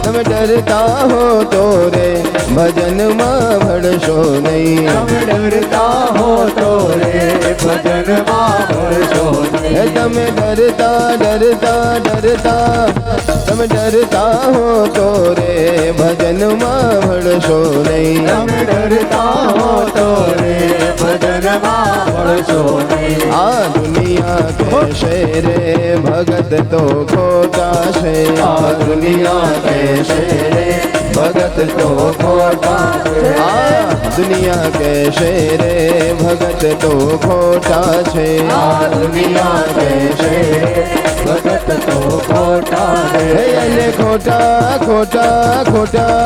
તમે ડરતા હો તો રે ભજનમાં ભળશો નહીં તમે ડરતા હો તો રે ભજનમાં ભળશો હે નહીં તમે ડરતા ડરતા ડરતા તમે ડરતા હો તો રે ભજનમાં ભળશો નહીં તમે ડરતા હો તો રે ભજનમાં ભળશો નહીં આ દુનિયા કહેશે રે ભગત તો ખોટા છે આ દુનિયા કહેશે રે ભગત તો ખોટા છે આ દુનિયા કહેશે રે ભગત તો ખોટા છે આ દુનિયા કહેશે રે ભગત તો ખોટા છે હે એને ખોટા ખોટા ખોટા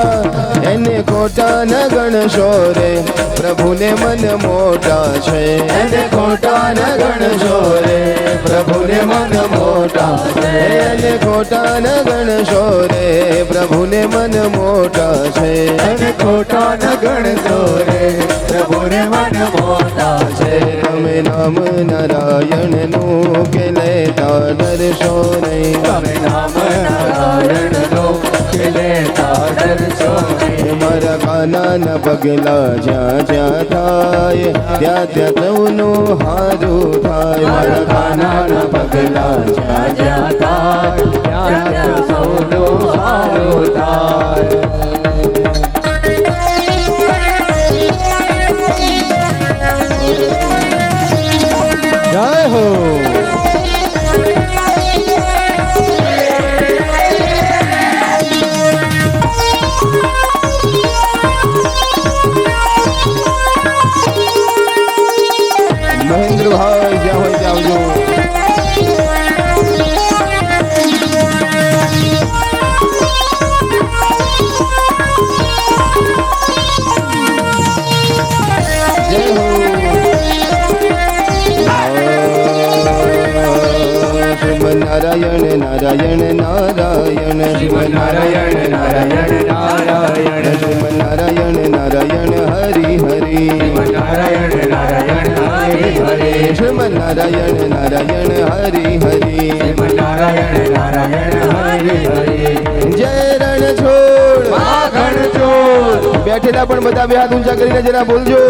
એને ખોટા ન ગણશો રે પ્રભુને મન મોટા છે એને ખોટા ન ગણશો રે પ્રભુને મન મોટા છે એને ખોટા ન ગણશો રે પ્રભુને મન મોટા છે એને ખોટા ન ગણશો રે પ્રભુને મન મોટા છે તમે નામ નારાયણનું કે લેતા ડરશો નહીં તમે નામ નારાયણનો કે લેતા ડરશો નહીં મારા કાનાના પગલા જ્યાં જ્યાં થાય ત્યાં ત્યાં સૌનું હારું થાય મારા કાનાના પગલા જ્યાં જ્યાં થાય ત્યાં ત્યાં સૌનું સારું થાય જય હો મહેન્દ્રભાઈ જ્યાં હોય ત્યાં આવજો જય હો શ્રીમન નારાયણ નારાયણ નારાયણ શ્રીમન નારાયણ નારાયણ નારાયણ શ્રીમન નારાયણ નારાયણ હરિ હરિ નારાયણ નારાયણ હરે હરે શ્રીમન નારાયણ નારાયણ હરિ હરિ નારાયણ નારાયણ હરે હરે જય રણછોડ માખણ ચોર બેઠેલા પણ બધા બે હાથ ઊંચા કરીને જરા બોલજો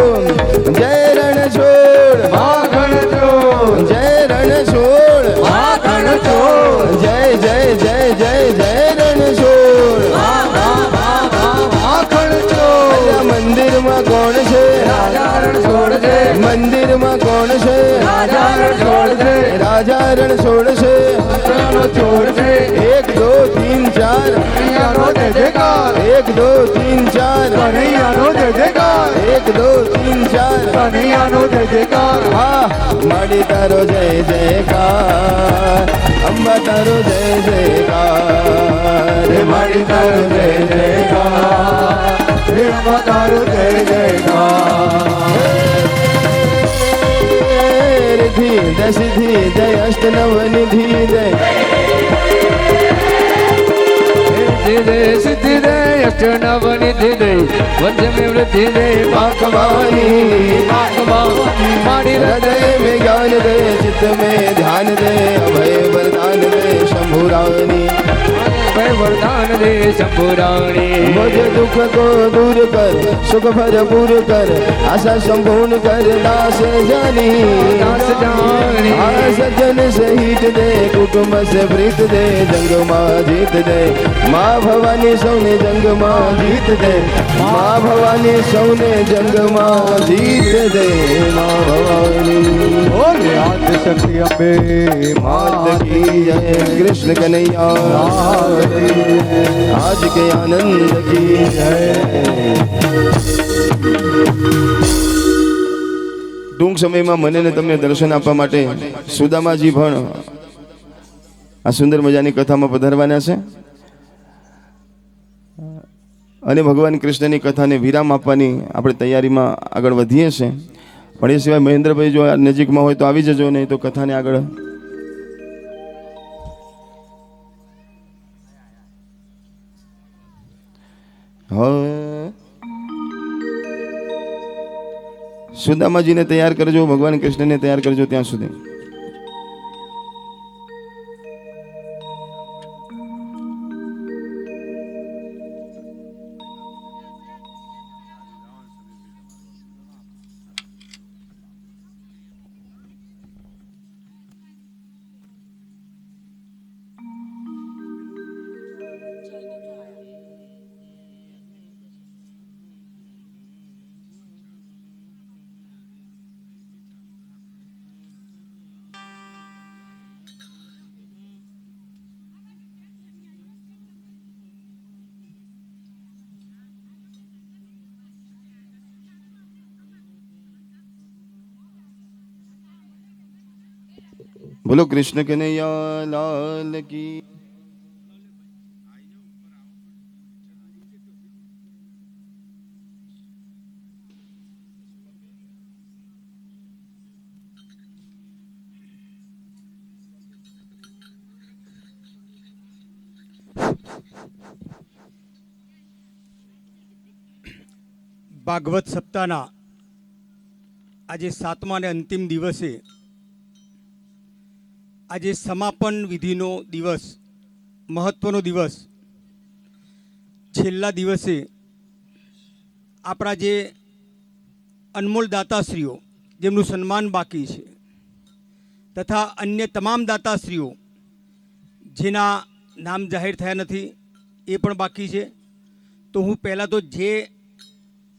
જય રણછોડ માખણ ચોર જય રણછોડ માખણ ચોર જય જય જય જય જય રણછોડ માખણ ચોર અલ્યા મંદિરમાં કોણ છે રાજા રણછોડ છે મંદિરમાં કોણ છે રાજા રણછોડ છે રાજા રણછોડ છે ચોર છે 1 2 3 4 કનૈયાનો જય જયકાર 1 2 3 4 કનૈયાનો જય જયકાર 1 2 3 4 કનૈયાનો જય જયકાર હા માડી તારો જય જયકાર અંબા તારો જય જયકાર હે મારી તારો જય જયકાર હે અંબા તારો જય જયકાર રિદ્ધિ જય સિદ્ધિ જય અષ્ટનવ નિધિ જય સિદ્ધિ સિદ્ધિ દે અષ્ટનવ નિધિ દે વંશમે વૃદ્ધિ દે માખવાની મારી હૃદય में ज्ञान दे चित्त में ध्यान दे अभय वरदान दे शंभुरानी वरदान दे शंभुरानी मुझ दुख को दूर कर सुख भरपूर कर आशा संपूर्ण कर दास जानी आ सज्जन सहित दे कुटुंब से प्रीत दे जंग मां जीत दे माँ भवानी सौने जंग मां जीत दे माँ भवानी सौने जंग मां जीत दे माँ भवानी बोले आद्य शक्ति अम्बे मात की जय कृष्ण कन्हैया आज के आनंद की जय ટૂંક સમયમાં મને ને તમને દર્શન આપવા માટે સુદામાજી પણ આ સુંદર મજાની કથામાં પધારવાના છે અને ભગવાન કૃષ્ણની કથાને વિરામ આપવાની આપણે તૈયારીમાં આગળ વધીએ છીએ પણ એ સિવાય મહેન્દ્રભાઈ જો નજીકમાં હોય તો આવી જજો, નહીં તો કથાને આગળ સુદામાજીને તૈયાર કરજો, ભગવાન કૃષ્ણને તૈયાર કરજો ત્યાં સુધી. બોલો કૃષ્ણ કનૈયા લાલ કી. ભાગવત સપ્તાહના આજે 7મા અને અંતિમ દિવસે આજે સમાપન વિધિનો દિવસ, મહત્વનો દિવસ, છેલ્લા દિવસે આપણા જે અનમોલ દાતાશ્રીઓ જેમનું સન્માન બાકી છે તથા અન્ય તમામ દાતાશ્રીઓ જેના નામ જાહેર થયા નથી એ પણ બાકી છે. તો હું પહેલાં તો જે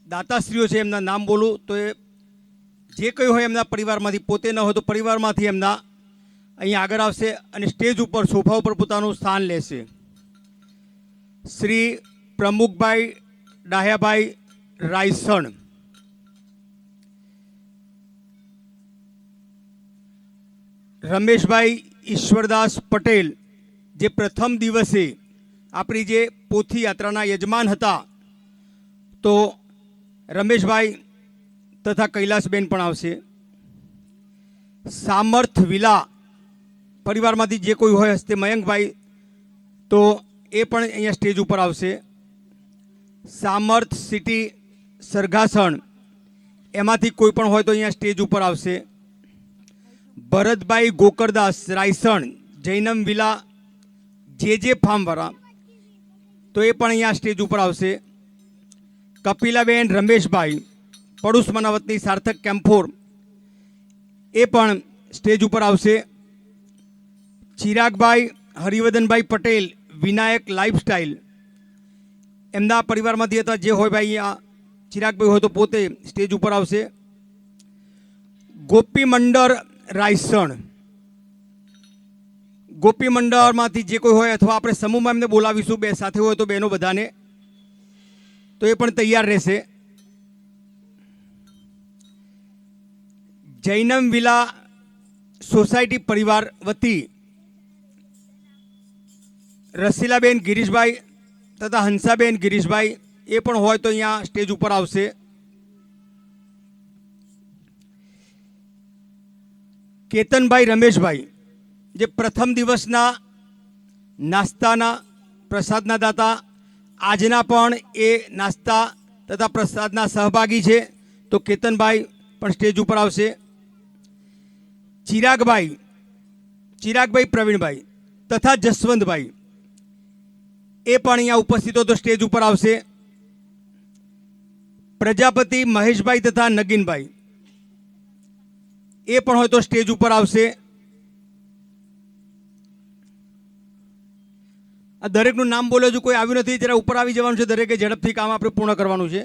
દાતાશ્રીઓ છે એમના નામ બોલું તો એ જે કંઈ હોય એમના પરિવારમાંથી, પોતે ન હોય તો પરિવારમાંથી એમના અહીં આગળ આવશે અને સ્ટેજ ઉપર સોફા ઉપર પોતાનું સ્થાન લેશે. શ્રી પ્રમુખભાઈ ડાહ્યાભાઈ રાયસણ, રમેશભાઈ ઈશ્વરદાસ પટેલ જે પ્રથમ દિવસે આપણી જે પોથી યાત્રાના યજમાન હતા, તો રમેશભાઈ તથા કૈલાસબેન પણ આવશે. સામર્થ વિલા પરિવારમાંથી જે કોઈ હોય હસ્તે મયંકભાઈ, તો એ પણ અહીંયા સ્ટેજ ઉપર આવશે. સામર્થ સિટી સરઘાસણ એમાંથી કોઈ પણ હોય તો અહીંયા સ્ટેજ ઉપર આવશે. ભરતભાઈ ગોકરદાસ રાયસણ જૈનમ વિલા જે ફાર્મવાળા, તો એ પણ અહીંયા સ્ટેજ ઉપર આવશે. કપિલાબેન રમેશભાઈ પડુસ મનાવતની સાર્થક કેમ્ફોર, એ પણ સ્ટેજ ઉપર આવશે. ચિરાગભાઈ હરિવર્ધનભાઈ પટેલ વિનાયક લાઈફસ્ટાઈલ, એમના પરિવારમાંથી હતા જે હોય ભાઈ, અહીંયા ચિરાગભાઈ હોય તો પોતે સ્ટેજ ઉપર આવશે. ગોપી મંડળ રાયસણ, ગોપી મંડળમાંથી જે કોઈ હોય અથવા આપણે સમૂહમાં એમને બોલાવીશું, બે સાથે હોય તો બહેનો બધાને, તો એ પણ તૈયાર રહેશે. જૈનમ વિલા સોસાયટી પરિવાર વતી રસીલાબેન ગિરીશભાઈ તથા હંસાબેન ગિરીશભાઈ, એ પણ હોય તો અહીંયા સ્ટેજ ઉપર આવશે. કેતનભાઈ રમેશભાઈ જે પ્રથમ દિવસના નાસ્તાના પ્રસાદના દાતા, આજના પણ એ નાસ્તા તથા પ્રસાદના સહભાગી છે, તો કેતનભાઈ પણ સ્ટેજ ઉપર આવશે. ચિરાગભાઈ પ્રવીણભાઈ તથા જસવંતભાઈ એ પણ અહીંયા ઉપસ્થિત હોય તો સ્ટેજ ઉપર આવશે. પ્રજાપતિ મહેશભાઈ તથા નગીનભાઈ એ પણ હોય તો સ્ટેજ ઉપર આવશે. આ દરેકનું નામ બોલ્યો છું, કોઈ આવ્યું નથી, જરા ઉપર આવી જવાનું છે. દરેકે ઝડપથી કામ આપણે પૂર્ણ કરવાનું છે.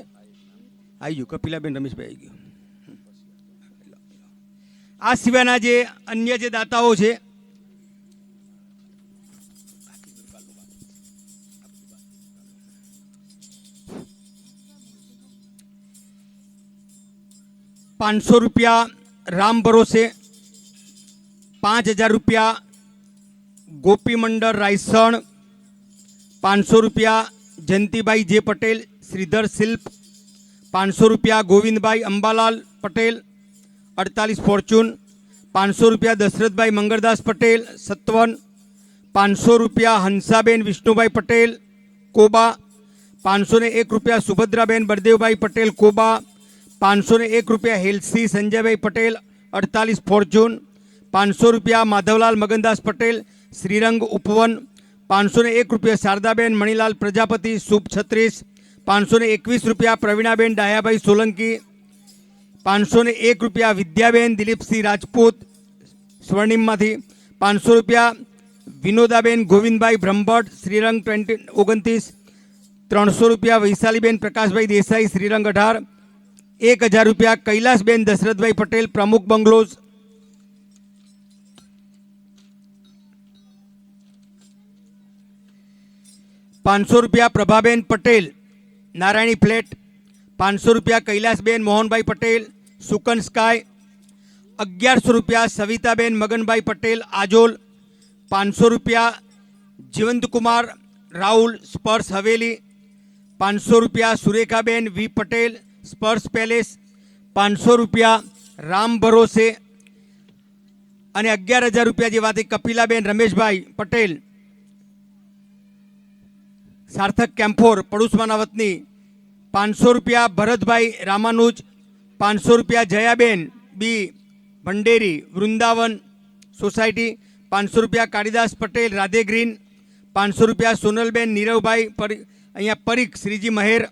આવી ગયું કપિલાબેન રમેશભાઈ આવી ગયું. આ સિવાયના જે અન્ય જે દાતાઓ છે ₹500 રામ ભરોસે, 5000 રૂપિયા ગોપી મંડળ રાયસણ, ₹500 જયંતિભાઈ જે પટેલ શ્રીધર શિલ્પ, ₹500 ગોવિંદભાઈ અંબાલાલ પટેલ 48 ફોર્ચ્યુન, ₹500 દશરથભાઈ મંગળદાસ પટેલ સત્વન, ₹500 હંસાબેન વિષ્ણુભાઈ પટેલ કોબા, ₹501 સુભદ્રાબેન બળદેવભાઈ પટેલ કોબા, ₹501 હેલ્સી સંજયભાઈ પટેલ 48 ફોર્ચ્યુન, ₹500 માધવલાલ મગનદાસ પટેલ શ્રીરંગ ઉપવન, ₹501 શારદાબેન મણિલાલ પ્રજાપતિ શુભ 36, ₹521 પ્રવીણાબેન ડાયાભાઈ સોલંકી, ₹501 વિદ્યાબેન દિલીપસિંહ રાજપૂત સ્વર્ણિમમાંથી, ₹500 વિનોદાબેન ગોવિંદભાઈ બ્રહ્મભટ્ટ શ્રીરંગ 29, ₹300 વૈશાલીબેન પ્રકાશભાઈ દેસાઈ શ્રીરંગ 18, ₹1000 કૈલાસબેન દશરથભાઈ પટેલ પ્રમુખ બંગલોઝ, ₹500 પ્રભાબેન પટેલ નારાયણી ફ્લેટ, ₹500 કૈલાસબેન મોહનભાઈ પટેલ સુકન સ્કાય, ₹1100 સવિતાબેન મગનભાઈ પટેલ આજોલ, ₹500 જીવંતકુમાર રાહુલ સ્પર્શ હવેલી, ₹500 સુરેખાબેન વી પટેલ સ્પર્શ પેલેસ, ₹500 રામ ભરોસે અને ₹11,000 જે વાત કપિલાબેન રમેશભાઈ પટેલ સાર્થક કેમ્ફોર પડુસમાના વતની, ₹500 ભરતભાઈ રામાનુજ, ₹500 જયાબેન બી ભંડેરી વૃંદાવન સોસાયટી, ₹500 કાળીદાસ પટેલ રાધે ગ્રીન, ₹500 સોનલબેન નીરવભાઈ અહીંયા પરીખ શ્રીજી મહેર,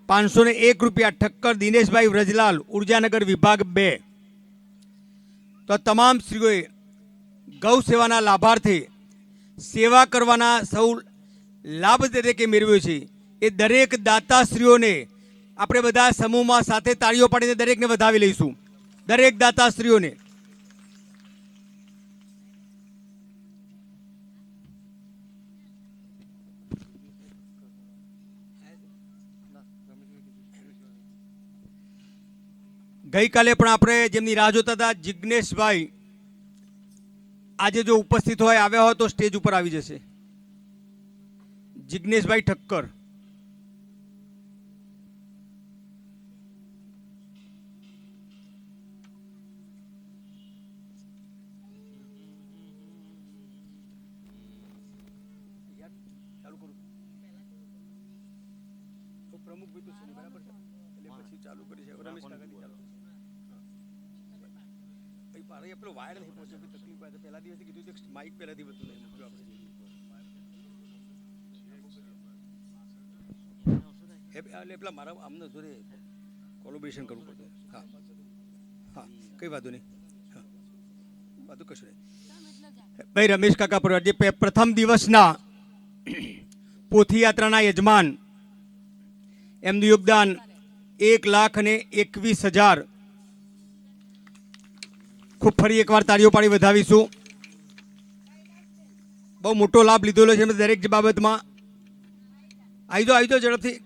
₹501 ઠક્કર દિનેશભાઈ વ્રજલાલ ઉર્જાનગર વિભાગ 2. તો તમામ શ્રીઓએ ગૌ સેવાના લાભાર્થે સેવા કરવાના સૌ લાભ તરીકે મેળવ્યો છે એ દરેક દાતાશ્રીઓને આપણે બધા સમૂહમાં સાથે તાળીઓ પાડીને દરેકને વધાવી લઈશું. દરેક દાતાશ્રીઓને ગઈકાલે પણ આપણે જેમની રાહ જોતા હતા જિજ્ઞેશભાઈ આજે જો ઉપસ્થિત હોય આવ્યા હોય તો સ્ટેજ ઉપર આવી જશે. જિજ્ઞેશભાઈ ઠક્કર પ્રમુખ બરાબર છે એટલે પછી ચાલુ કરી છે રમેશ કાકાથી ચાલુ પેલો વાયર નહીં પહોંચ્યો તકલીફ આવે પહેલા દિવસે કીધું કે માઇક પહેલાથી બધું નહીં મૂક્યું આપણે એટલે પેલા મારા આમને જોડે કોલોબરેશન કરવું પડતું. હા હા કઈ વાંધો નહીં, હા વાંધો કશું નહીં. ભાઈ રમેશ કાકા પર જે પ્રથમ દિવસના પોથીયાત્રાના યજમાન એમનું યોગદાન 1,21,000. ખૂબ ફરી એકવાર તાળીઓ પાડી વધાવીશું. બહુ મોટો લાભ લીધેલો છે દરેક બાબતમાં. આવી જાઓ ઝડપથી.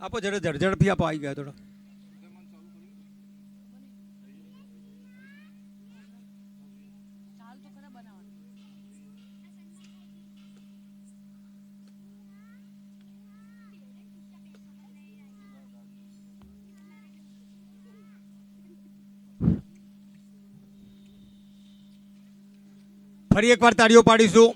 આપો જરા ઝડઝડથી આપો, આવી ગયા થોડો. ફરી એકવાર તાળીઓ પાડીશું.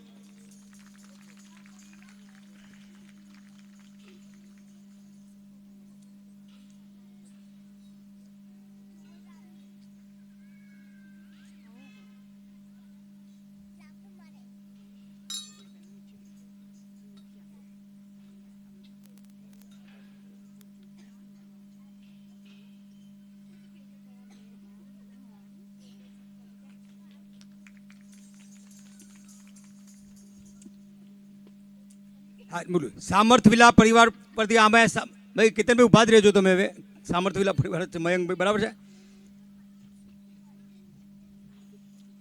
હા બોલું. સામર્થ વિલા પરિવાર પરથી આમાં ભાઈ કેતનભાઈ ઉભા જ રહેજો તમે હવે. સામર્થ વિલા પરિવાર છે મયંકભાઈ, બરાબર છે.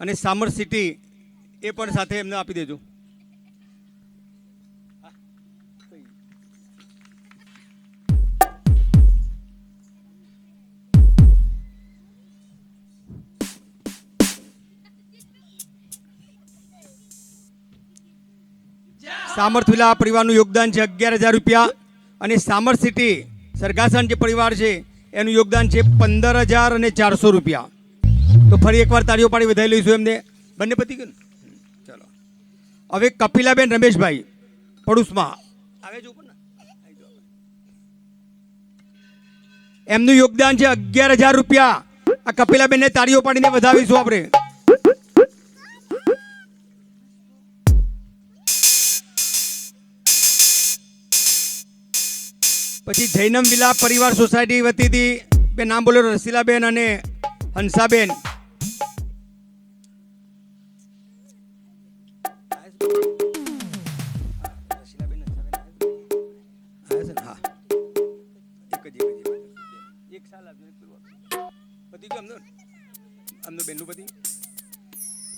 અને સામર્થ સિટી એ પણ સાથે એમને આપી દેજો. સામર્થ વિલા પરિવારનું યોગદાન છે 11,000 રૂપિયા. અને સામર્થ સિટી સરગાસણ જે પરિવાર છે એનું યોગદાન છે 15,400 રૂપિયા. તો ફરી એકવાર તાળીઓ પાડી વધારી લઈશું એમને. બંને પતી ગયું ને? ચાલો. હવે કપિલાબેન રમેશભાઈ પડોશમાં આવે છે ઉપર ને, એમનું યોગદાન છે 11,000 રૂપિયા. આ કપિલાબેનને તાળીઓ પાડીને વધાવીશું આપણે. પછી જૈનમ વિલા પરિવાર સોસાયટી વતીથી બે નામ બોલો, રસીલાબેન અને હંસાબેન.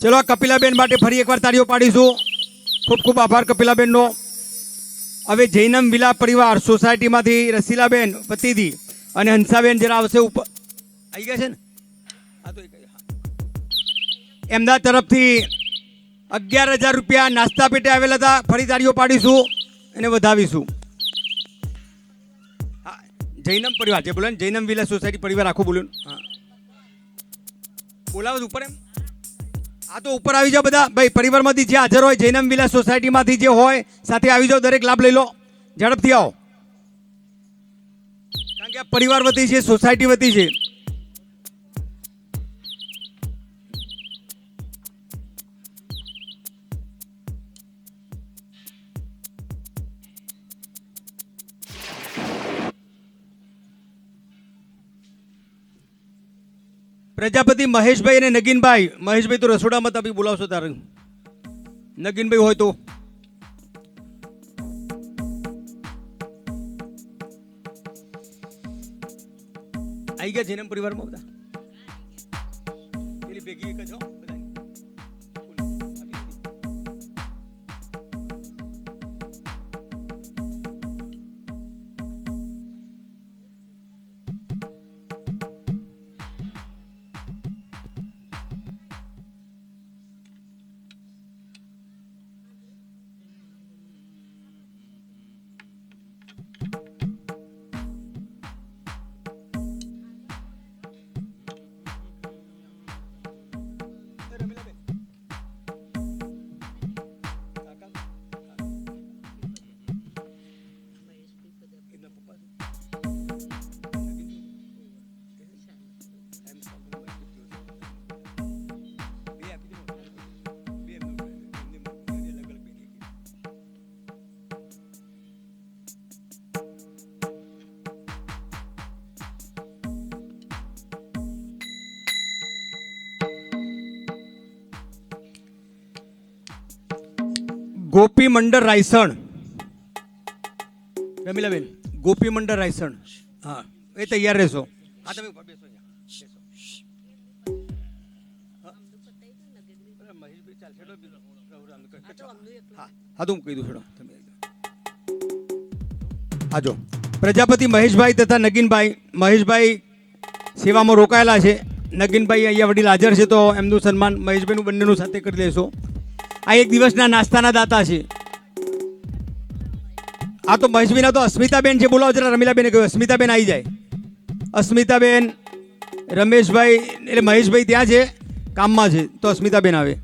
ચલો આ કપિલાબેન માટે ફરી એકવાર તાળીઓ પાડીશું. ખૂબ ખૂબ આભાર કપિલાબેનનો. હવે જૈનમ વિલા પરિવાર સોસાયટીમાંથી રસીલાબેન પતિથી અને હંસાબેન જરા આવશે ઉપર. આવી ગયા છે ને? હા તો એમના તરફથી 11,000 રૂપિયા નાસ્તા પેટે આવેલા હતા. ફરી તાળીઓ પાડીશું અને વધાવીશું. હા જૈનમ પરિવાર જે બોલે ને, જૈનમ વિલા સોસાયટી પરિવાર આખું બોલ્યું. હા બોલાવો ઉપર એમ. આ તો ઉપર આવી જાઓ બધા ભાઈ, પરિવારમાંથી જે હાજર હોય જૈનમ વિલા સોસાયટીમાંથી જે હોય સાથે આવી જાઓ, દરેક લાભ લઈ લો. ઝડપથી આવો, કારણ કે આ પરિવાર વતી છે, સોસાયટી વતી છે. પ્રજાપતિ મહેશભાઈ અને નગીનભાઈ. મહેશભાઈ તો રસોડામાં તમે બોલાવશો તારે. નગીનભાઈ હોય તો આવી ગયા જૈનમ પરિવારમાં બધા. પેલી ભેગી એક જ હો બધાની. ગોપી મંડળ રાયસણ. રમીલાબેન ગોપી મંડળ રાયસણ. હા એ તૈયાર રહેશો. હા તમે બેસો. મહેશભાઈ હા તો હું કહી દઉં છોડો તમે આજો પ્રજાપતિ મહેશભાઈ તથા નગીનભાઈ મહેશભાઈ સેવામાં રોકાયેલા છે. નગીનભાઈ અહીંયા વડીલ હાજર છે તો એમનું સન્માન મહેશભાઈનું બંનેનું સાથે કરી લેશો. આ એક દિવસના નાસ્તાના દાતા છે. આ તો મહેશભાઈના તો અસ્મિતાબેન છે. બોલાવો જરા રમીલાબેને કહ્યું અસ્મિતાબેન આવી જાય. અસ્મિતાબેન રમેશભાઈ એટલે મહેશભાઈ ત્યાં છે કામમાં છે તો અસ્મિતાબેન આવે.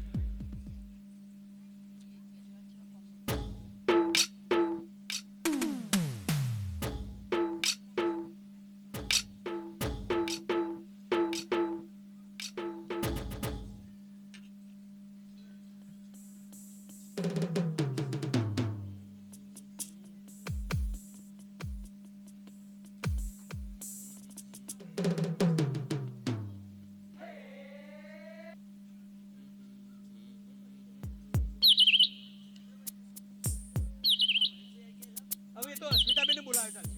હવે તો અસ્મિતાબેનને બોલાવે ચાલશે.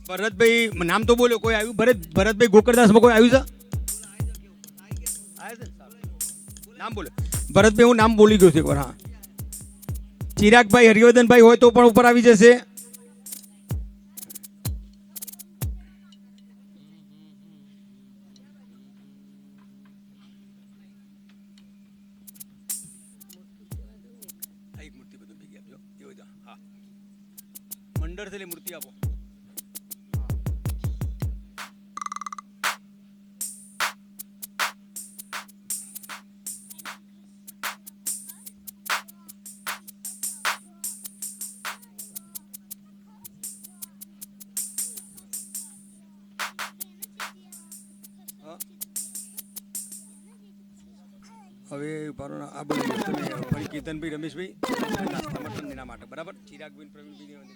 ભરતભાઈ નામ તો બોલ્યો કોઈ આવ્યું? ભરતભાઈ ગોકળદાસમાં કોઈ આવ્યું છે? નામ બોલો ભરતભાઈ. હું નામ બોલી ગયો છું એકવાર. હા ચિરાગભાઈ હરિવર્ધનભાઈ હોય તો પણ ઉપર આવી જશે. મંડળ થયેલી મૂર્તિ આપો. હવે આ બધું ફરી કેતનભાઈ રમેશભાઈ નાસ્તા મટન એના માટે બરાબર. ચિરાગભાઈ પ્રવીણભાઈ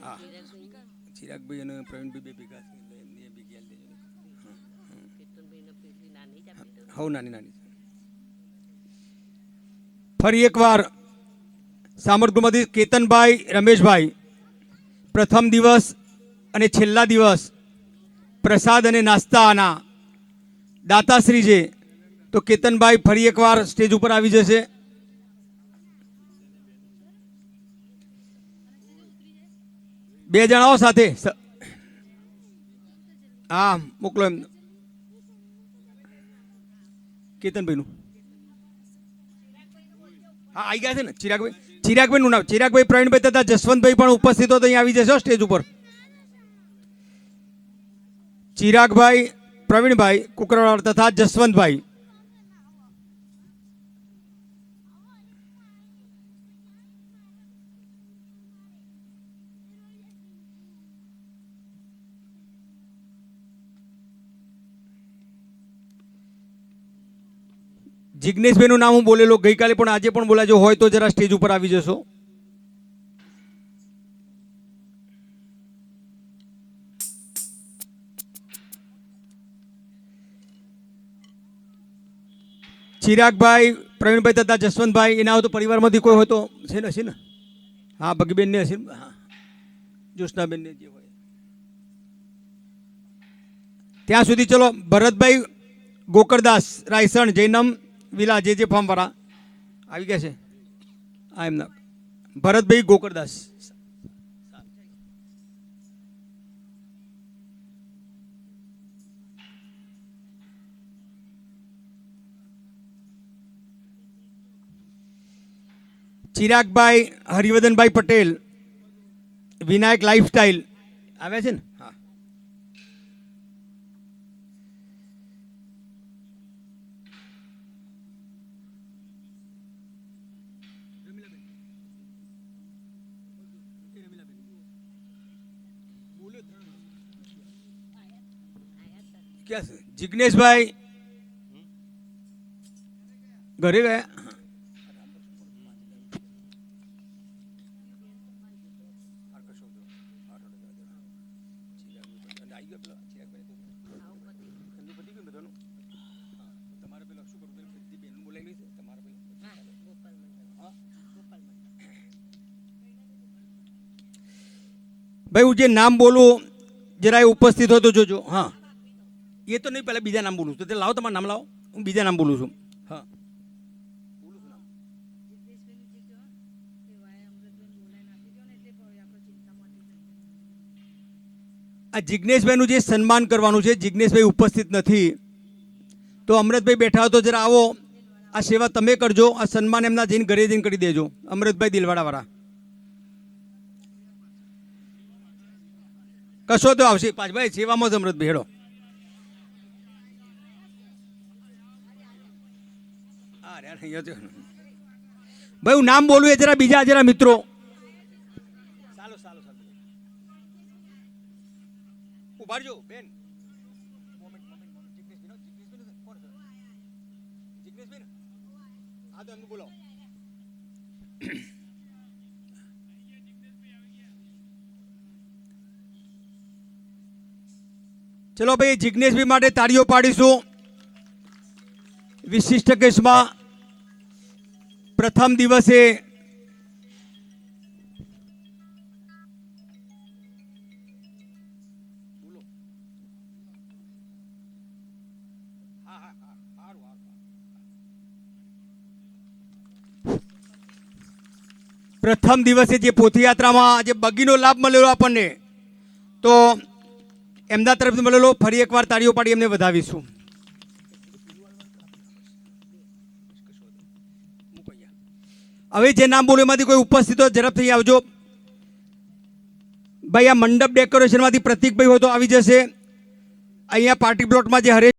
હા ચિરાગભાઈ અને પ્રવીણભાઈ બે ભેગા હવ નાની નાની. ફરી એકવાર સામરગૃહમાંથી કેતનભાઈ રમેશભાઈ પ્રથમ દિવસ અને છેલ્લા દિવસ પ્રસાદ અને નાસ્તાના દાતાશ્રી છે તો કેતનભાઈ ફરી એકવાર સ્ટેજ ઉપર આવી જશે. બે જણાઓ સાથે હા મોકલો એમ કેતનભાઈનું. હા આવી ગયા છે ને ચિરાગભાઈનું નામ. ચિરાગભાઈ પ્રવીણભાઈ તથા જસવંતભાઈ પણ ઉપસ્થિત હોય તો અહીં આવી જશો સ્ટેજ ઉપર. ચિરાગભાઈ પ્રવીણભાઈ કુકરવાડ તથા જસવંતભાઈ. જિગ્નેશભાઈનું નામ હું બોલેલો ગઈકાલે પણ આજે પણ બોલાજો હોય તો જરા સ્ટેજ ઉપર આવી જશો. ચિરાગભાઈ પ્રવીણભાઈ તથા જસવંતભાઈ એના હોય તો પરિવારમાંથી કોઈ હોય તો છે ને હશે ને? હા ભગીબેનને હશે. હા જ્યોત્સનાબેનને જે હોય ત્યાં સુધી ચલો. ભરતભાઈ ગોકળદાસ રાયસણ જૈનમ વિલા જે ફાર્મવાળા આવી ગયા છે. હા એમના ભરતભાઈ ગોકળદાસ. ચિરાગભાઈ હરિવર્ધનભાઈ પટેલ વિનાયક લાઈફસ્ટાઈલ આવ્યા છે ને? હા ક્યાં છે જિગ્નેશભાઈ? ઘરે ગયા. ભાઈ હું જે નામ બોલું જરા એ ઉપસ્થિત હોય તો જોજો. હા, એ તો નહીં, પહેલાં બીજા નામ બોલું છું. તો લાવો તમારું નામ લાવો, હું બીજા નામ બોલું છું. હા, આ જિજ્ઞેશભાઈનું જે સન્માન કરવાનું છે, જિજ્ઞેશભાઈ ઉપસ્થિત નથી, તો અમૃતભાઈ બેઠા હો તો જરા આવો, આ સેવા તમે કરજો, આ સન્માન એમના જઈને ઘરે જઈને કરી દેજો. અમૃતભાઈ દિલવાડાવાળા કશો તો આવશે પાછભાઈ સેવામાં જ. અમૃતભાઈ હેડો. ભાઈ હું નામ બોલું એ જરા બીજા જરા મિત્રો. ચાલો ચાલો ચાલો ઉભારજો બેન. હા તો એમનું બોલો. ચલો ભાઈ, જિજ્ઞેશભાઈ માટે તાળીઓ પાડીશું. વિશિષ્ટ કેસમાં પ્રથમ દિવસે જે પોથીયાત્રામાં જે બગીનો લાભ મળેલો આપણને, તો એમના તરફથી મળેલો ફરી એકવાર તાળીઓ પાડી એમને વધાવીશું. હવે જે નામ બોલો એમાંથી કોઈ ઉપસ્થિત હોય ઝડપથી આવજો. ભાઈ આ મંડપ ડેકોરેશનમાંથી પ્રતિકભાઈ હોય તો આવી જશે. અહીંયા પાર્ટી પ્લોટમાં જે હરેશ